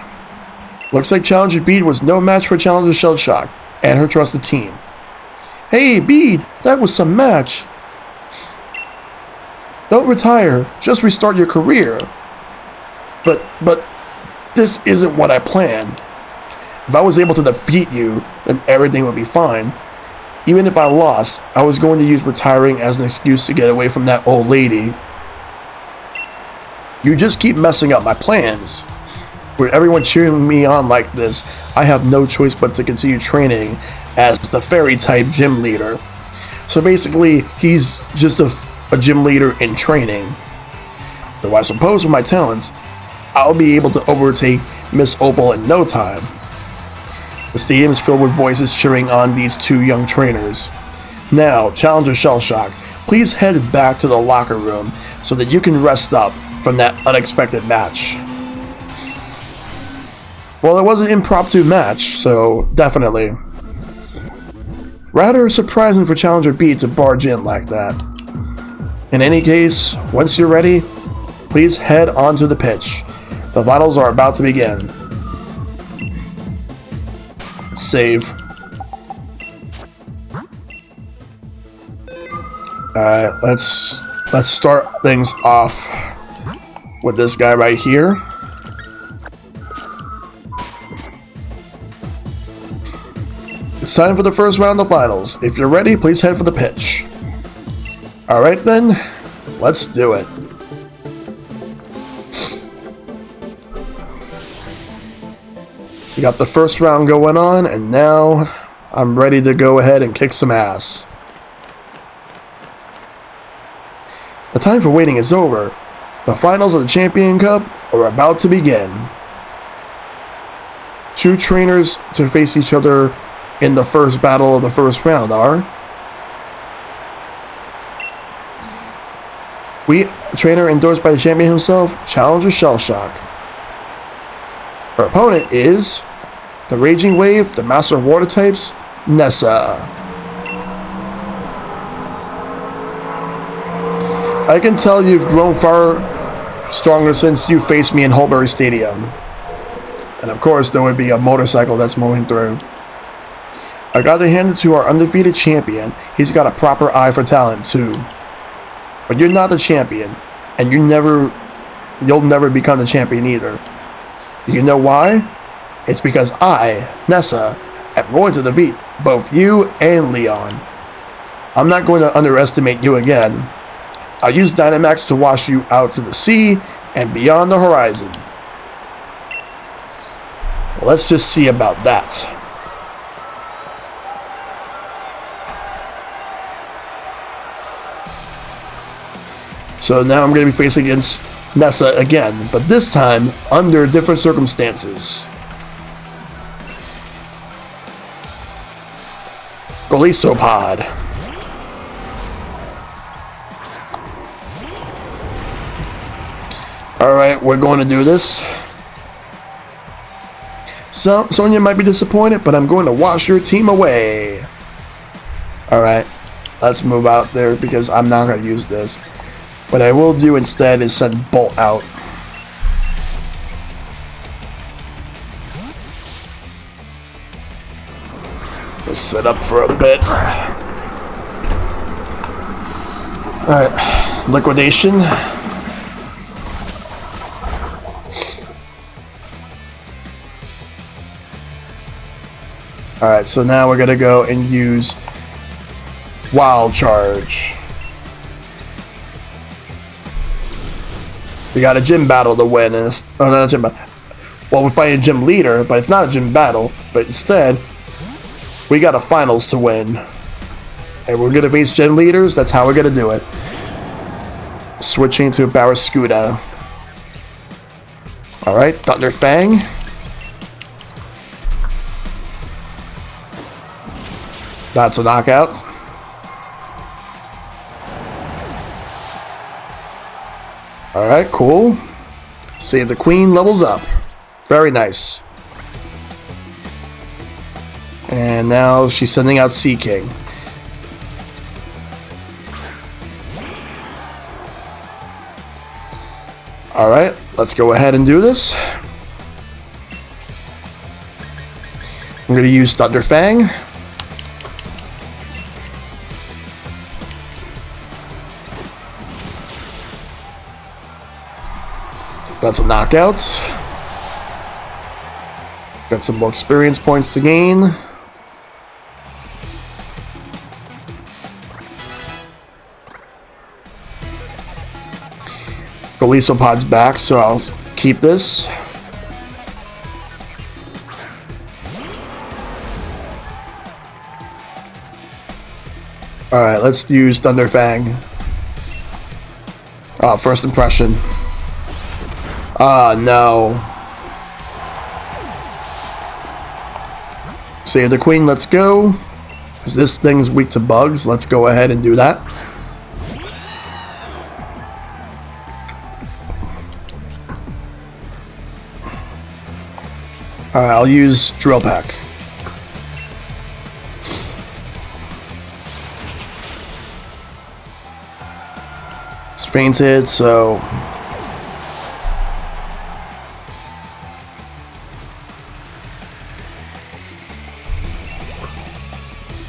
Looks like Challenger Bead was no match for Challenger Shellshock and her trusted team. Hey, Bead, that was some match. Don't retire, just restart your career. But this isn't what I planned. If I was able to defeat you, then everything would be fine. Even if I lost, I was going to use retiring as an excuse to get away from that old lady. You just keep messing up my plans. With everyone cheering me on like this, I have no choice but to continue training as the fairy type gym leader. So basically, he's just a gym leader in training. Though I suppose with my talents, I'll be able to overtake Miss Opal in no time. The stadium is filled with voices cheering on these two young trainers. Now, Challenger Shellshock, please head back to the locker room so that you can rest up from that unexpected match. Well, it was an impromptu match, so definitely. Rather surprising for Challenger B to barge in like that. In any case, once you're ready, please head onto the pitch. The finals are about to begin. Save. Alright, let's start things off with this guy right here. It's time for the first round of finals. If you're ready, please head for the pitch. Alright then, let's do it. We got the first round going on, and now I'm ready to go ahead and kick some ass. The time for waiting is over. The finals of the Champion Cup are about to begin. Two trainers to face each other in the first battle of the first round are we, a trainer endorsed by the champion himself, Challenger Shellshock. Her opponent is the Raging Wave, the Master of Water types, Nessa. I can tell you've grown far stronger since you faced me in Holbury Stadium. And of course, there would be a motorcycle that's moving through. I got to hand it to our undefeated champion. He's got a proper eye for talent too. But you're not the champion, and you'll never become the champion either. Do you know why? It's because I, Nessa, am going to defeat both you and Leon. I'm not going to underestimate you again. I'll use Dynamax to wash you out to the sea and beyond the horizon. Well, let's just see about that. So now I'm going to be facing against Nessa again, but this time under different circumstances. Golisopod. Alright, we're going to do this. So, Sonya might be disappointed, but I'm going to wash your team away. Alright, let's move out there because I'm not going to use this. What I will do instead is send Bolt out. Just sit up for a bit. Alright, liquidation. Alright, so now we're gonna go and use Wild Charge. We got a gym battle to win, and it's, oh, not a gym battle. Well, we're fighting a gym leader, but it's not a gym battle. But instead, we got a finals to win, and we're gonna face gym leaders. That's how we're gonna do it. Switching to Barraskewda. All right, Thunder Fang. That's a knockout. Alright, cool. Save the Queen levels up. Very nice. And now she's sending out Sea King. Alright, let's go ahead and do this. I'm going to use Thunder Fang. Got some knockouts. Got some more experience points to gain. Golisopod's back, so I'll keep this. Alright, let's use Thunder Fang. First impression. Ah, no. Save the Queen, let's go. Because this thing's weak to bugs, let's go ahead and do that. Alright, I'll use Drill Peck. It's fainted, so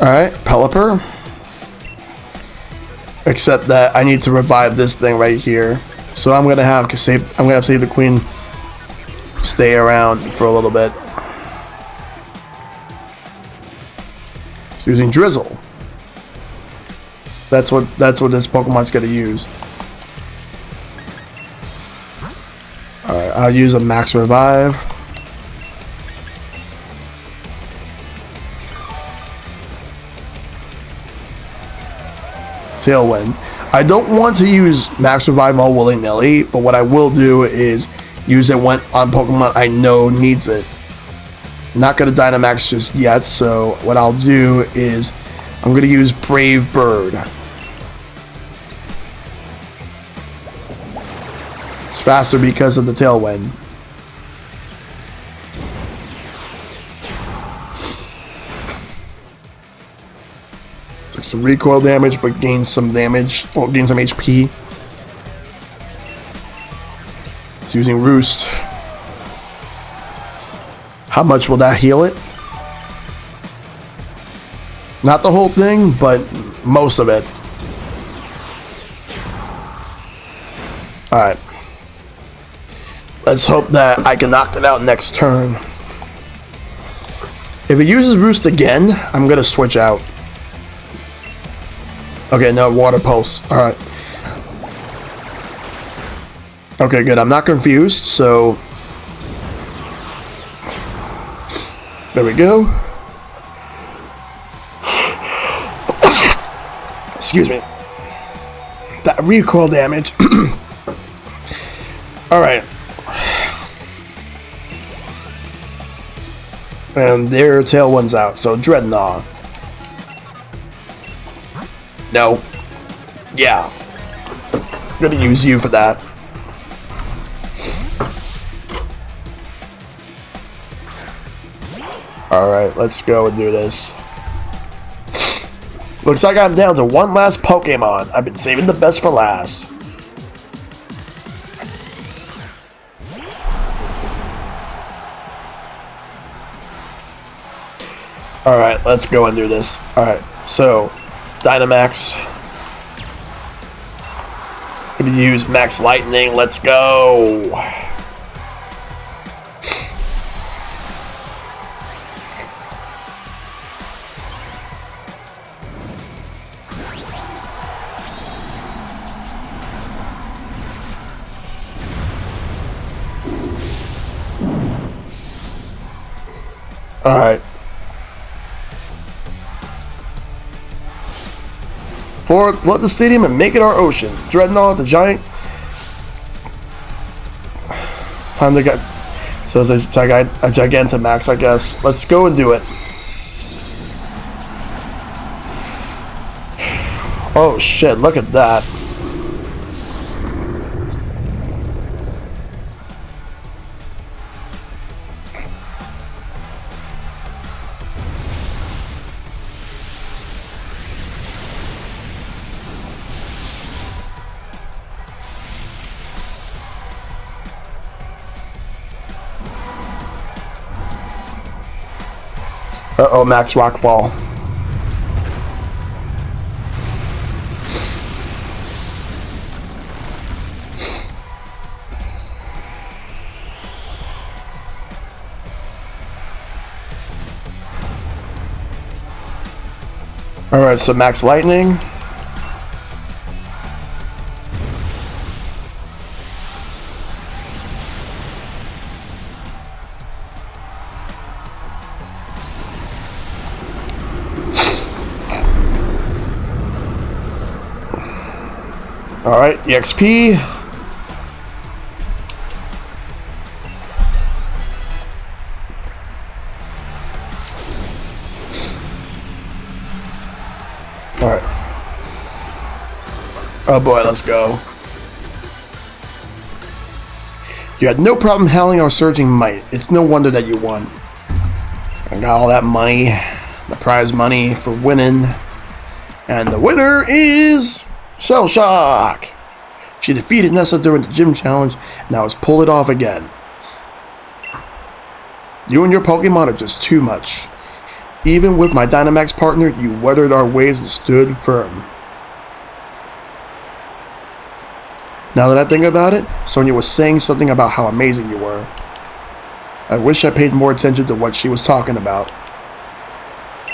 Alright, Pelipper. Except that I need to revive this thing right here. So I'm gonna have to save the queen stay around for a little bit. It's using Drizzle. That's what this Pokemon's gonna use. Alright, I'll use a max revive. Tailwind. I don't want to use max revive all willy-nilly, but what I will do is use it when on Pokemon I know needs it. Not gonna Dynamax just yet, so what I'll do is I'm gonna use Brave Bird. It's faster because of the Tailwind. Took some recoil damage, but gains some damage. Well, gains some HP. It's using Roost. How much will that heal it? Not the whole thing, but most of it. Alright. Let's hope that I can knock it out next turn. If it uses Roost again, I'm gonna switch out. Okay, no, Water Pulse. Alright. Okay, good. I'm not confused, so... There we go. Excuse me. That recoil damage. Alright. And their Tailwind's out, so Dreadnought. No. Yeah. I'm gonna use you for that. Alright, let's go and do this. Looks like I'm down to one last Pokemon. I've been saving the best for last. Alright, let's go and do this. Alright, so Dynamax. Gonna use Max Lightning. Let's go. Alright. Flood the stadium and make it our ocean. Dreadnought, the giant. Time to get. So it's a Gigantamax, I guess. Let's go and do it. Oh shit, look at that. Uh-oh, Max Rockfall. Alright, so Max Lightning. Alright, EXP. Alright. Oh boy, let's go. You had no problem handling our surging might. It's no wonder that you won. I got all that money, the prize money for winning. And the winner is Shellshock. She defeated Nessa during the gym challenge. Now let's pull it off again. You and your Pokemon are just too much. Even with my Dynamax partner, you weathered our ways and stood firm. Now that I think about it, Sonia was saying something about how amazing you were. I wish I paid more attention to what she was talking about.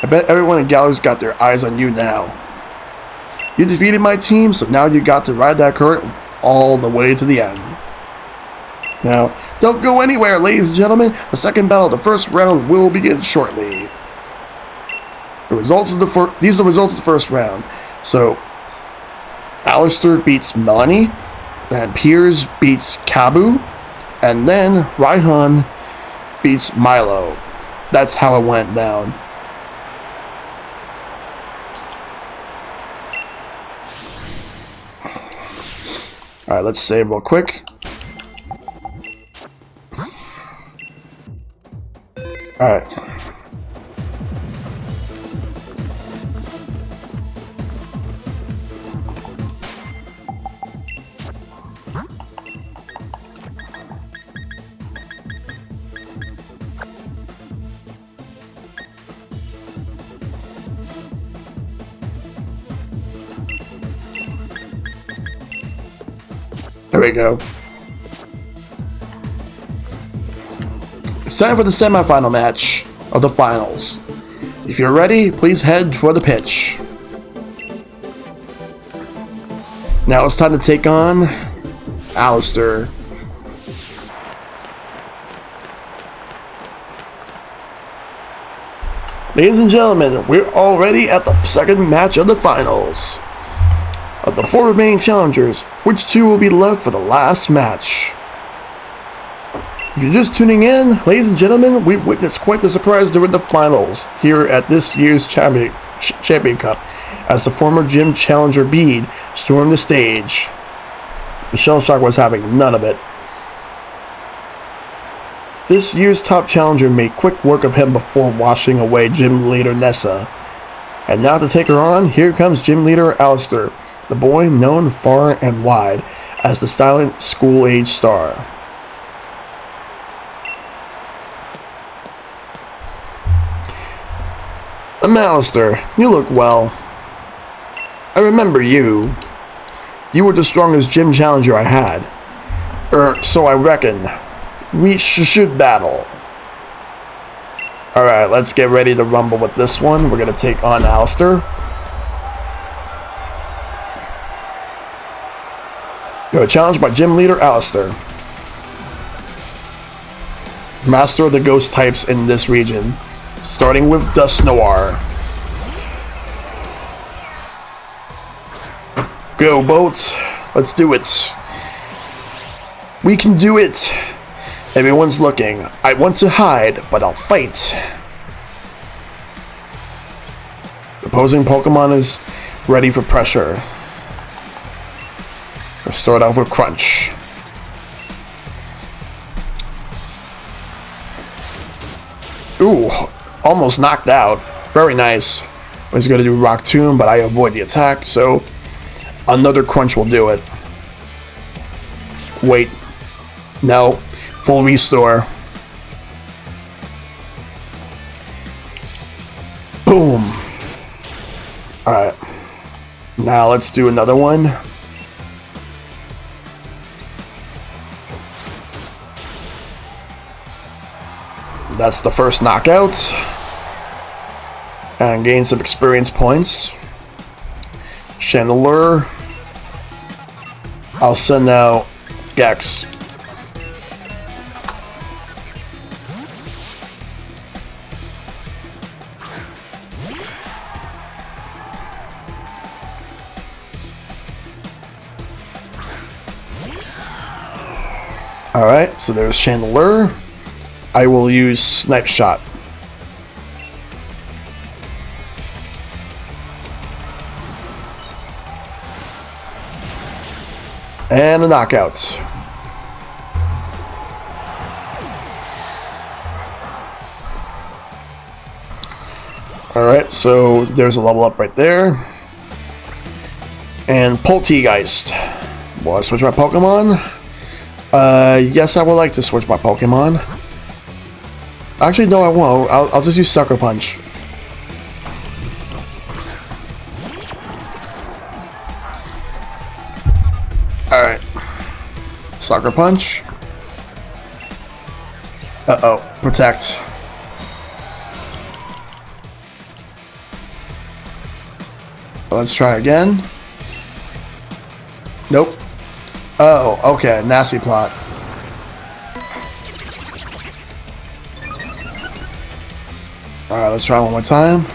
I bet everyone in Galler's got their eyes on you now. You defeated my team, so now you got to ride that current all the way to the end. Now, don't go anywhere, ladies and gentlemen. The second battle of the first round will begin shortly. These are the results of the first round. So, Alistair beats Melanie, then Piers beats Kabu, and then Raihan beats Milo. That's how it went down. Alright, let's save real quick. Alright. There we go. It's time for the semifinal match of the finals. If you're ready, please head for the pitch. Now it's time to take on Alistair. Ladies and gentlemen, we're already at the second match of the finals. Of the 4 remaining challengers, which 2 will be left for the last match? If you're just tuning in, ladies and gentlemen, we've witnessed quite the surprise during the finals here at this year's Champion Cup, as the former gym challenger Bede stormed the stage. The Shell Shock was having none of it. This year's top challenger made quick work of him before washing away gym leader Nessa. And now to take her on, here comes gym leader Alistair, the boy known far and wide as the silent school-age star. Alistair, you look well. I remember you. You were the strongest gym challenger I had. So I reckon. We should battle. Alright, let's get ready to rumble with this one. We're going to take on Alistair. You're challenged by gym leader Alistair, master of the ghost types in this region, starting with Dust Noir. Go, boats. Let's do it. We can do it. Everyone's looking. I want to hide, but I'll fight. The opposing Pokemon is ready for pressure. We'll start off with Crunch. Ooh, almost knocked out. Very nice. I was going to do Rock Tomb, but I avoid the attack, so another Crunch will do it. Wait. No. Full restore. Boom. Alright. Now let's do another one. That's the first knockout. And gain some experience points. Chandelier. I'll send out Gex. Alright, so there's Chandelier. I will use Snipe Shot. And a knockout. Alright, so there's a level up right there. And Poltegeist. Will I switch my Pokemon? Yes, I would like to switch my Pokemon. Actually, no, I won't. I'll just use Sucker Punch. Alright. Sucker Punch. Uh-oh. Protect. Let's try again. Nope. Oh, okay. Nasty plot. Alright, let's try one more time.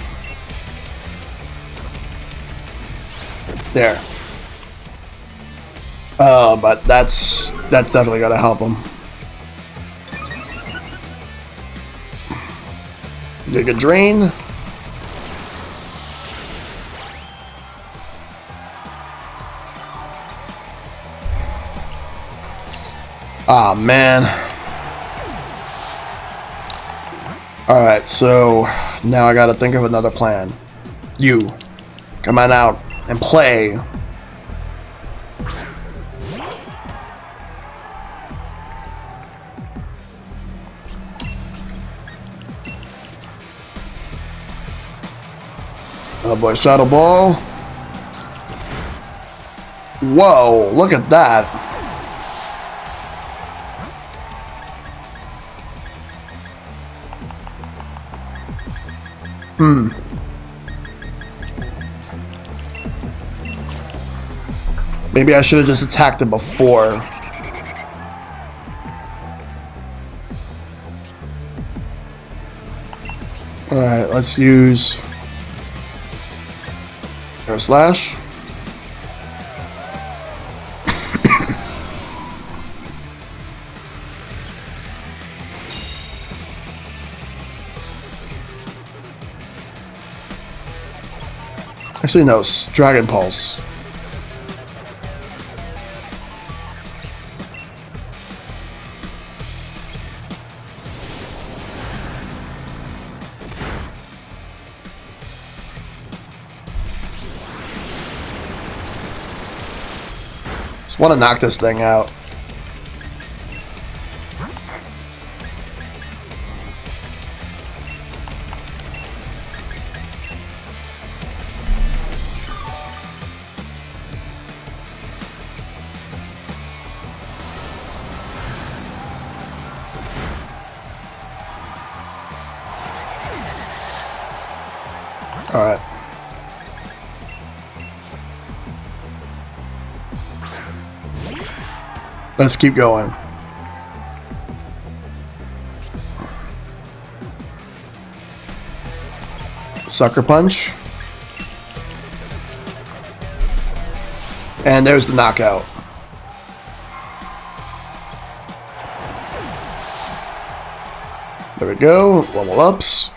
There. Oh, but that's definitely gotta help him. Dig a drain. Ah, man. Alright, so now I gotta think of another plan. You, come on out and play. Oh boy, Shadow Ball. Whoa, look at that. Maybe I should have just attacked it before. Alright, let's use Air Slash. Actually, no, Dragon Pulse. Just want to knock this thing out. All right. Let's keep going. Sucker Punch. And there's the knockout. There we go. Level ups.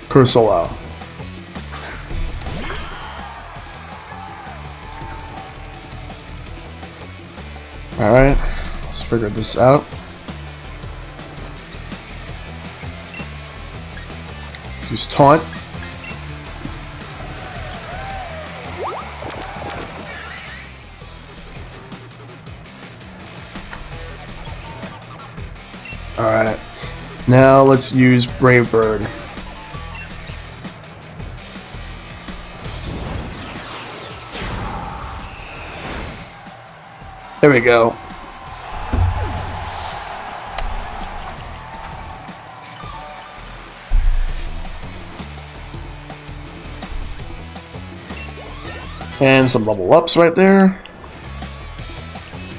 Cursolo. Alright, let's figure this out. Use Taunt. Alright, now let's use Brave Bird. There we go. And some level ups right there.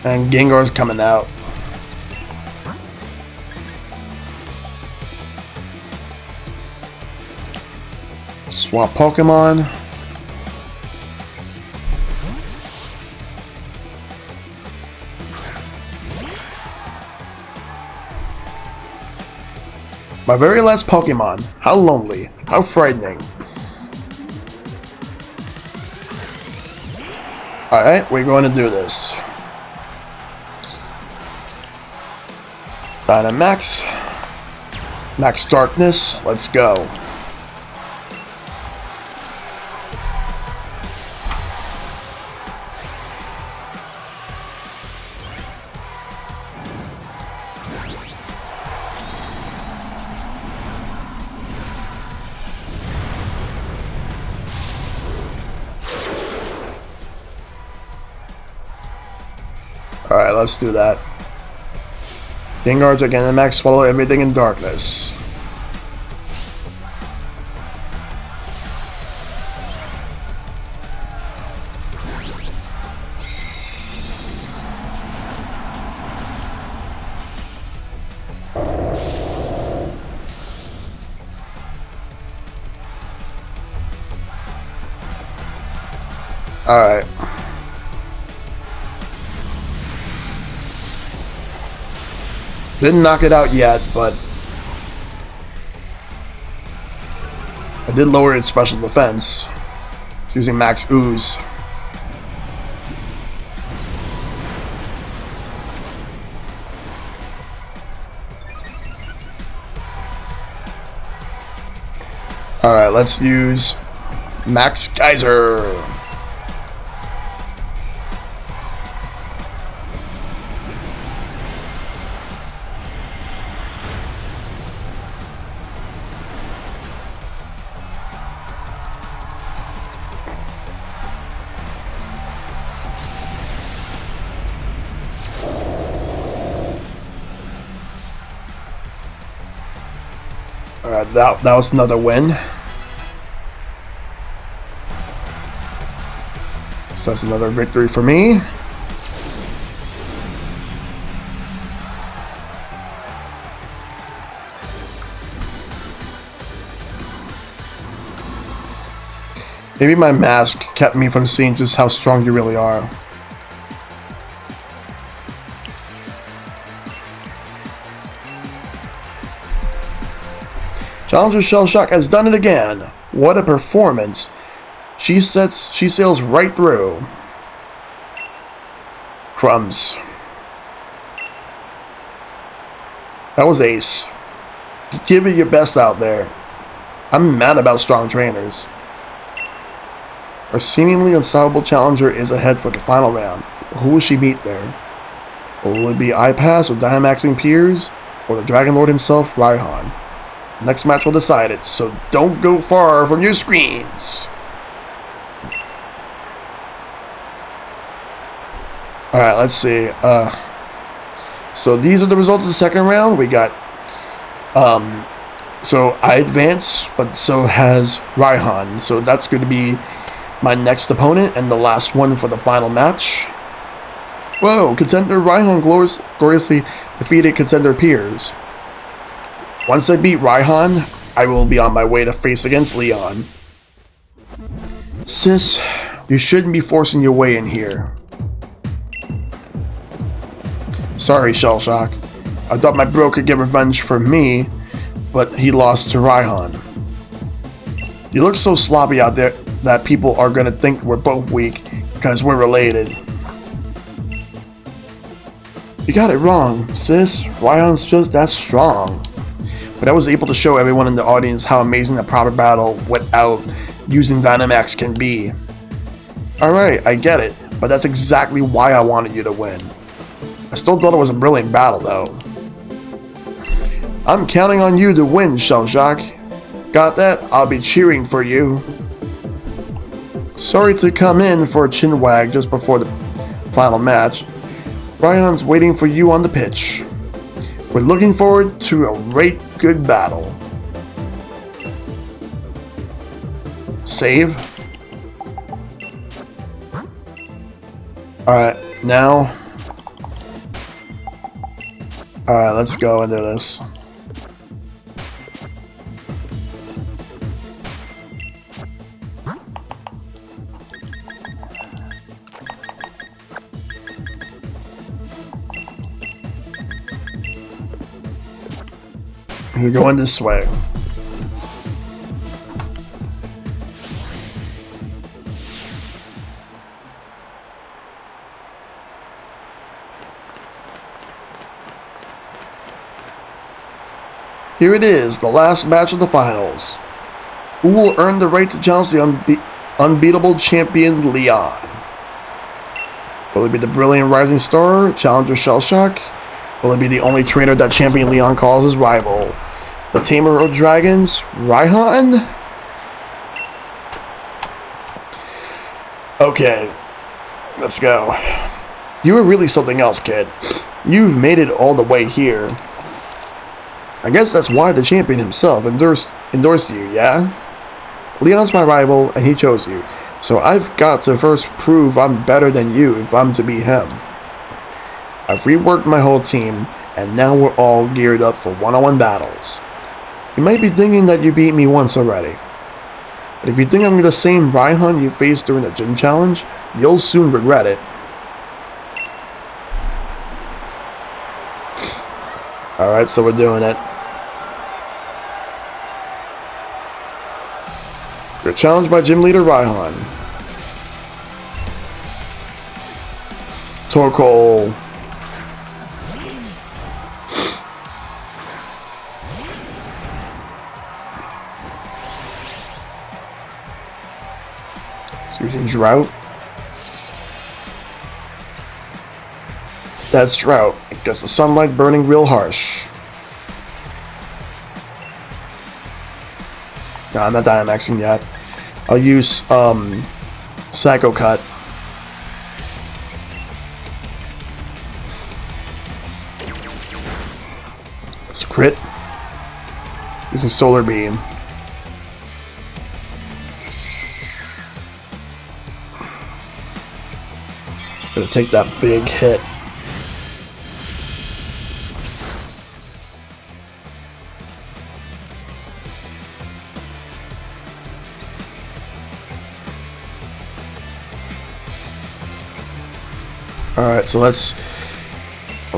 And Gengar's coming out. Swap Pokemon. My very last Pokemon. How lonely. How frightening. Alright, we're going to do this. Dynamax. Max Darkness. Let's go. Alright, let's do that. Gengar, Gigantamax, swallow everything in darkness. Alright. Didn't knock it out yet, but I did lower its special defense. It's using Max Ooze. Alright, let's use Max Geyser. Alright, that was another win. So that's another victory for me. Maybe my mask kept me from seeing just how strong you really are. Challenger Shellshock has done it again. What a performance. She sails right through. Crumbs. That was ace. Give it your best out there. I'm mad about strong trainers. Our seemingly unstoppable challenger is ahead for the final round. Who will she beat there? Will it be iPass or Dynamaxing Piers, or the Dragon Lord himself, Raihan? Next match will decide it, so don't go far from your screens. Alright, let's see. So these are the results of the second round. We got, so I advance, but so has Raihan. So that's going to be my next opponent and the last one for the final match. Whoa, contender Raihan gloriously defeated contender Piers. Once I beat Raihan, I will be on my way to face against Leon. Sis, you shouldn't be forcing your way in here. Sorry, Shellshock. I thought my bro could get revenge for me, but he lost to Raihan. You look so sloppy out there that people are gonna think we're both weak because we're related. You got it wrong, sis. Raihan's just as strong. But I was able to show everyone in the audience how amazing a proper battle without using Dynamax can be. Alright, I get it, but that's exactly why I wanted you to win. I still thought it was a brilliant battle though. I'm counting on you to win, Shellshock. Got that? I'll be cheering for you. Sorry to come in for a chin wag just before the final match. Raihan's waiting for you on the pitch. We're looking forward to a great good battle. Save. Alright, now. Alright, let's go into this. We're going this way. Here it is, the last match of the finals. Who will earn the right to challenge the unbeatable champion Leon? Will it be the brilliant rising star, Challenger Shellshock? Will it be the only trainer that champion Leon calls his rival? The tamer of dragons, Raihan? Okay, let's go. You were really something else, kid. You've made it all the way here. I guess that's why the champion himself endorsed you, yeah? Leon's my rival, and he chose you. So I've got to first prove I'm better than you if I'm to beat him. I've reworked my whole team, and now we're all geared up for one-on-one battles. You might be thinking that you beat me once already. But if you think I'm the same Raihan you faced during the gym challenge, you'll soon regret it. Alright, so we're doing it. You're challenged by Gym Leader Raihan. Torkoal. Using Drought. That's Drought. I guess the sunlight burning real harsh. No, I'm not Dynamaxing yet. I'll use Psycho Cut. It's a crit. Using Solar Beam. Gonna take that big hit. Alright, so let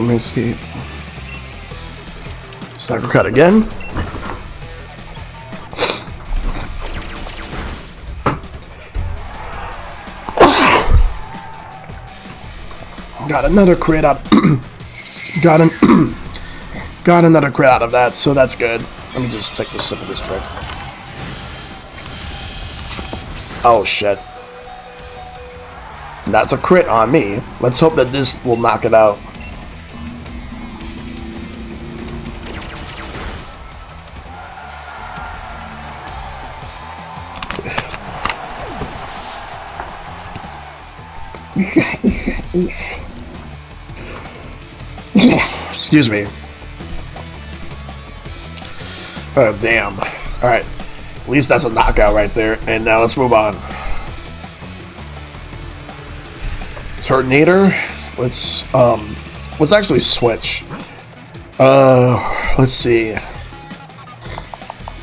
me see. Psycho Cut again. Got another crit out. got another crit out of that, so that's good. Let me just take a sip of this drink. Oh shit. That's a crit on me. Let's hope that this will knock it out. Excuse me. Oh, damn. Alright. At least that's a knockout right there. And now let's move on. Turtonator. Let's actually switch. Let's see.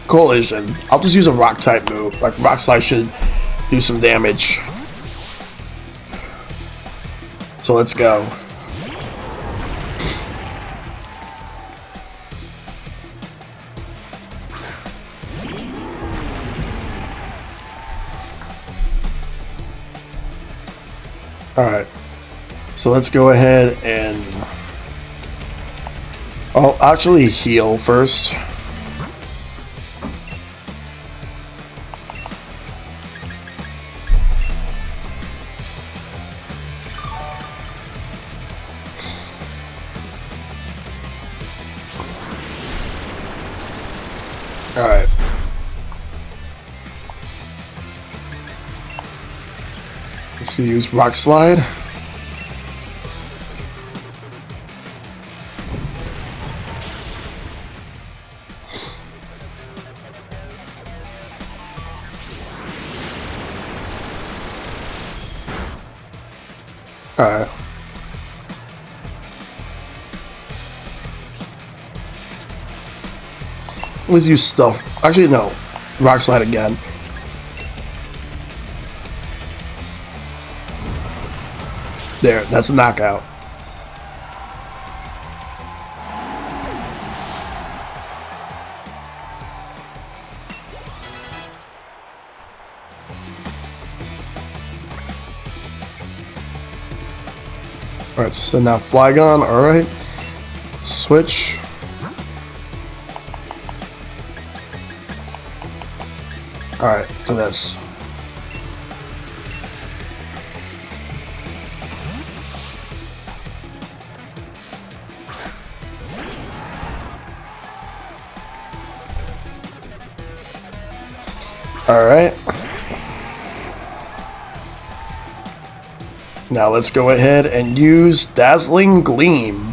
Collision. I'll just use a rock type move. Like Rock Slide should do some damage. So let's go. Alright, so let's go ahead and I'll actually heal first. Alright. Let's use Rock Slide. Alright. Let's use stuff. Actually, no. Rock Slide again. There, that's a knockout. Alright, so now Flygon, alright. Switch. Alright, to this. Alright. Now let's go ahead and use Dazzling Gleam.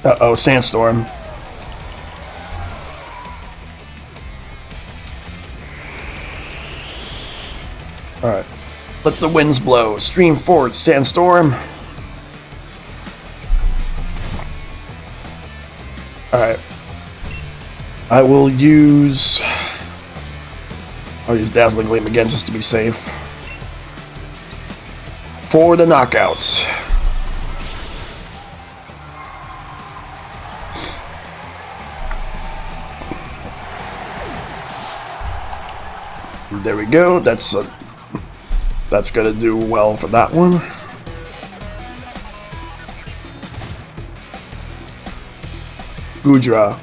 Uh-oh, Sandstorm. Alright. Let the winds blow. Stream forward, Sandstorm. Alright. I'll use Dazzling Gleam again just to be safe. For the knockouts. There we go. That's gonna do well for that one. Goodra.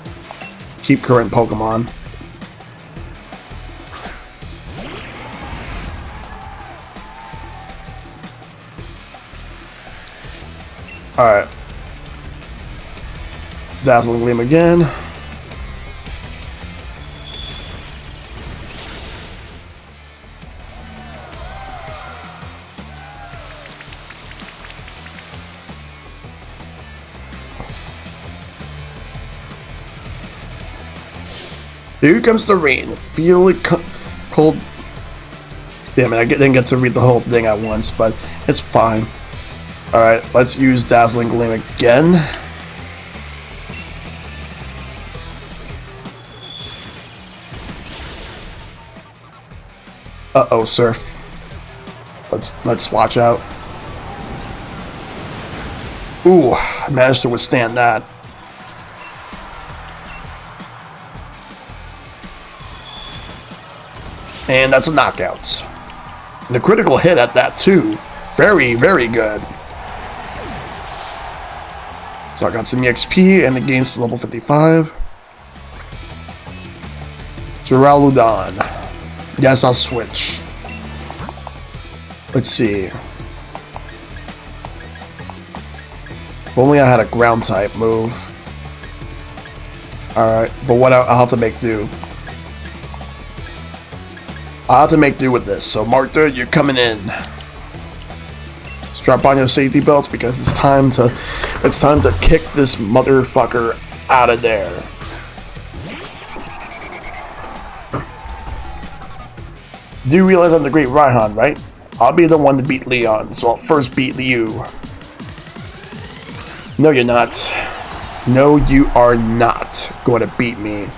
Keep current Pokemon. Alright. Dazzling Gleam again. Here comes the rain. Feel it cold. Damn it, I didn't get to read the whole thing at once, but it's fine. Alright, let's use Dazzling Gleam again. Uh-oh, Surf. Let's watch out. Ooh, I managed to withstand that. And that's a knockout. And a critical hit at that too. Very, very good. So I got some EXP and it gains to level 55. Duraludon. Yes, I'll switch. Let's see. If only I had a ground type move. Alright, but what I'll have to make do. I'll have to make do with this. So Martha, you're coming in. Strap on your safety belts because it's time to kick this motherfucker out of there. Do you realize I'm the great Raihan, right? I'll be the one to beat Leon, so I'll first beat you. No, you're not. No, you are not going to beat me.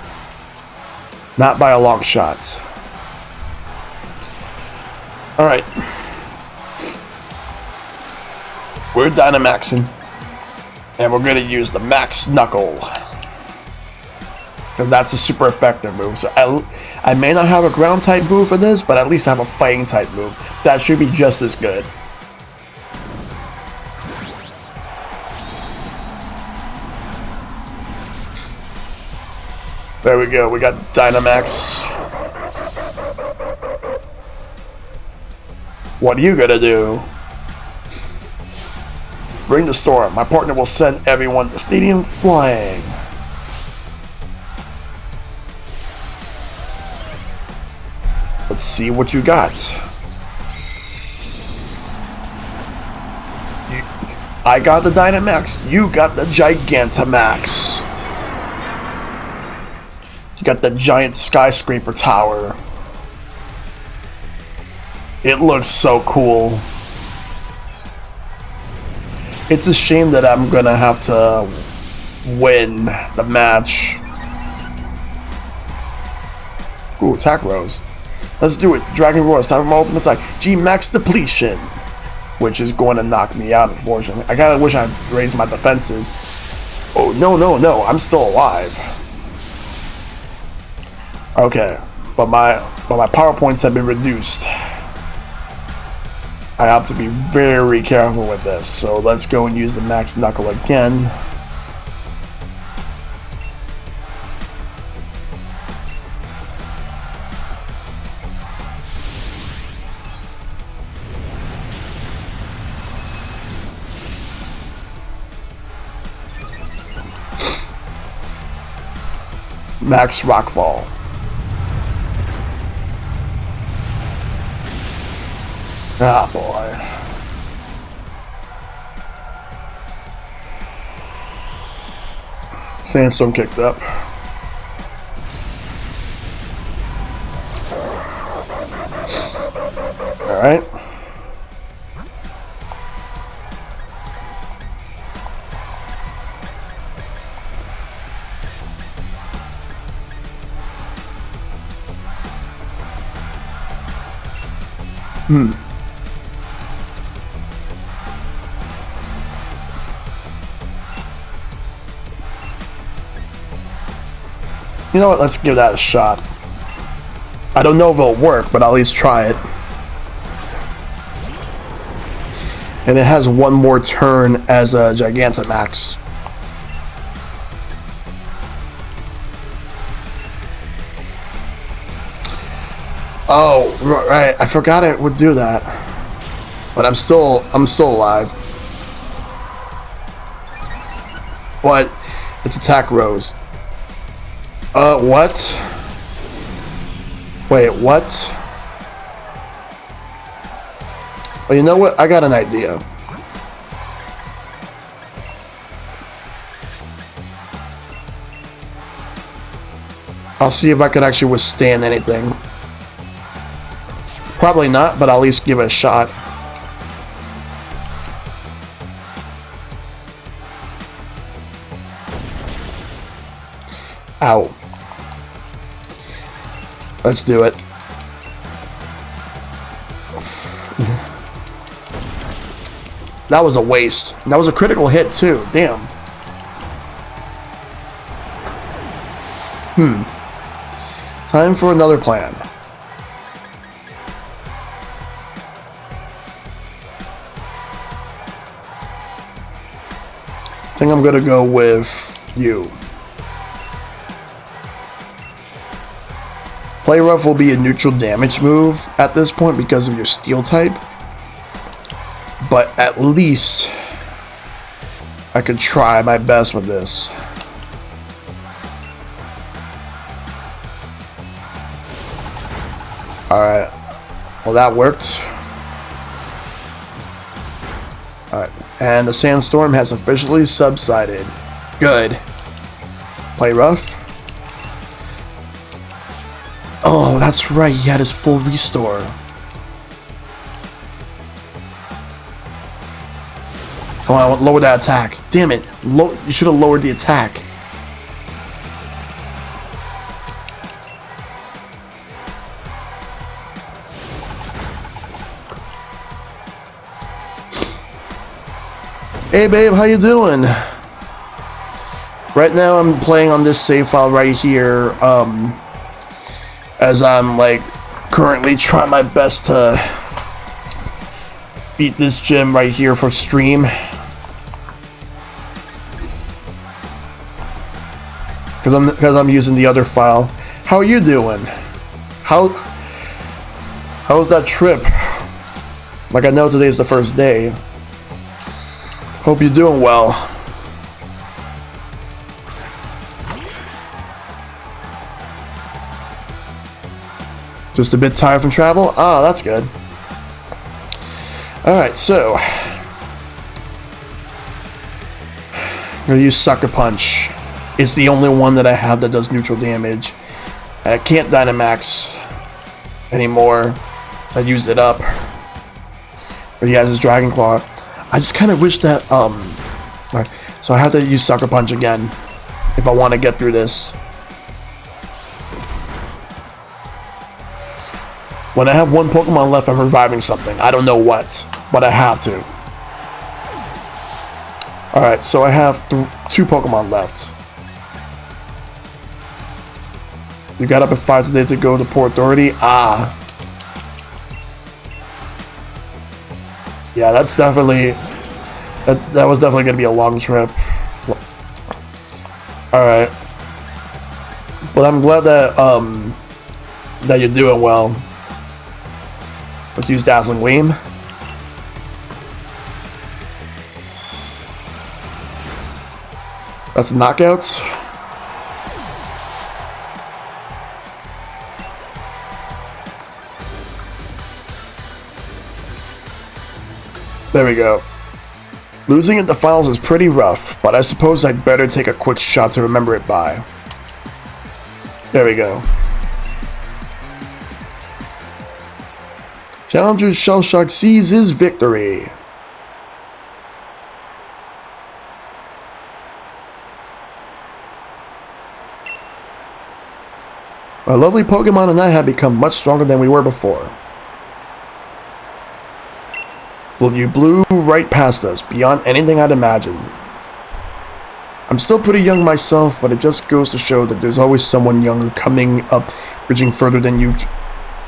Not by a long shot. Alright. We're Dynamaxing. And we're going to use the Max Knuckle. Because that's a super effective move. So I may not have a ground type move for this, but at least I have a fighting type move. That should be just as good. There we go. We got Dynamax. What are you gonna do? Bring the storm. My partner will send everyone to the stadium flying. Let's see what you got. I got the Dynamax. You got the Gigantamax. You got the giant skyscraper tower. It looks so cool. It's a shame that I'm gonna have to win the match. Ooh, attack rose. Let's do it. Dragon Roar. It's time for my ultimate attack. G-Max Depletion. Which is going to knock me out, unfortunately. I kinda wish I'd raised my defenses. Oh, no. I'm still alive. Okay. But my power points have been reduced. I have to be very careful with this. So let's go and use the Max Knuckle again. Max Rockfall. Ah, boy. Sandstorm kicked up. Alright. You know what? Let's give that a shot. I don't know if it'll work, but I'll at least try it. And it has one more turn as a Gigantamax. Oh, right. I forgot it would do that. But I'm still alive. But its attack rose. What? Wait, what? Well, you know what? I got an idea. I'll see if I could actually withstand anything. Probably not, but I'll at least give it a shot. Ow. Let's do it. That was a waste. That was a critical hit too. Damn. Time for another plan. I think I'm gonna go with you. Play Rough will be a neutral damage move at this point because of your steel type. But at least I could try my best with this. Alright. Well, that worked. Alright. And the sandstorm has officially subsided. Good. Play Rough. Oh, that's right. He had his full restore. Come on, lower that attack. Damn it. You should have lowered the attack. Hey babe, how you doing? Right now I'm playing on this save file right here, as I'm like currently trying my best to beat this gym right here for stream. Because I'm using the other file. How are you doing? How's that trip? Like, I know today's the first day. Hope you're doing well. Just a bit tired from travel? Ah, that's good. Alright, so I'm gonna use Sucker Punch. It's the only one that I have that does neutral damage. And I can't Dynamax anymore, so I used it up. But he has his Dragon Claw. I just kind of wish that, so I have to use Sucker Punch again if I want to get through this. When I have one Pokemon left, I'm reviving something. I don't know what, but I have to. Alright, so I have 2 Pokemon left. You got up at 5 today to go to Port Authority? Ah. Yeah, that's definitely... That was definitely going to be a long trip. Alright. But I'm glad that, that you're doing well. Let's use Dazzling Gleam. That's knockouts. There we go. Losing at the finals is pretty rough, but I suppose I'd better take a quick shot to remember it by. There we go. Challenger Shellshock seizes victory. My lovely Pokemon and I have become much stronger than we were before. Well, you blew right past us, beyond anything I'd imagined. I'm still pretty young myself, but it just goes to show that there's always someone younger coming up, reaching further than you've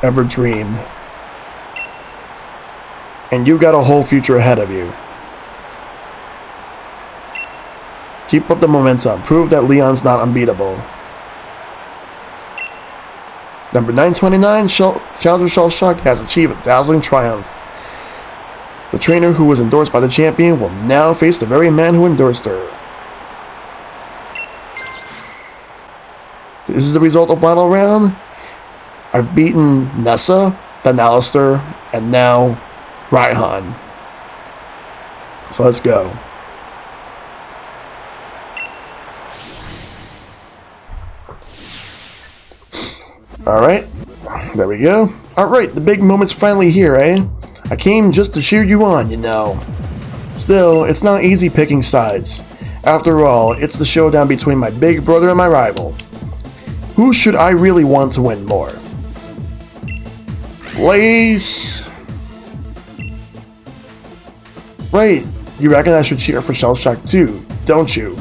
ever dreamed. And you've got a whole future ahead of you. Keep up the momentum. Prove that Leon's not unbeatable. Number 929, Challenger Shellshock has achieved a dazzling triumph. The trainer who was endorsed by the champion will now face the very man who endorsed her. This is the result of final round. I've beaten Nessa, then Alistair, and now Raihan. So let's go. Alright, there we go. Alright, the big moment's finally here, eh? I came just to cheer you on, you know. Still, it's not easy picking sides. After all, it's the showdown between my big brother and my rival. Who should I really want to win more? Place. Right, you reckon I should cheer for Shellshock too, don't you?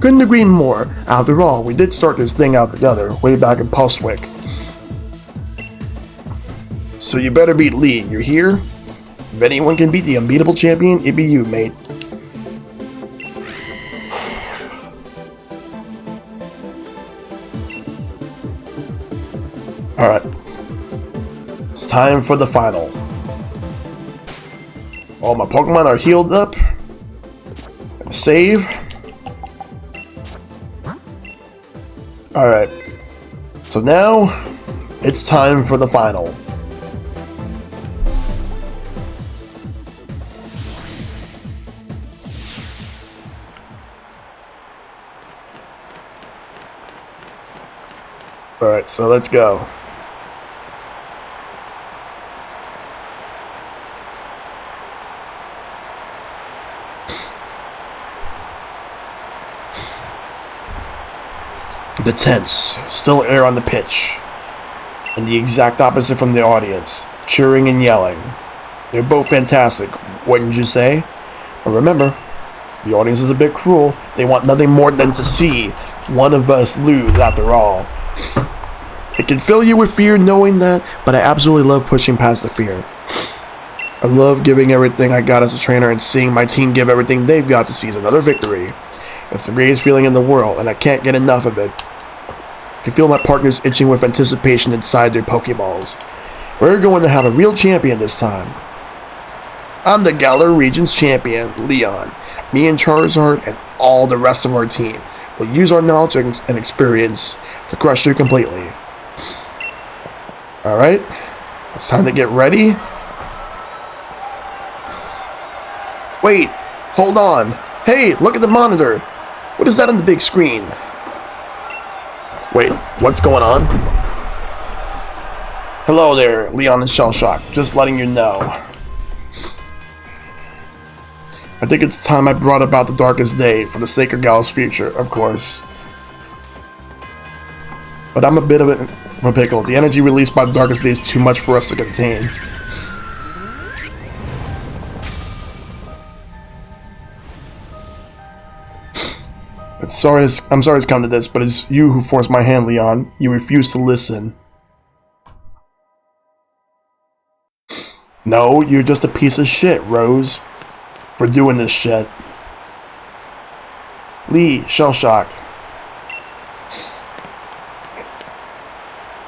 Couldn't agree more. After all, we did start this thing out together, way back in Pulsewick. So you better beat Lee, you hear? If anyone can beat the unbeatable champion, it'd be you, mate. Alright. It's time for the final. All my Pokemon are healed up. Save. Alright. So now, it's time for the final. Alright, so let's go. The tense, still air on the pitch. And the exact opposite from the audience, cheering and yelling. They're both fantastic, wouldn't you say? But remember, the audience is a bit cruel. They want nothing more than to see one of us lose after all. It can fill you with fear knowing that, but I absolutely love pushing past the fear. I love giving everything I got as a trainer and seeing my team give everything they've got to seize another victory. It's the greatest feeling in the world, and I can't get enough of it. I can feel my partners itching with anticipation inside their Pokeballs. We're going to have a real champion this time. I'm the Galar Region's champion, Leon. Me and Charizard and all the rest of our team will use our knowledge and experience to crush you completely. Alright, it's time to get ready. Wait, hold on. Hey, look at the monitor. What is that on the big screen? Wait, what's going on? Hello there, Leon and Shellshock. Just letting you know. I think it's time I brought about the darkest day for the sake of Gal's future, of course. But I'm a bit of a pickle. The energy released by the darkest day is too much for us to contain. I'm sorry it's come to this, but it's you who forced my hand, Leon. You refuse to listen. No, you're just a piece of shit, Rose. For doing this shit. Lee, Shellshock.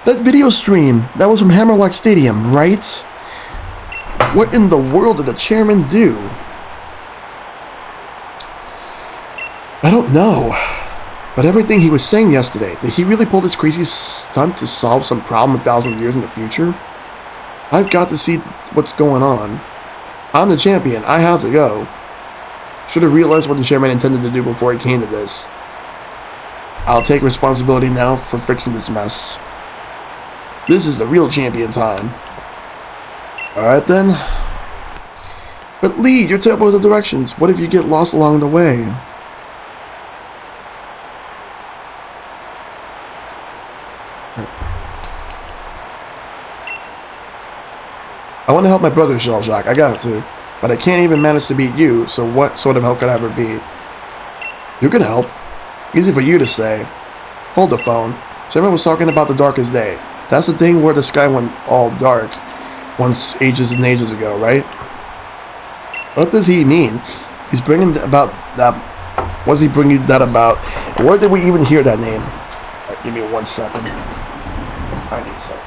That video stream, that was from Hammerlock Stadium, right? What in the world did the chairman do? I don't know. But everything he was saying yesterday, did he really pull this crazy stunt to solve some problem 1,000 years in the future? I've got to see what's going on. I'm the champion. I have to go. Should have realized what the chairman intended to do before he came to this. I'll take responsibility now for fixing this mess. This is the real champion time. Alright then. But Lee, you're terrible with the directions. What if you get lost along the way? I want to help my brother, Shellshock. I got to. But I can't even manage to beat you, so what sort of help could I ever be? You can help. Easy for you to say. Hold the phone. Chairman was talking about the darkest day. That's the thing where the sky went all dark once ages and ages ago, right? What does he mean? He's bringing about that. What's he bringing that about? Where did we even hear that name? Right, give me 1 second. I need something.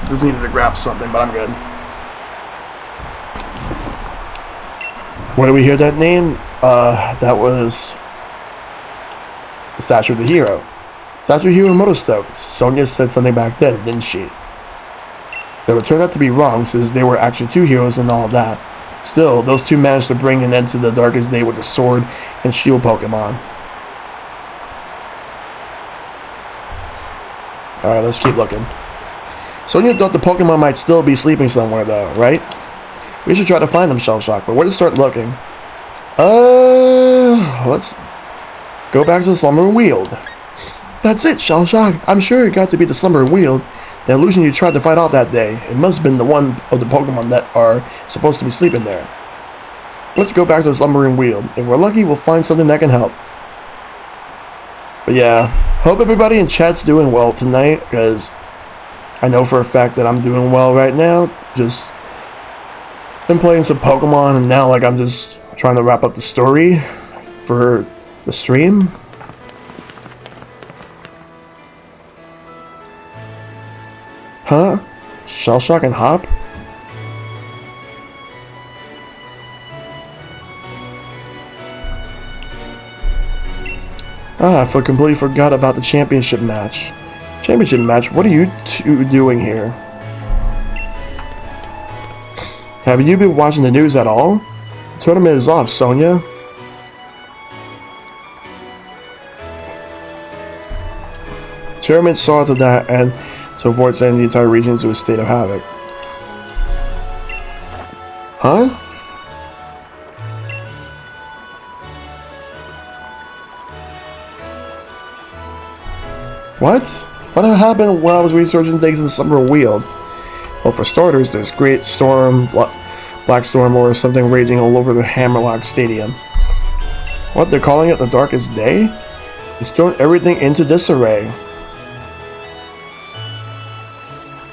Just needed to grab something, but I'm good. Where do we hear that name? That was the statue of the hero. Statue of Hero Motostoke. Sonia said something back then, didn't she? That would turn out to be wrong, since there were actually 2 heroes and all of that. Still, those 2 managed to bring an end to the darkest day with the sword and shield Pokemon. Alright, let's keep looking. Sonia thought the Pokemon might still be sleeping somewhere though, right? We should try to find them, Shellshock, but where to start looking? Let's go back to the Slumbering Weald. That's it, Shellshock. I'm sure it got to be the Slumbering Weald. The illusion you tried to fight off that day. It must have been the one of the Pokemon that are supposed to be sleeping there. Let's go back to the Slumbering Weald. If we're lucky, we'll find something that can help. But yeah, hope everybody in chat's doing well tonight, because I know for a fact that I'm doing well right now. Just been playing some Pokemon, and now like I'm just trying to wrap up the story for the stream. Huh? Shellshock and Hop? I completely forgot about the championship match. Championship match? What are you 2 doing here? Have you been watching the news at all? The tournament is off, Sonia. Chairman saw to that and to avoid sending the entire region into a state of havoc. Huh? What? What happened while I was researching things in the Slumbering Weald? Well, for starters, there's Great Storm, Black Storm, or something raging all over the Hammerlock Stadium. What, they're calling it the Darkest Day? It's thrown everything into disarray.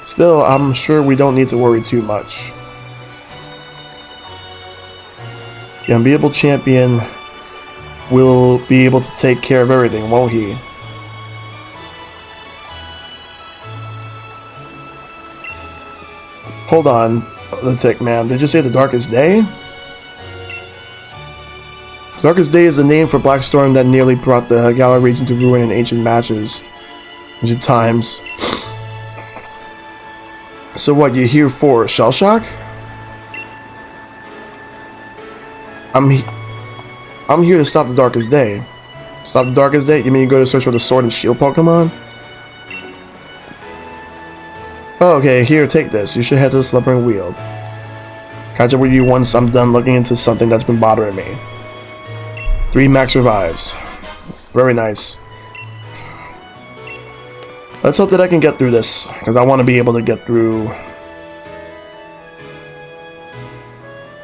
Still, I'm sure we don't need to worry too much. The unbeatable champion will be able to take care of everything, won't he? Hold on, the Tick Man. Did you say the Darkest Day? Darkest Day is the name for Black Storm that nearly brought the Galar region to ruin in ancient matches. Ancient times. So what, you here for Shellshock? I'm here to stop the Darkest Day. Stop the Darkest Day? You mean you go to search for the Sword and Shield Pokemon? Oh, okay, here, take this. You should head to the Slumbering Weald. Catch up with you once I'm done looking into something that's been bothering me. 3 max revives. Very nice. Let's hope that I can get through this, because I want to be able to get through.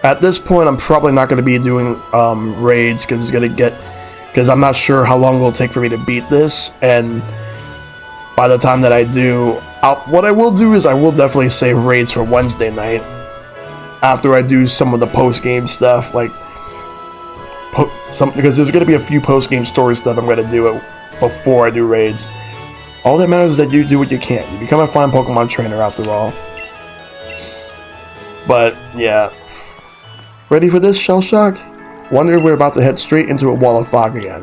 At this point, I'm probably not going to be doing raids, because I'm not sure how long it will take for me to beat this, and by the time that I do, what I will do is I will definitely save raids for Wednesday night, after I do some of the post-game stuff, like because there's going to be a few post-game story stuff I'm going to do it before I do raids. All that matters is that you do what you can. You become a fine Pokemon trainer after all. But yeah, Ready for this, Shellshock? Wonder if we're about to head straight into a wall of fog again.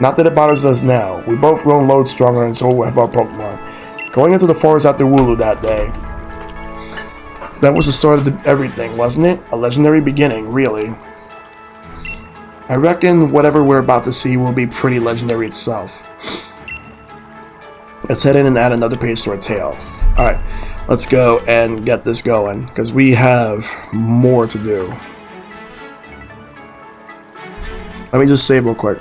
Not that it bothers us now. We both grown loads stronger and so have our Pokemon. Going into the forest after Wooloo that day. That was the start of everything, wasn't it? A legendary beginning, really. I reckon whatever we're about to see will be pretty legendary itself. Let's head in and add another page to our tale. Alright, let's go and get this going, because we have more to do. Let me just save real quick.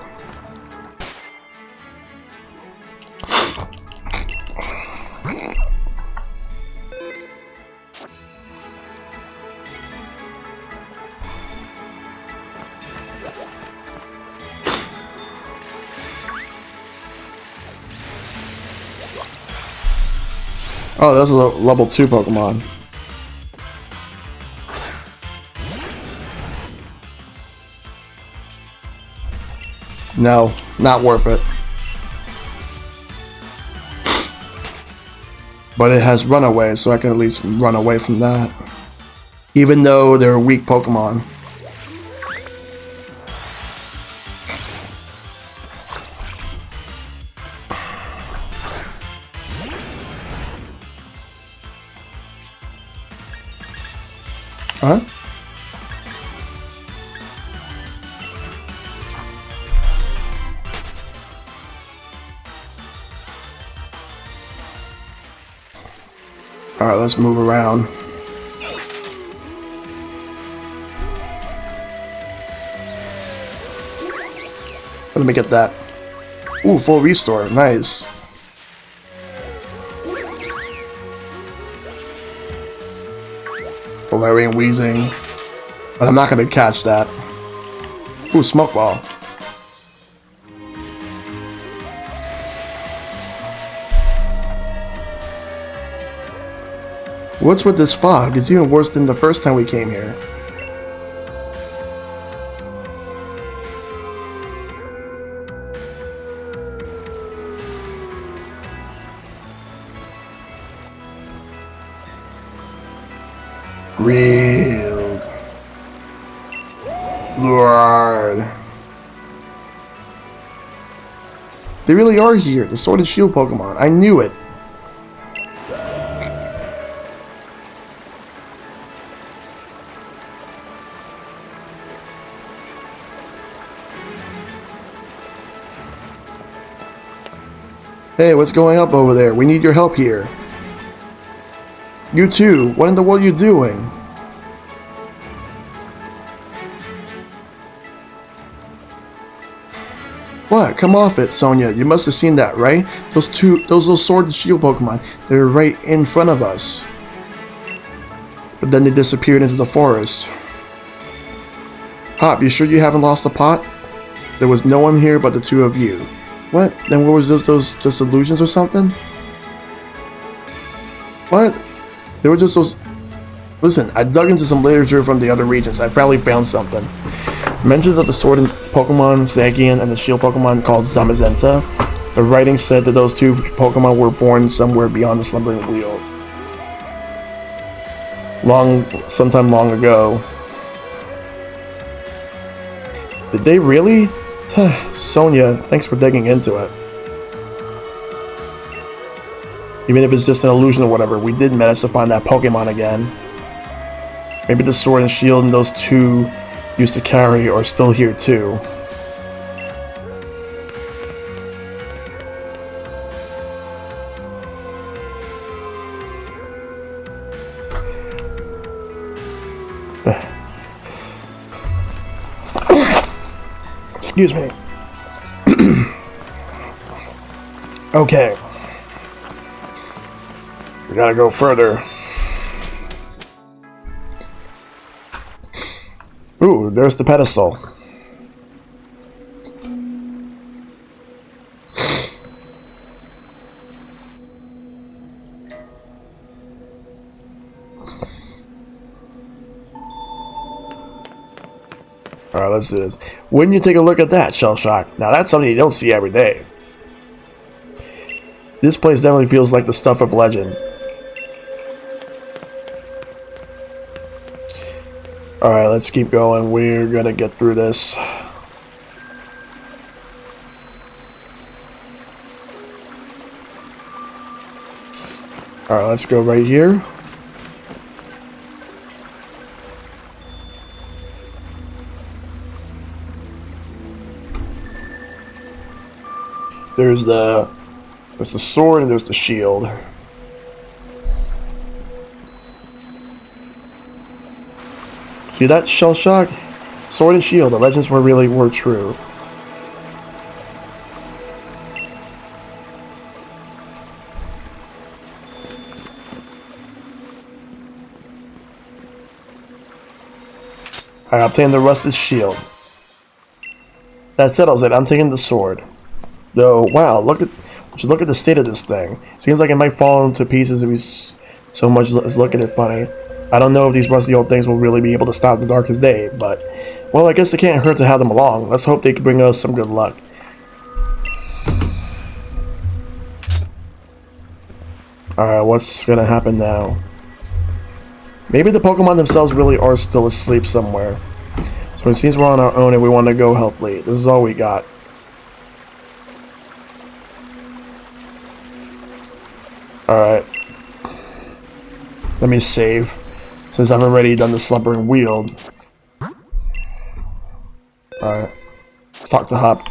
Oh, that's a level 2 Pokemon. No, not worth it. But it has Runaway, so I can at least run away from that. Even though they're weak Pokemon. Huh? Alright, let's move around. Let me get that. Ooh, full restore. Nice. Valerian Wheezing. But I'm not going to catch that. Ooh, Smoke Ball. What's with this fog? It's even worse than the first time we came here. Grilled. Lord. They really are here, the Sword and Shield Pokemon. I knew it. Hey, what's going up over there? We need your help here. You too. What in the world are you doing? What? Come off it, Sonia. You must have seen that, right? Those little Sword and Shield Pokemon. They're right in front of us. But then they disappeared into the forest. Hop, you sure you haven't lost the pot? There was no one here but the two of you. What? Then what was just illusions or something? What? They were just those... Listen, I dug into some literature from the other regions. I finally found something. Mentions of the Sword and Pokemon Zagian and the Shield Pokemon called Zamazenta. The writing said that those two Pokemon were born somewhere beyond the Slumbering Wheel. Sometime long ago. Did they really? Sonia, thanks for digging into it. Even if it's just an illusion or whatever, we did manage to find that Pokemon again. Maybe the Sword and Shield and those two used to carry are still here too. Excuse me. Okay. We gotta go further. Ooh, there's the pedestal. Alright, let's do this. Wouldn't you take a look at that, Shellshock? Now that's something you don't see every day. This place definitely feels like the stuff of legend. Alright, let's keep going. We're gonna get through this. Alright, let's go right here. There's the sword and there's the shield. See that, Shell Shock? Sword and shield, the legends were true. I obtained the rusted shield. That settles it. I'm taking the sword. Though, wow, look at the state of this thing. Seems like it might fall into pieces if we so much as look at it funny. I don't know if these rusty old things will really be able to stop the darkest day, but, well, I guess it can't hurt to have them along. Let's hope they can bring us some good luck. Alright, what's gonna happen now? Maybe the Pokemon themselves really are still asleep somewhere. So it seems we're on our own and we want to go help Lee. This is all we got. Alright. Let me save. Since I've already done the slumbering wheel. Alright. Let's talk to Hop.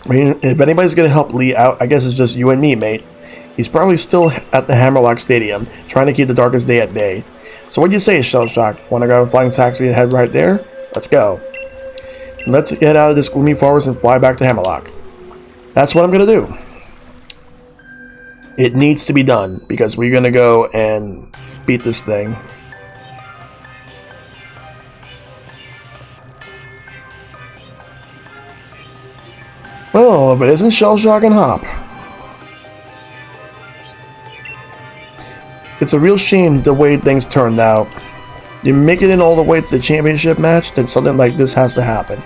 I mean, if anybody's gonna help Lee out, I guess it's just you and me, mate. He's probably still at the Hammerlock Stadium, trying to keep the darkest day at bay. So what do you say, Shell Shock? Want to grab a flying taxi and head right there? Let's go. Let's get out of this gloomy forest and fly back to Hammerlock. That's what I'm gonna do. It needs to be done, because we're gonna go and beat this thing. Well, if it isn't Shell Shock and Hop. It's a real shame the way things turned out. You make it in all the way to the championship match, then something like this has to happen.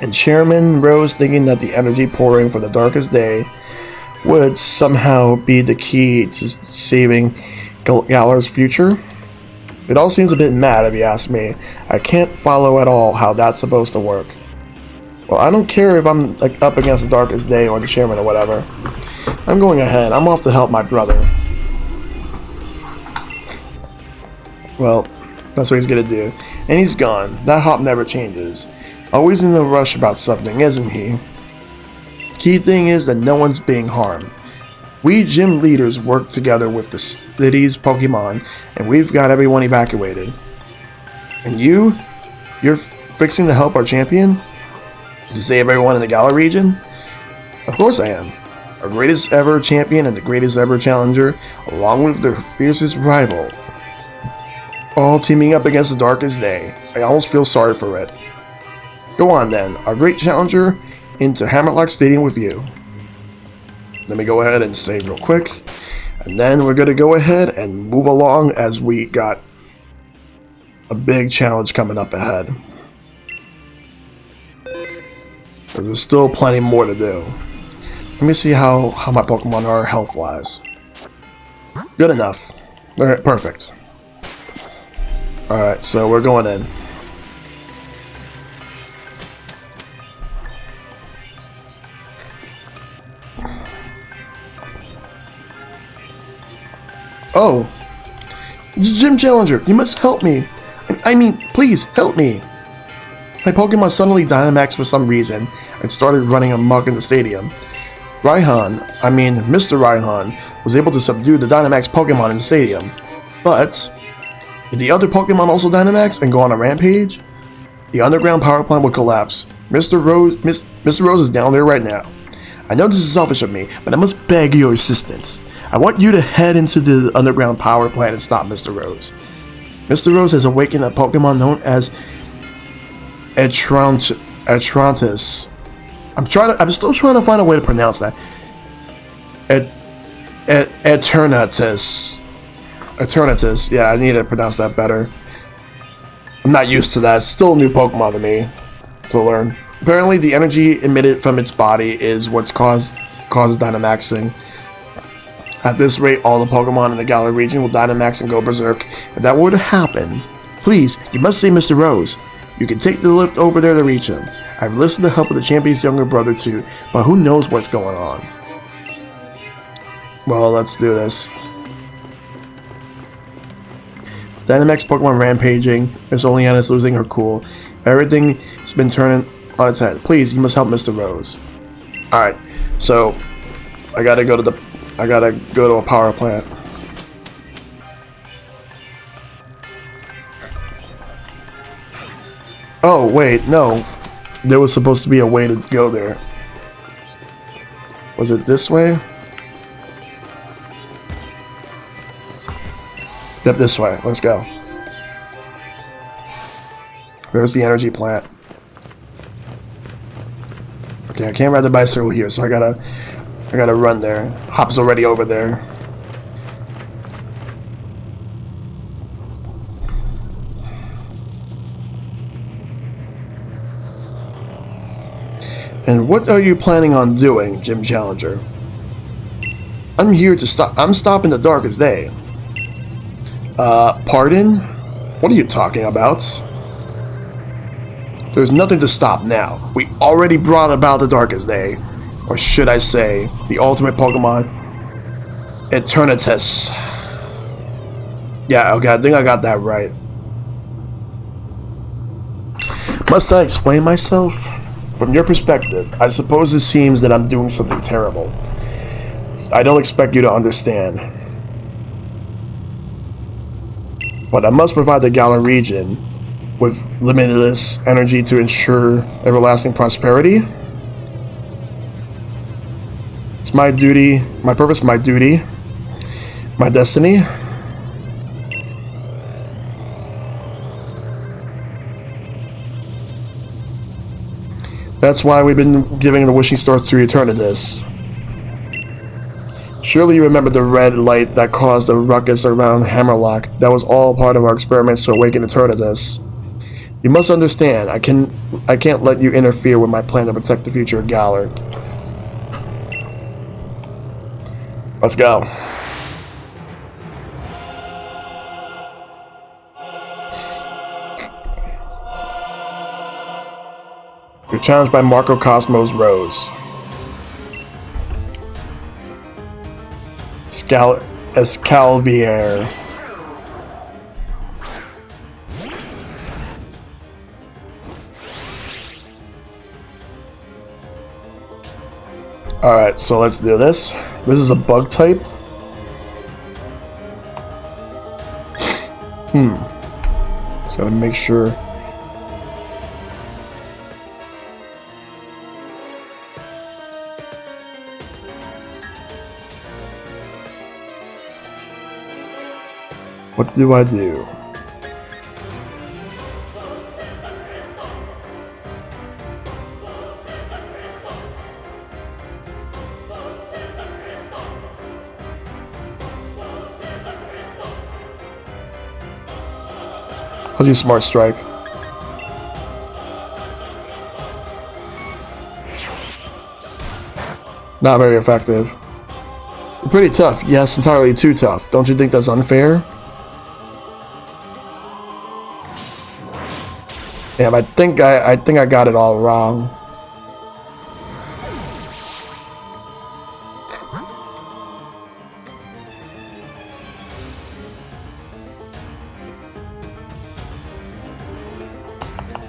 And Chairman Rose thinking that the energy pouring for the darkest day would somehow be the key to saving Galar's future? It all seems a bit mad if you ask me. I can't follow at all how that's supposed to work. Well, I don't care if I'm like up against the darkest day or the chairman or whatever. I'm going ahead. I'm off to help my brother. Well, that's what he's gonna do. And he's gone. That Hop never changes. Always in a rush about something, isn't he? Key thing is that no one's being harmed. We gym leaders work together with the city's Pokemon, and we've got everyone evacuated. And you're fixing to help our champion? To save everyone in the Galar region? Of course I am. Our greatest ever champion and the greatest ever challenger, along with their fiercest rival. All teaming up against the darkest day. I almost feel sorry for it. Go on then, our great challenger, into Hammerlock Stadium with you. Let me go ahead and save real quick. And then we're going to go ahead and move along as we got a big challenge coming up ahead. But there's still plenty more to do. Let me see how my Pokemon are health-wise. Good enough. Alright, perfect. Alright, so we're going in. Oh! Gym Challenger, you must help me! I mean, please, help me! My Pokemon suddenly Dynamaxed for some reason and started running amok in the stadium. Mr. Raihan, was able to subdue the Dynamax Pokemon in the stadium. But, if the other Pokemon also Dynamax and go on a rampage, the underground power plant would collapse. Mr. Rose is down there right now. I know this is selfish of me, but I must beg your assistance. I want you to head into the underground power plant and stop Mr. Rose. Mr. Rose has awakened a Pokemon known as Atrantis. I'm still trying to find a way to pronounce that. Eternatus. Yeah, I need to pronounce that better. I'm not used to that. It's still a new Pokemon to me to learn. Apparently, the energy emitted from its body is what's causes Dynamaxing. At this rate, all the Pokemon in the Galar region will Dynamax and go berserk. If that were to happen, Please, you must see Mr. Rose. You can take the lift over there to reach him. I've listened to the help of the champion's younger brother too, but who knows what's going on. Well, let's do this. Dynamax Pokemon rampaging. Miss Oleana's losing her cool. Everything's been turning on its head. Please, you must help Mr. Rose. Alright, so I gotta go to a power plant. Oh, wait, no. There was supposed to be a way to go there. Was it this way? Yep, this way. Let's go. There's the energy plant. Okay, I can't ride the bicycle here, so I gotta run there. Hop's already over there. And what are you planning on doing, Gym Challenger? I'm here to stop. I'm stopping the darkest day. Pardon? What are you talking about? There's nothing to stop now. We already brought about the darkest day. Or should I say, the ultimate Pokemon, Eternatus. Yeah, okay, I think I got that right. Must I explain myself? From your perspective, I suppose it seems that I'm doing something terrible. I don't expect you to understand. But I must provide the Galar region with limitless energy to ensure everlasting prosperity. It's my duty, my purpose, my duty, my destiny. That's why we've been giving the wishing stars to Eternatus. Surely you remember the red light that caused a ruckus around Hammerlock. That was all part of our experiments to awaken Eternatus. You must understand, I can't let you interfere with my plan to protect the future of Galar. Let's go. You're challenged by Marco Cosmos Rose. Escalvier. Alright, so let's do this. This is a bug type. Just gotta make sure. What do I do? I'll use Smart Strike. Not very effective. Pretty tough. Yes, entirely too tough. Don't you think that's unfair? Damn, I think I got it all wrong.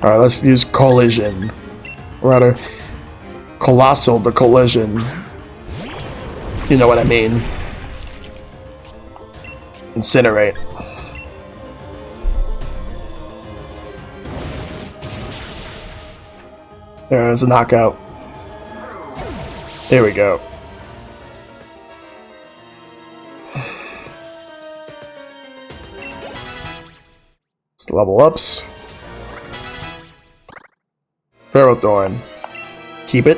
Alright, let's use Collision. Rather, Colossal the Collision. You know what I mean. Incinerate. There's a knockout. There we go. Let's level ups. Ferrothorn. Keep it.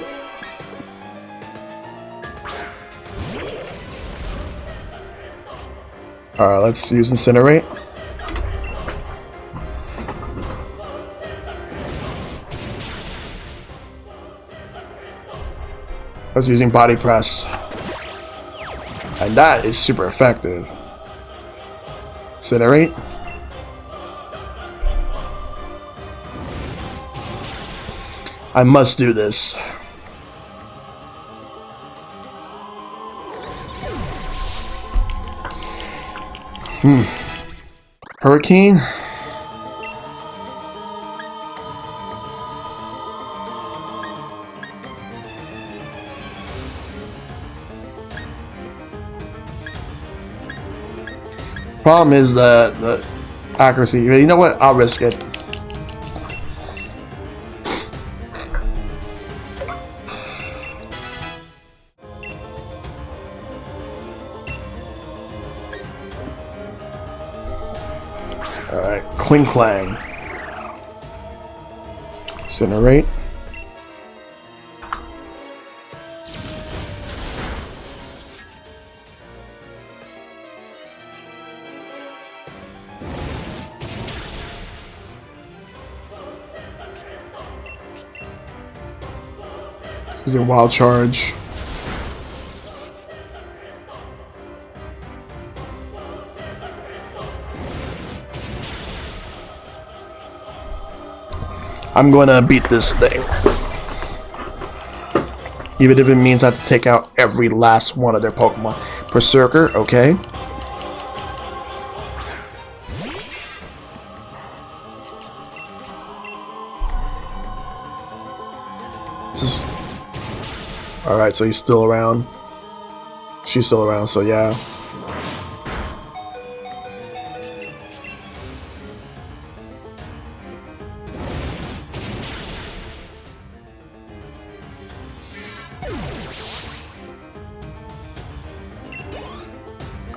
Alright, let's use Incinerate. I was using Body Press. And that is super effective. Incinerate. I must do this. Hurricane? Problem is the accuracy. You know what? I'll risk it. Alright, Kling Clang. Incinerate. Using Wild Charge. I'm gonna beat this thing. Even if it means I have to take out every last one of their Pokemon. Berserker, okay. This is... Alright, so he's still around. She's still around, so yeah.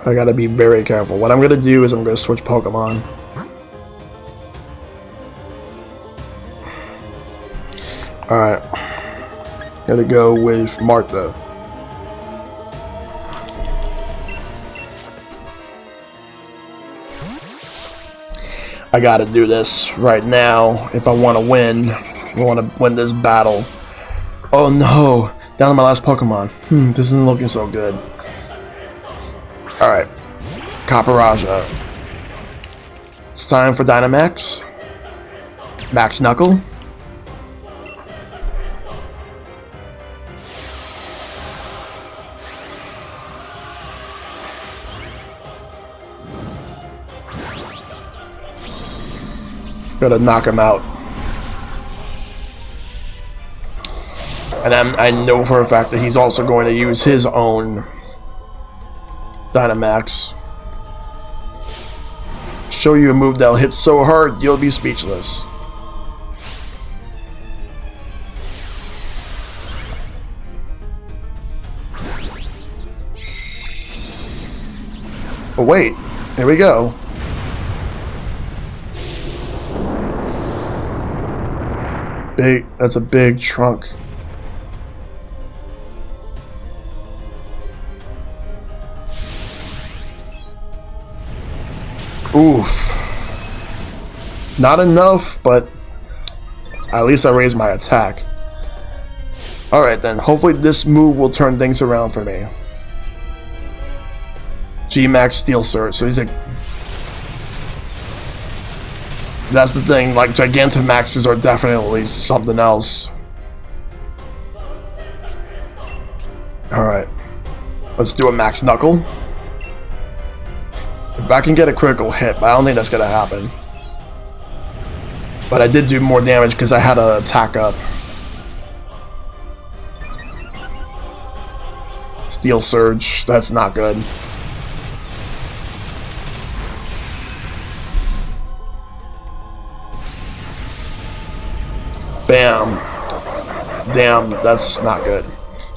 I gotta be very careful. What I'm gonna do is I'm gonna switch Pokemon. Alright. Gonna go with Martha. I gotta do this right now if I want to win. I want to win this battle. Oh no! Down to my last Pokemon. This isn't looking so good. Alright. Caparajah. It's time for Dynamax. Max Knuckle. Gotta knock him out. And I know for a fact that he's also going to use his own Dynamax. Show you a move that'll hit so hard you'll be speechless. But wait, here we go. That's a big trunk. Oof. Not enough, but at least I raised my attack. Alright then, hopefully this move will turn things around for me. G-Max Steel Surge, so he's like... That's the thing, like Gigantamaxes are definitely something else. Alright. Let's do a Max Knuckle. If I can get a critical hit, but I don't think that's gonna happen. But I did do more damage because I had an attack up. Steel Surge, that's not good. Bam. Damn, that's not good.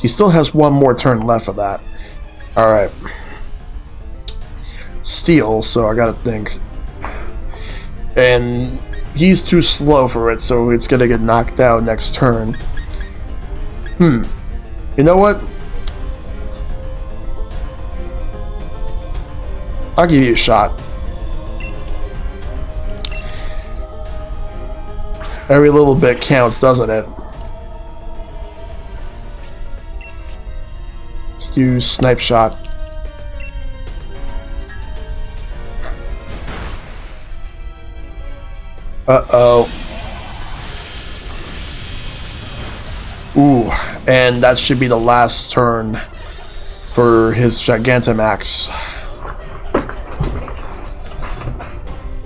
He still has one more turn left of that. Alright. Steel, so I gotta think. And he's too slow for it, so it's gonna get knocked out next turn. You know what? I'll give you a shot. Every little bit counts, doesn't it? Let's use Snipe Shot. Uh-oh. And that should be the last turn for his Gigantamax.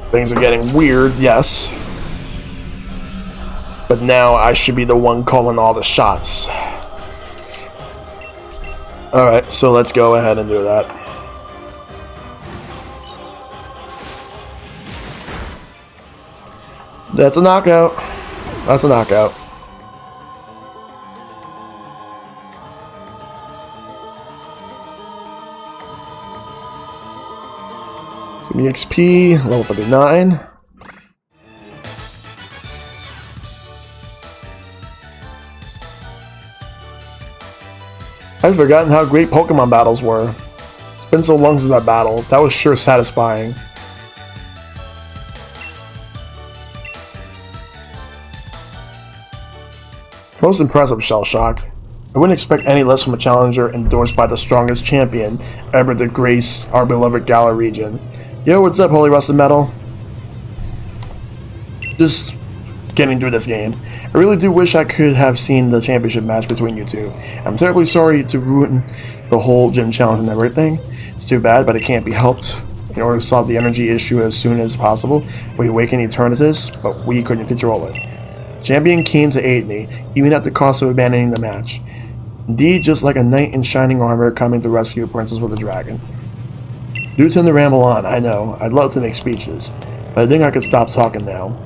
Things are getting weird, yes. But now I should be the one calling all the shots. Alright, so let's go ahead and do that. That's a knockout. That's a knockout. Some EXP, level 59. I'd forgotten how great Pokemon battles were. It's been so long since I battled. That was sure satisfying. Most impressive, Shellshock. I wouldn't expect any less from a challenger endorsed by the strongest champion ever to grace our beloved Galar region. Yo, what's up, Holy Rusted Metal? Just getting through this game. I really do wish I could have seen the championship match between you two. I'm terribly sorry to ruin the whole gym challenge and everything. It's too bad, but it can't be helped. In order to solve the energy issue as soon as possible, we awakened Eternatus, but we couldn't control it. Champion came to aid me, even at the cost of abandoning the match. Indeed, just like a knight in shining armor coming to rescue a princess with a dragon. Do tend to ramble on, I know. I'd love to make speeches, but I think I could stop talking now.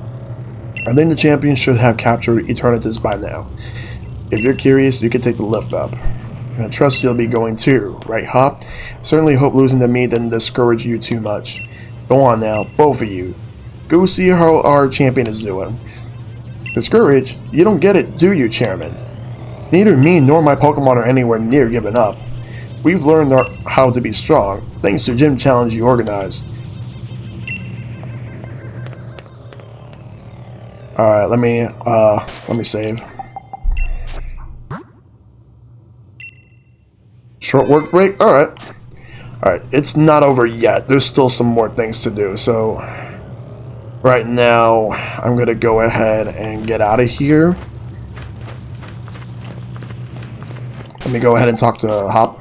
I think the champion should have captured Eternatus by now. If you're curious, you can take the lift up. And I trust you'll be going too, right, Hop? Certainly hope losing to me didn't discourage you too much. Go on now, both of you. Go see how our champion is doing. Discouraged? You don't get it, do you, Chairman? Neither me nor my Pokemon are anywhere near giving up. We've learned how to be strong, thanks to gym challenge you organized. Alright, let me save. Short work break? Alright. Alright, it's not over yet. There's still some more things to do, so right now I'm gonna go ahead and get out of here. Let me go ahead and talk to Hop.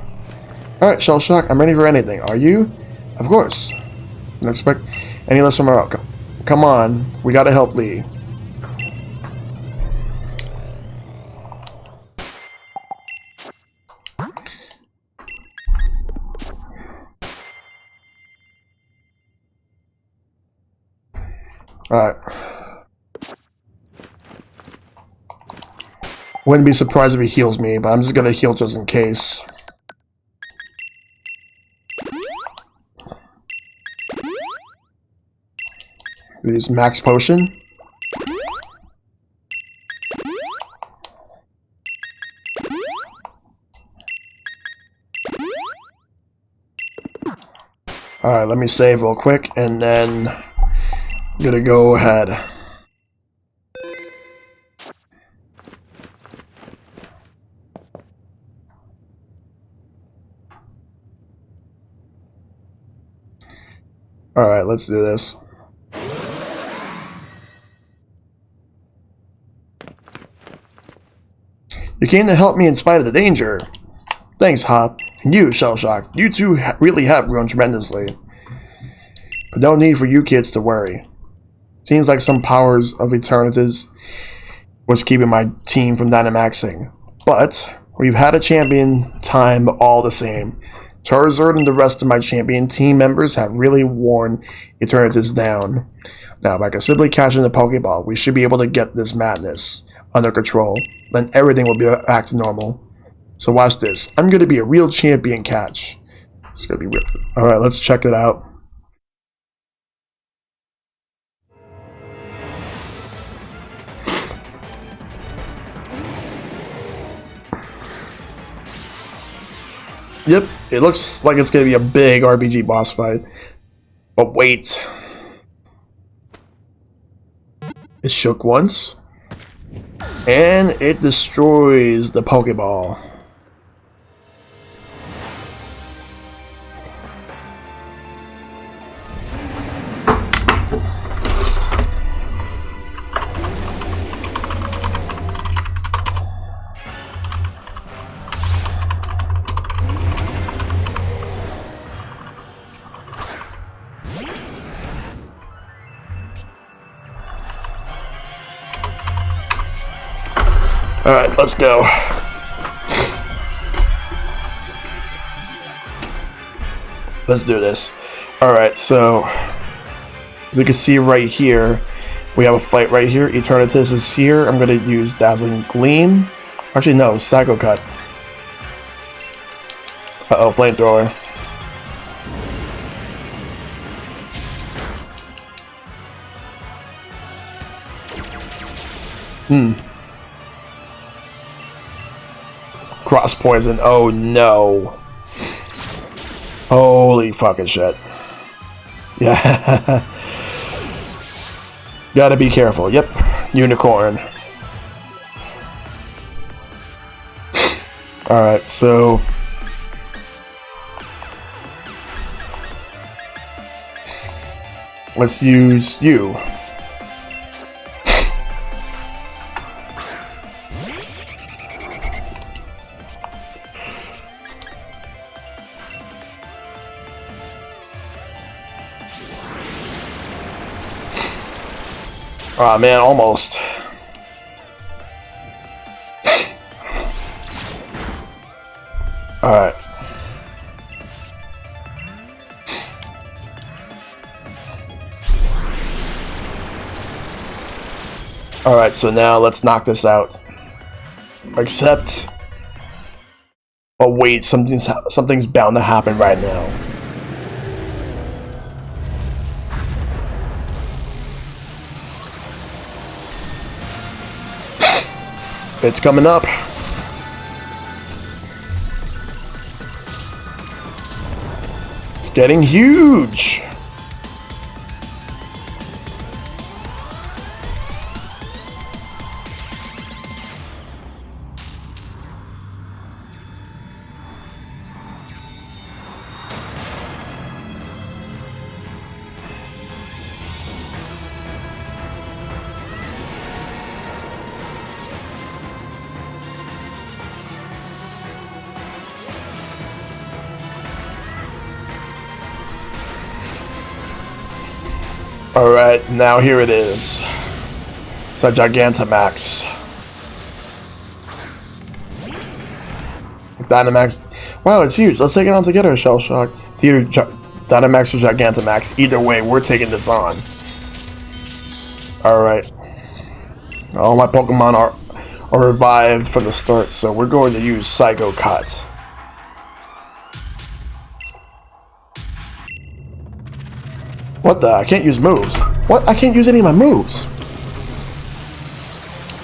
Alright, Shellshock, I'm ready for anything. Are you? Of course. Don't expect any less from our outcome. Come on, we gotta help Lee. Alright. Wouldn't be surprised if he heals me, but I'm just gonna heal just in case. Use max potion. Alright, let me save real quick and then I'm gonna go ahead. Alright, let's do this. You came to help me in spite of the danger. Thanks, Hop. And you, Shellshock. You two really have grown tremendously. But no need for you kids to worry. Seems like some powers of Eternatus was keeping my team from Dynamaxing. But we've had a champion time all the same. Charizard and the rest of my champion team members have really worn Eternatus down. Now, by simply catching the Pokeball, we should be able to get this madness under control. Then everything will be back to normal. So watch this. I'm going to be a real champion catch. It's going to be real. Alright, let's check it out. Yep, it looks like it's going to be a big RPG boss fight. But wait. It shook once. And it destroys the Pokeball. Alright, let's go. Let's do this. Alright, so as you can see right here, we have a fight right here. Eternatus is here. I'm going to use Dazzling Gleam. Actually, no, Psycho Cut. Uh-oh, Flamethrower. Cross Poison. Oh, no. Holy fucking shit. Yeah. Gotta be careful. Yep. Unicorn. Alright, so let's use you. Ah, man, almost. Alright. Alright, so now let's knock this out. Except... oh wait, something's bound to happen right now. It's coming up. It's getting huge. Alright, now here it is. It's a Gigantamax. Dynamax. Wow, it's huge. Let's take it on together, Shell Shock. Either Dynamax or Gigantamax. Either way, we're taking this on. Alright. All my Pokemon are revived from the start, so we're going to use Psycho Cut. What the? I can't use moves. What? I can't use any of my moves.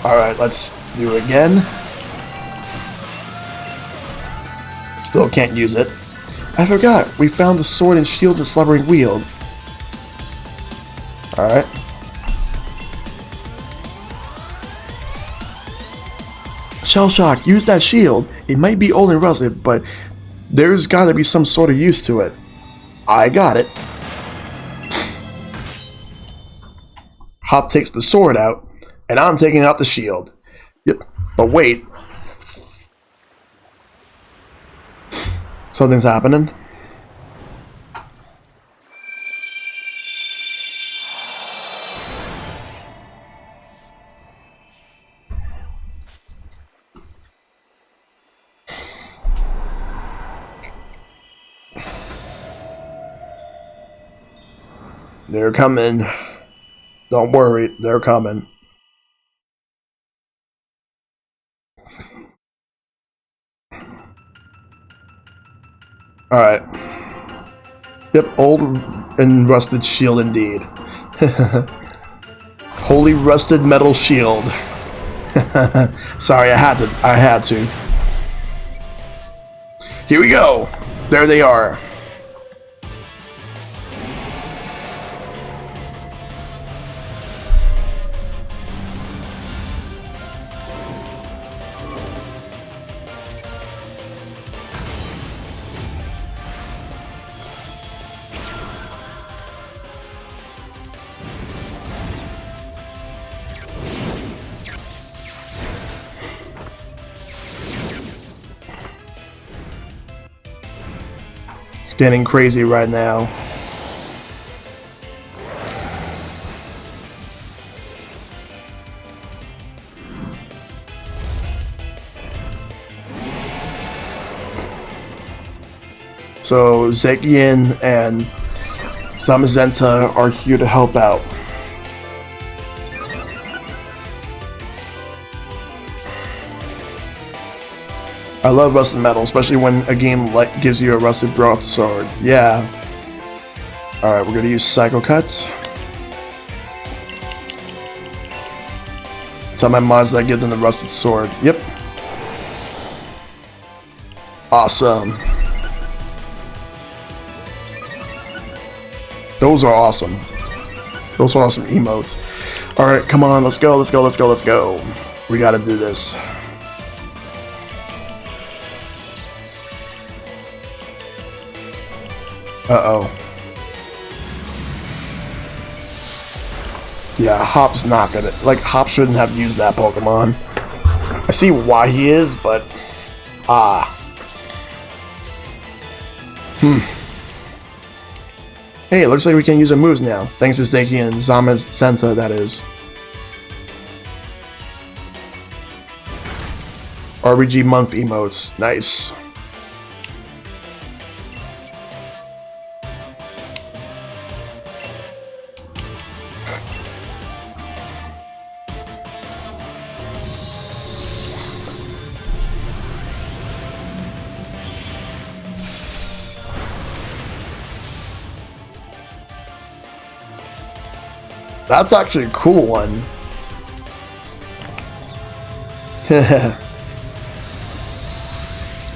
Alright, let's do it again. Still can't use it. I forgot. We found the sword and shield and slumbering wheel. Alright. Shell Shock, use that shield. It might be old and rusted, but there's gotta be some sort of use to it. I got it. Hop takes the sword out, and I'm taking out the shield. Yep, but wait. Something's happening. They're coming. Don't worry, they're coming. Alright. Yep, old and rusted shield indeed. Holy rusted metal shield. Sorry, I had to. Here we go. There they are. It's getting crazy right now. So Zacian and Zamazenta are here to help out. I love rusted metal, especially when a game like gives you a rusted broadsword. Yeah. Alright, we're gonna use Psycho Cuts. Tell my mods that I give them the rusted sword. Yep. Awesome. Those are awesome. Those are awesome emotes. Alright, come on, let's go, let's go, let's go, let's go. We gotta do this. Uh-oh. Yeah, Hop's not gonna... Like, Hop shouldn't have used that Pokemon. I see why he is, but... Hey, it looks like we can use our moves now. Thanks to Zacian and Zamazenta, that is. RBG month emotes. Nice. That's actually a cool one.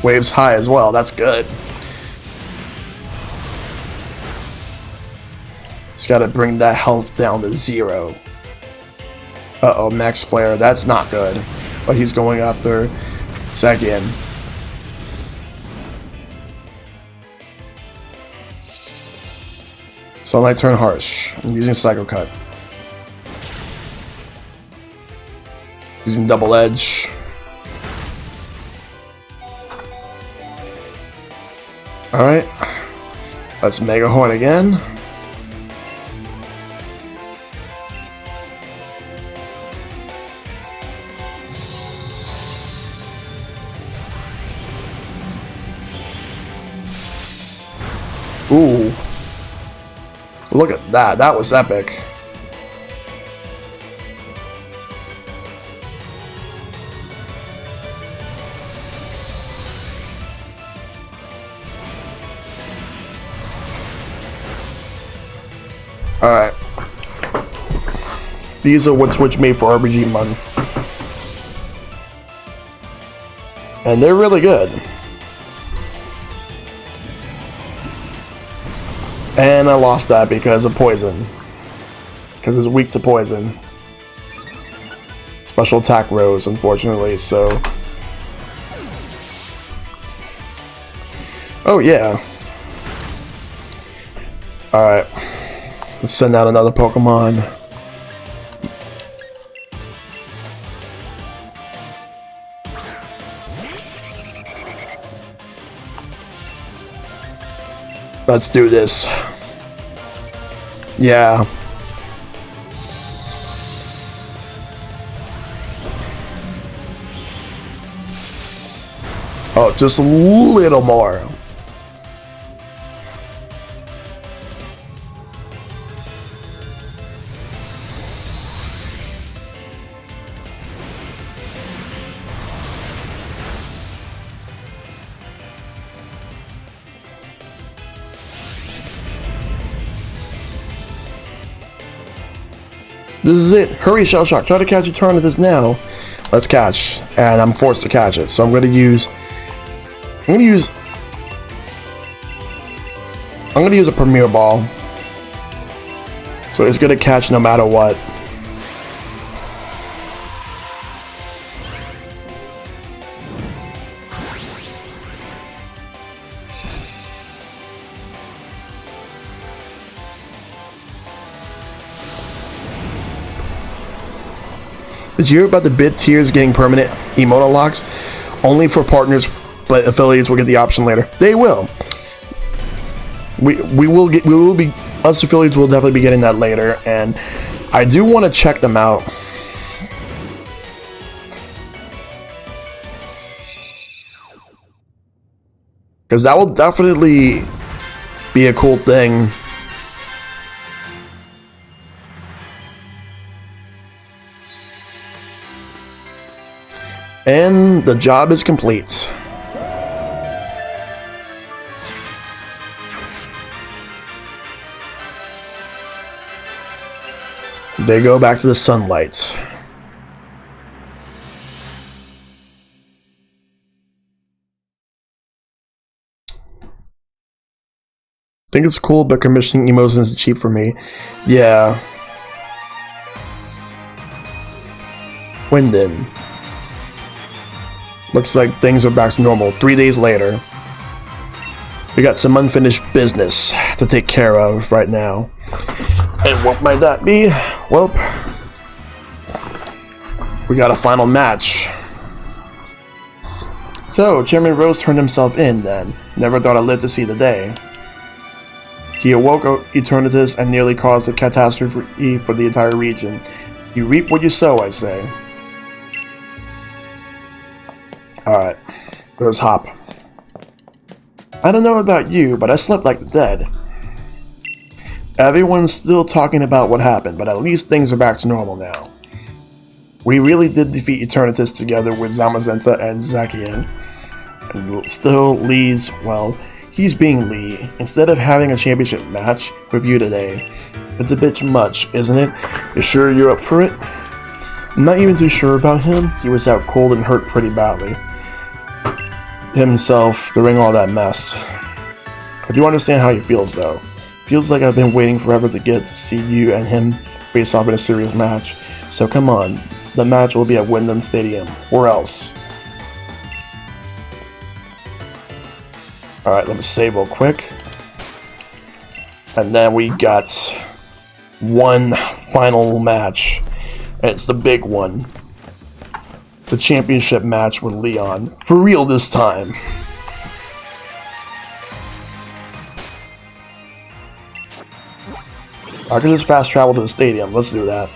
Waves high as well, that's good. Just gotta bring that health down to 0. Uh-oh, Max Flare, that's not good. But he's going after Zacian. Sunlight turn harsh. I'm using Psycho Cut. Using Double Edge. Alright. Let's Mega Horn again. Ooh. Look at that. That was epic. Alright. These are what Twitch made for RBG month. And they're really good. And I lost that because of poison. Because it's weak to poison. Special attack rose, unfortunately, so... Oh, yeah. Alright. Let's send out another Pokemon. Let's do this. Yeah. Oh, just a little more. This is it. Hurry, Shellshock. Try to catch a turn at this now. Let's catch. And I'm forced to catch it. So I'm going to use a Premier Ball. So it's going to catch no matter what. Did you hear about the bid tiers getting permanent emote unlocks? Only for partners, but affiliates will get the option later. They will. Us affiliates will definitely be getting that later, and I do want to check them out. Because that will definitely be a cool thing. And the job is complete. They go back to the sunlight. I think it's cool, but commissioning emotes is cheap for me. Yeah. Wyndon. Looks like things are back to normal. 3 days later. We got some unfinished business to take care of right now. And what might that be? Well, we got a final match. So, Chairman Rose turned himself in then. Never thought I'd live to see the day. He awoke Eternatus and nearly caused a catastrophe for the entire region. You reap what you sow, I say. Alright, there's Hop. I don't know about you, but I slept like the dead. Everyone's still talking about what happened, but at least things are back to normal now. We really did defeat Eternatus together with Zamazenta and Zacian. And still Lee's, well, he's being Lee. Instead of having a championship match with you today, it's a bit much, isn't it? You sure you're up for it? I'm not even too sure about him. He was out cold and hurt pretty badly himself during all that mess. I do understand how he feels though. Feels like I've been waiting forever to get to see you and him face off in a serious match. So come on, the match will be at Wyndham Stadium, or else. Alright, let me save real quick. And then we got one final match. And it's the big one. The championship match with Leon. For real this time. I can just fast travel to the stadium. Let's do that.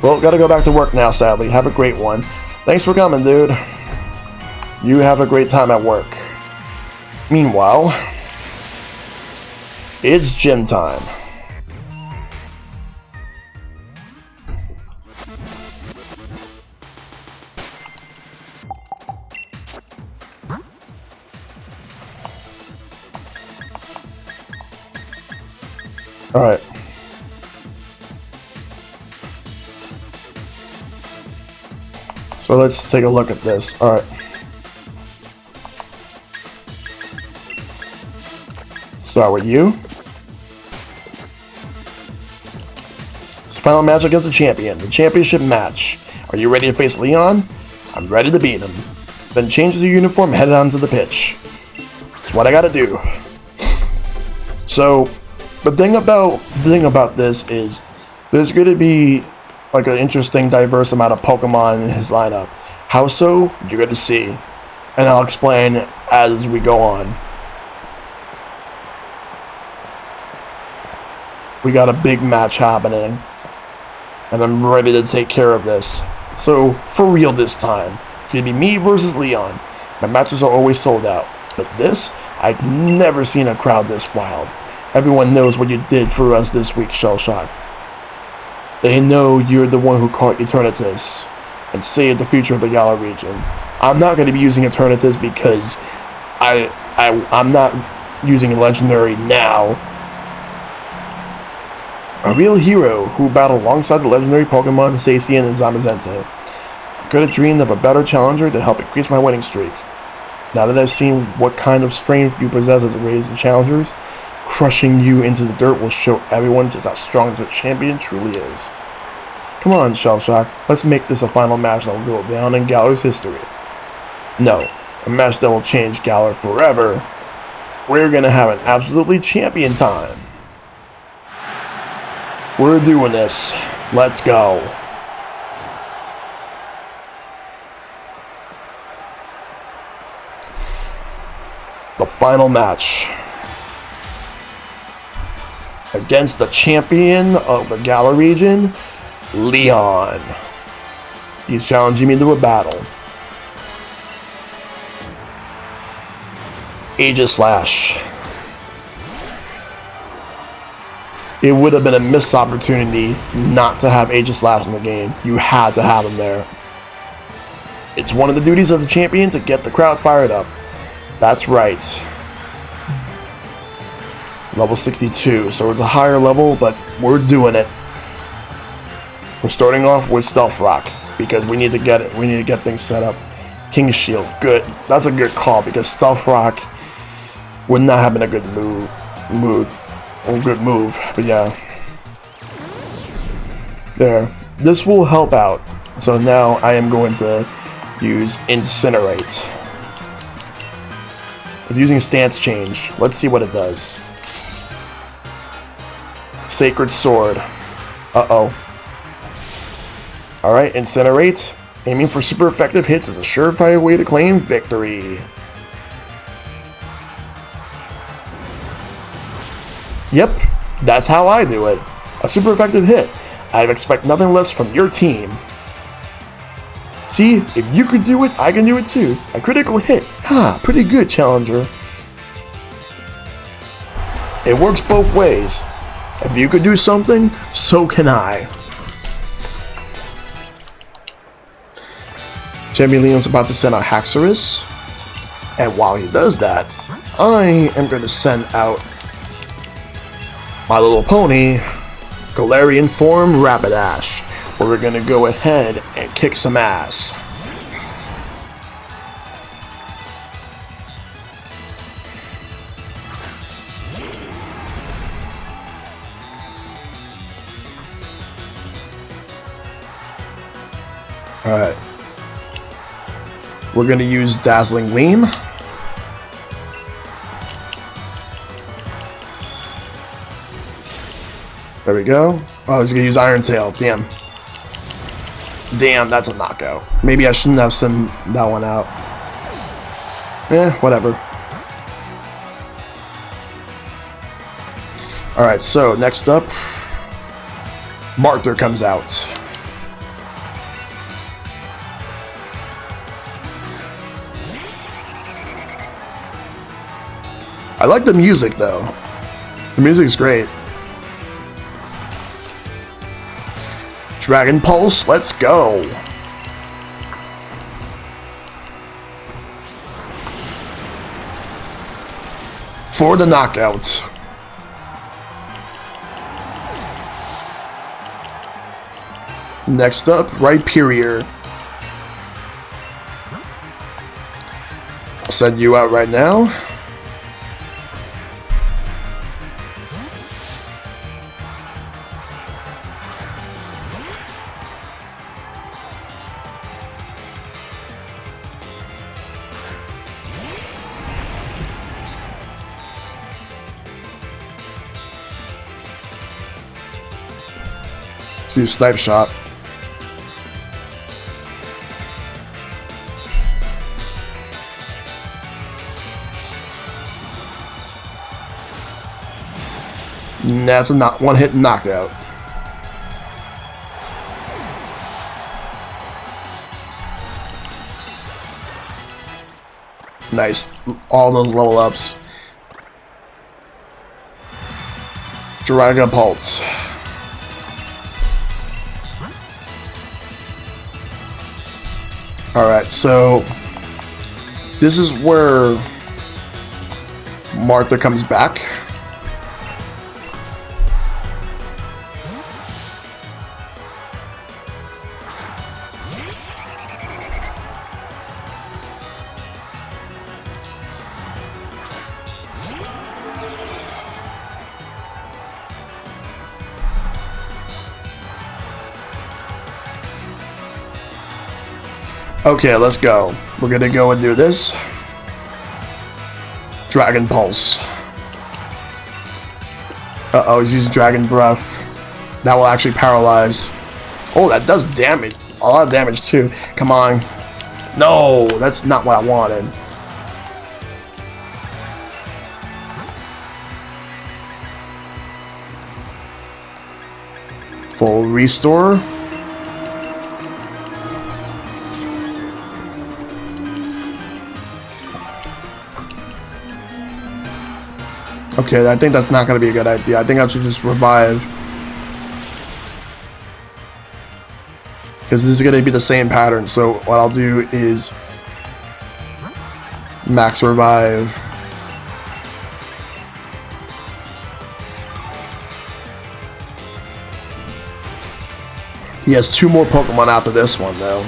Well, gotta go back to work now, sadly. Have a great one. Thanks for coming, dude. You have a great time at work. Meanwhile, it's gym time. Alright. So let's take a look at this. Alright. Start with you. It's the final match against the champion. The championship match. Are you ready to face Leon? I'm ready to beat him. Then change the uniform and head on to the pitch. That's what I gotta do. So, the thing about this is there's going to be like an interesting, diverse amount of Pokemon in his lineup. How so? You're going to see. And I'll explain as we go on. We got a big match happening. And I'm ready to take care of this. So, for real this time. It's going to be me versus Leon. My matches are always sold out. But this, I've never seen a crowd this wild. Everyone knows what you did for us this week, Shellshock. They know you're the one who caught Eternatus and saved the future of the Galar region. I'm not going to be using Eternatus because I'm not using Legendary now. A real hero who battled alongside the legendary Pokemon Zacian and Zamazenta. I could have dreamed of a better challenger to help increase my winning streak. Now that I've seen what kind of strength you possess as a race of challengers, crushing you into the dirt will show everyone just how strong the champion truly is. Come on, Shellshock, let's make this a final match that will go down in Galar's history. No, a match that will change Galar forever. We're gonna have an absolutely champion time. We're doing this. Let's go. The final match. Against the champion of the Galar region, Leon. He's challenging me to a battle. Aegis Slash. It would have been a missed opportunity not to have Aegis Slash in the game. You had to have him there. It's one of the duties of the champion to get the crowd fired up. That's right. Level 62, so it's a higher level, but we're doing it. We're starting off with Stealth Rock because we need to get it. We need to get things set up. King's Shield, good. That's a good call because Stealth Rock would not have been a good move. But yeah. There. This will help out. So now I am going to use Incinerate. I was using Stance Change. Let's see what it does. Sacred Sword. Uh-oh. Alright, Incinerate. Aiming for super effective hits is a surefire way to claim victory. Yep, that's how I do it. A super effective hit. I expect nothing less from your team. See, if you could do it, I can do it too. A critical hit. Ha, pretty good, Challenger. It works both ways. If you could do something, so can I. Champion Leon's about to send out Haxorus. And while he does that, I am going to send out My Little Pony, Galarian Form Rapidash, where we're going to go ahead and kick some ass. Alright. We're going to use Dazzling Gleam. There we go. Oh, he's going to use Iron Tail. Damn. Damn, that's a knockout. Maybe I shouldn't have sent that one out. Whatever. Alright, so next up, Martha comes out. I like the music though. The music's great. Dragon Pulse, let's go. For the knockout. Next up, Rhyperior. I'll send you out right now. Let's use Snipe Shot. That's a one-hit knockout. Nice. All those level ups. Dragon Pulse. Alright, so this is where Martha comes back. Okay, let's go. We're gonna go and do this. Dragon Pulse. Uh-oh, he's using Dragon Breath. That will actually paralyze. Oh, that does damage. A lot of damage, too. Come on. No, that's not what I wanted. Full restore. Okay, I think that's not going to be a good idea. I think I should just revive. Because this is going to be the same pattern. So what I'll do is max revive. He has 2 more Pokemon after this one, though.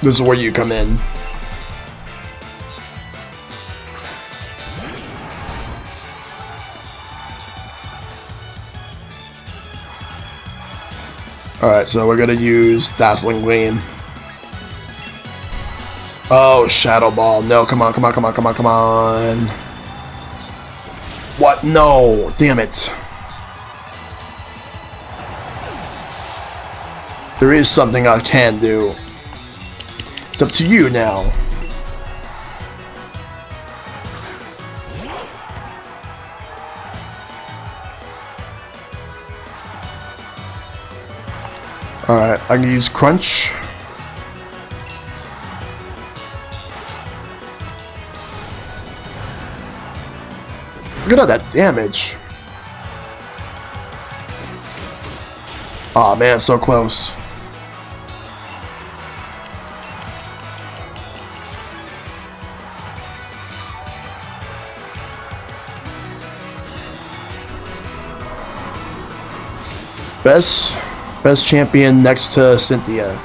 This is where you come in. Alright, so we're gonna use Dazzling Gleam. Oh, Shadow Ball. No, come on, come on, come on, come on, come on. What? No! Damn it. There is something I can do. It's up to you now. Alright, I can use Crunch. Look at all that damage. Aw, man, so close. Best champion next to Cynthia.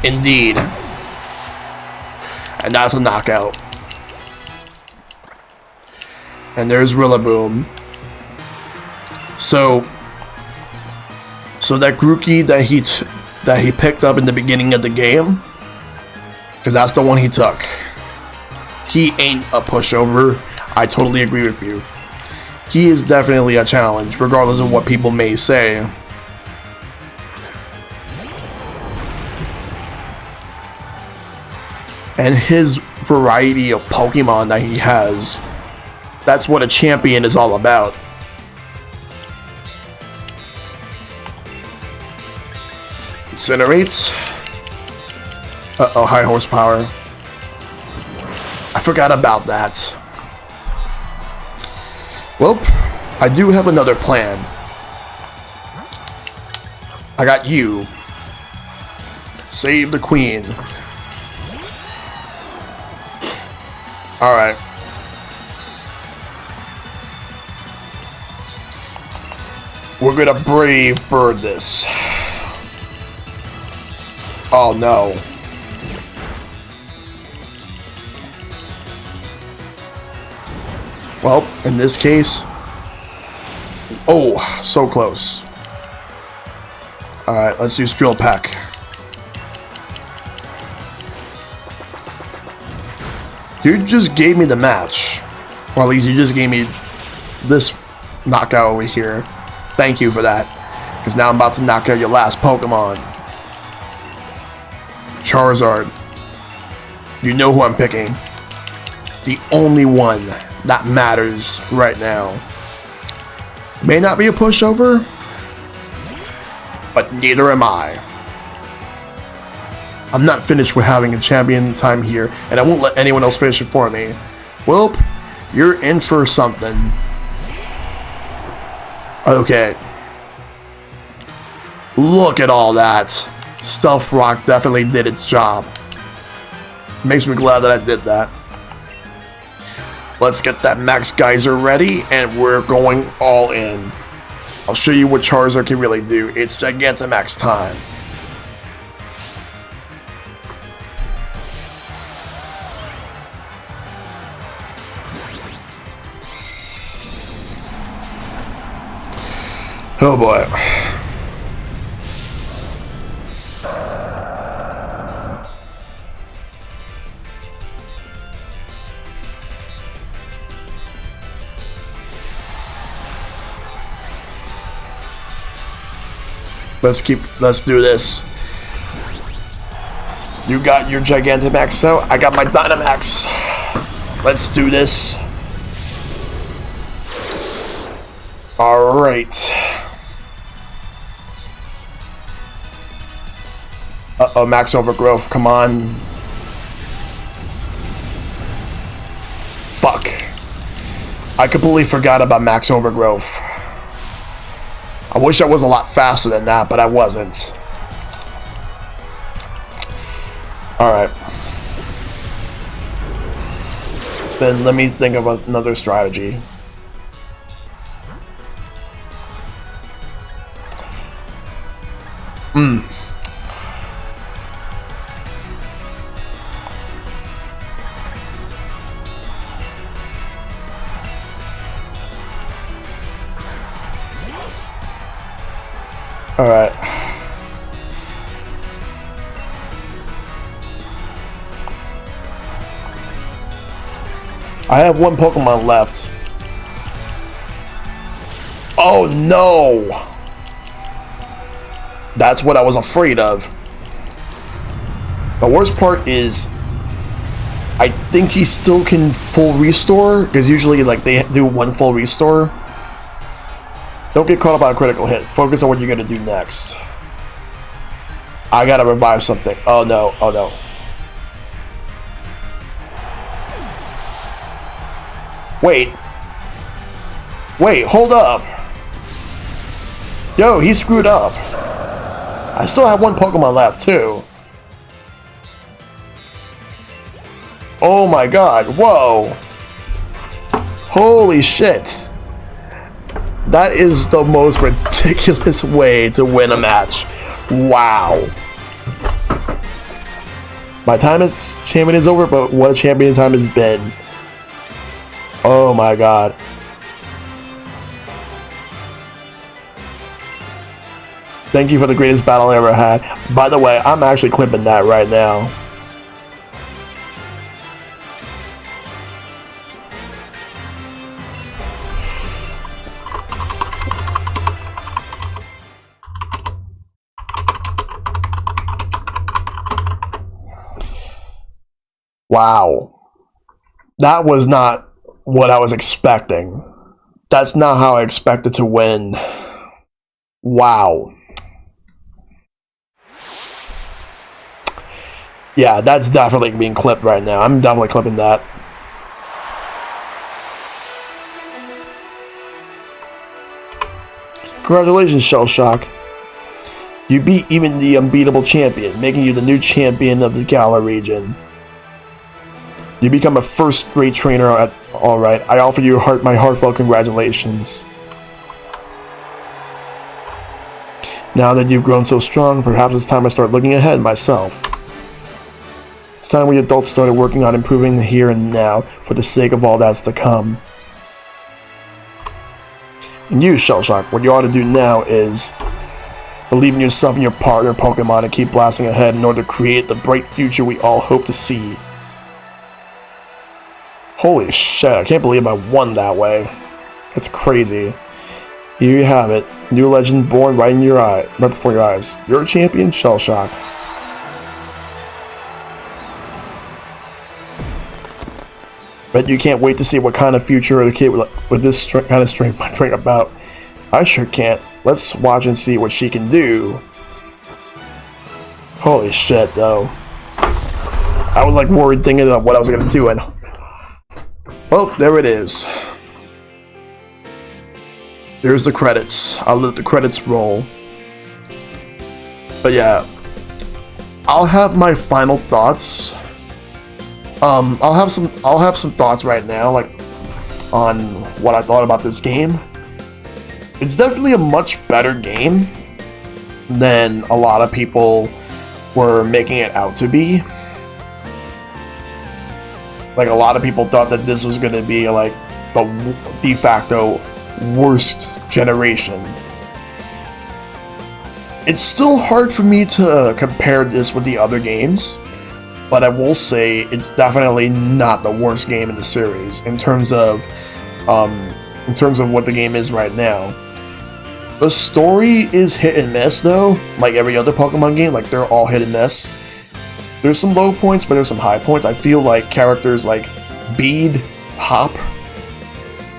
Indeed. And that's a knockout. And there's Rillaboom. So that Grookey that he picked up in the beginning of the game, because that's the one he took. He ain't a pushover. I totally agree with you. He is definitely a challenge, regardless of what people may say. And his variety of Pokemon that he has, that's what a champion is all about. Incinerates. Uh-oh, high horsepower. I forgot about that. Well, I do have another plan. I got you. Save the queen. Alright. We're gonna brave bird this. Oh no. Well, in this case... Oh, so close. Alright, let's use Drill Peck. You just gave me the match. Or at least you just gave me this knockout over here. Thank you for that. Because now I'm about to knock out your last Pokemon. Charizard. You know who I'm picking. The only one that matters right now. May not be a pushover, but neither am I. I'm not finished with having a champion time here, and I won't let anyone else finish it for me. Well, you're in for something. Okay. Look at all that. Stealth Rock definitely did its job. Makes me glad that I did that. Let's get that Max Geyser ready, and we're going all in. I'll show you what Charizard can really do. It's Gigantamax time. Oh boy. Let's do this. You got your Gigantamax, so I got my Dynamax. Let's do this. Alright. Uh-oh, max overgrowth, come on. Fuck. I completely forgot about max overgrowth. I wish I was a lot faster than that, but I wasn't. Alright. Then let me think of another strategy. Alright. I have one Pokemon left. Oh no! That's what I was afraid of. The worst part is, I think he still can full restore, because usually like they do one full restore. Don't get caught up by a critical hit. Focus on what you're gonna do next. I gotta revive something. Oh no, oh no. Wait. Wait, hold up. Yo, he screwed up. I still have one Pokemon left too. Oh my god, whoa. Holy shit. That is the most ridiculous way to win a match. Wow. My time as champion is over, but what a champion time has been. Oh my god. Thank you for the greatest battle I ever had. By the way, I'm actually clipping that right now. Wow. That was not what I was expecting. That's not how I expected to win. Wow. Yeah, that's definitely being clipped right now. I'm definitely clipping that. Congratulations, Shellshock. You beat even the unbeatable champion, making you the new champion of the Galar region. You become a first-rate trainer at Alright. I offer you my heartfelt congratulations. Now that you've grown so strong, perhaps it's time I start looking ahead myself. It's time we adults started working on improving the here and now for the sake of all that's to come. And you, Shellshock, what you ought to do now is believe in yourself and your partner Pokemon and keep blasting ahead in order to create the bright future we all hope to see. Holy shit, I can't believe I won that way. It's crazy. Here you have it. New legend born right in your eye, right before your eyes. You're a champion, Shellshock. Bet you can't wait to see what kind of future a kid with this kind of strength might bring about. I sure can't. Let's watch and see what she can do. Holy shit, though. I was like worried thinking of what I was gonna do and well, there it is. There's the credits. I'll let the credits roll. But yeah, I'll have my final thoughts. I'll have some thoughts right now, like on what I thought about this game. It's definitely a much better game than a lot of people were making it out to be. Like, a lot of people thought that this was going to be, like, the de facto worst generation. It's still hard for me to compare this with the other games, but I will say it's definitely not the worst game in the series in terms of what the game is right now. The story is hit and miss, though, like every other Pokemon game. Like, they're all hit and miss. There's some low points, but there's some high points. I feel like characters like Bead, Hop,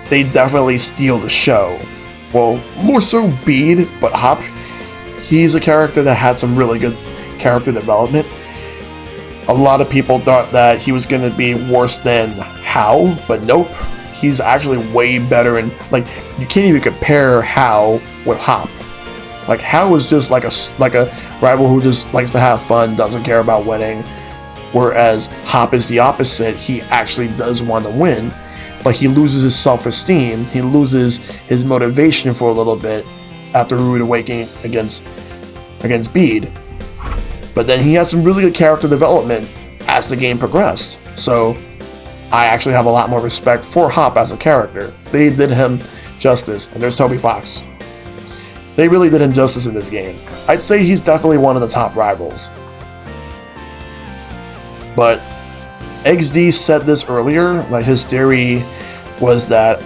they definitely steal the show. Well, more so Bead, but Hop, he's a character that had some really good character development. A lot of people thought that he was going to be worse than Hao, but nope. He's actually way better, and like you can't even compare Hao with Hop. Like Hao is just like a rival who just likes to have fun, doesn't care about winning. Whereas Hop is the opposite. He actually does want to win, but he loses his self-esteem. He loses his motivation for a little bit after Rude Awakening against Bede. But then he had some really good character development as the game progressed. So I actually have a lot more respect for Hop as a character. They did him justice. And there's Toby Fox. They really did him justice in this game. I'd say he's definitely one of the top rivals. But XD said this earlier, like his theory was that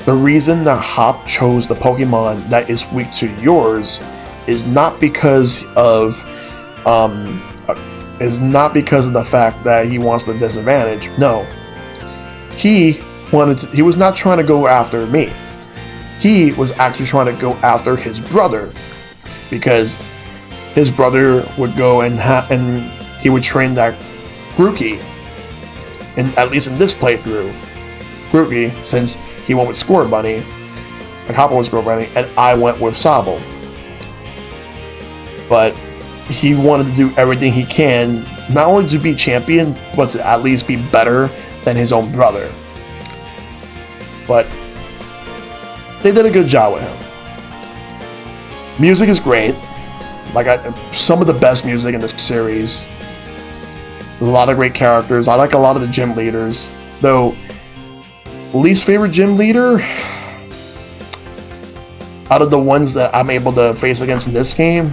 the reason that Hop chose the Pokemon that is weak to yours is not because of the fact that he wants the disadvantage. No, he was not trying to go after me. He was actually trying to go after his brother, because his brother would go and he would train that Grookey, and at least in this playthrough, Grookey, since he went with Score Bunny, like Hopper was Score Bunny, and I went with Sobble. But he wanted to do everything he can, not only to be champion, but to at least be better than his own brother. But they did a good job with him. Music is great. Like some of the best music in the series. There's a lot of great characters. I like a lot of the gym leaders. Though, least favorite gym leader out of the ones that I'm able to face against in this game,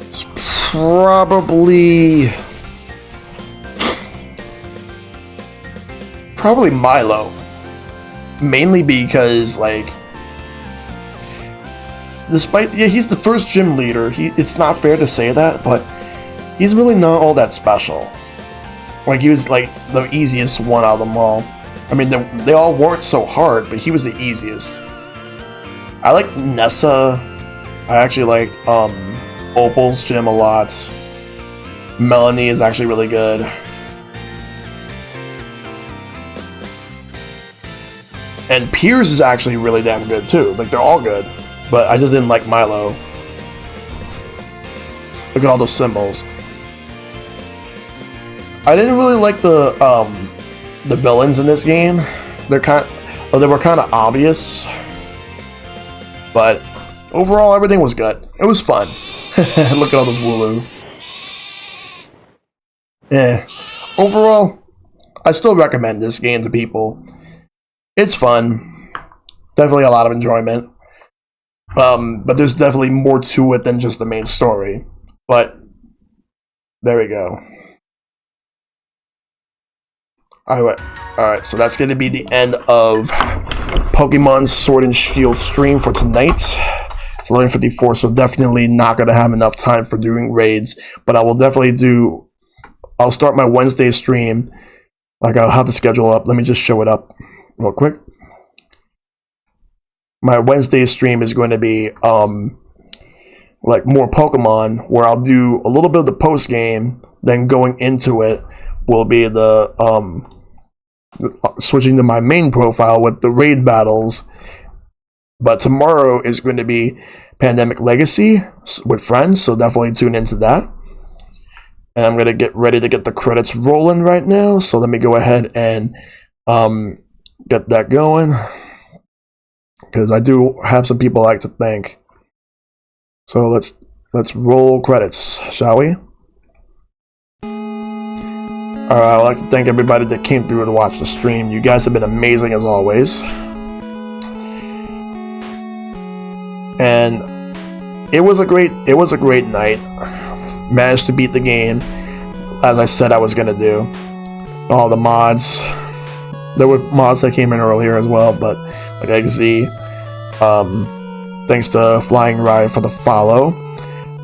it's probably Milo. Mainly because, like, he's the first gym leader. It's not fair to say that, but he's really not all that special. Like, he was like the easiest one out of them all. I mean, they all weren't so hard, but he was the easiest. I like Nessa. I actually liked Opal's gym a lot. Melanie is actually really good. And Piers is actually really damn good too. Like, they're all good. But I just didn't like Milo. Look at all those symbols. I didn't really like the villains in this game. They were kind of obvious. But overall, everything was good. It was fun. Look at all those Wooloo. Yeah. Overall, I still recommend this game to people. It's fun. Definitely a lot of enjoyment. But there's definitely more to it than just the main story. But there we go. Alright, so that's going to be the end of Pokemon Sword and Shield stream for tonight. It's 11:54, so definitely not going to have enough time for doing raids. But I will definitely I'll start my Wednesday stream. Like, I'll have to schedule up. Let me just show it up real quick. My Wednesday stream is going to be like more Pokemon, where I'll do a little bit of the post game, then going into it will be the switching to my main profile with the raid battles. But tomorrow is going to be Pandemic Legacy with friends, so definitely tune into that. And I'm going to get ready to get the credits rolling right now, so let me go ahead and get that going, because I do have some people I like to thank. So let's roll credits, shall we? Alright, I'd like to thank everybody that came through to watch the stream. You guys have been amazing as always. And it was a great night. Managed to beat the game as I said I was gonna do. All the mods. There were mods that came in earlier as well, but like XZ, thanks to Flying Ride for the follow,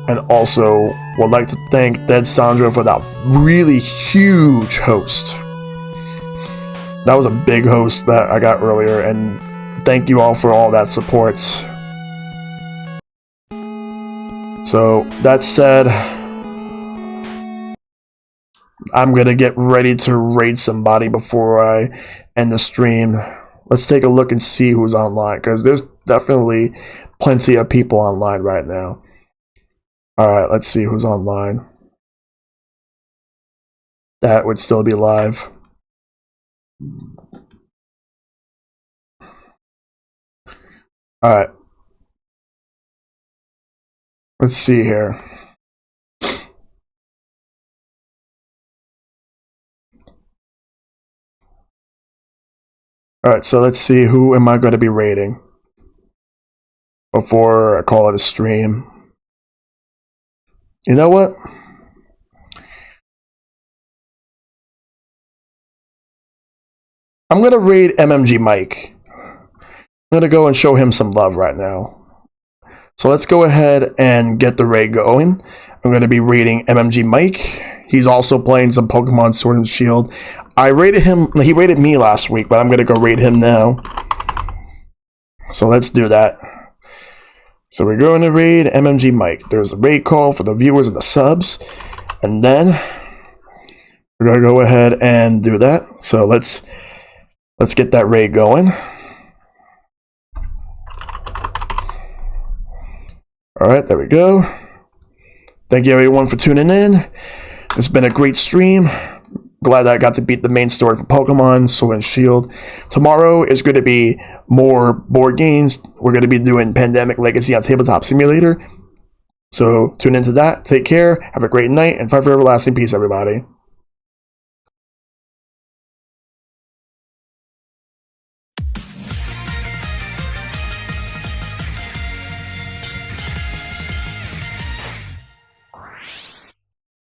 and also would like to thank Dead Sandra for that really huge host. That was a big host that I got earlier, and thank you all for all that support. So, that said, I'm going to get ready to raid somebody before I end the stream. Let's take a look and see who's online, because there's definitely plenty of people online right now. Alright, let's see who's online. That would still be live. Alright. Let's see here. Alright, so let's see, who am I going to be raiding before I call it a stream. You know what? I'm going to raid MMG Mike. I'm going to go and show him some love right now. So let's go ahead and get the raid going. I'm going to be raiding MMG Mike. He's also playing some Pokemon Sword and Shield. I raided him, he raided me last week, but I'm going to go raid him now. So let's do that. So we're going to raid MMG Mike. There's a raid call for the viewers and the subs. And then we're going to go ahead and do that. So let's get that raid going. Alright, there we go. Thank you everyone for tuning in. It's been a great stream. Glad that I got to beat the main story for Pokemon Sword and Shield. Tomorrow is going to be more board games. We're going to be doing Pandemic Legacy on Tabletop Simulator. So tune into that. Take care. Have a great night. And fight for everlasting peace, everybody.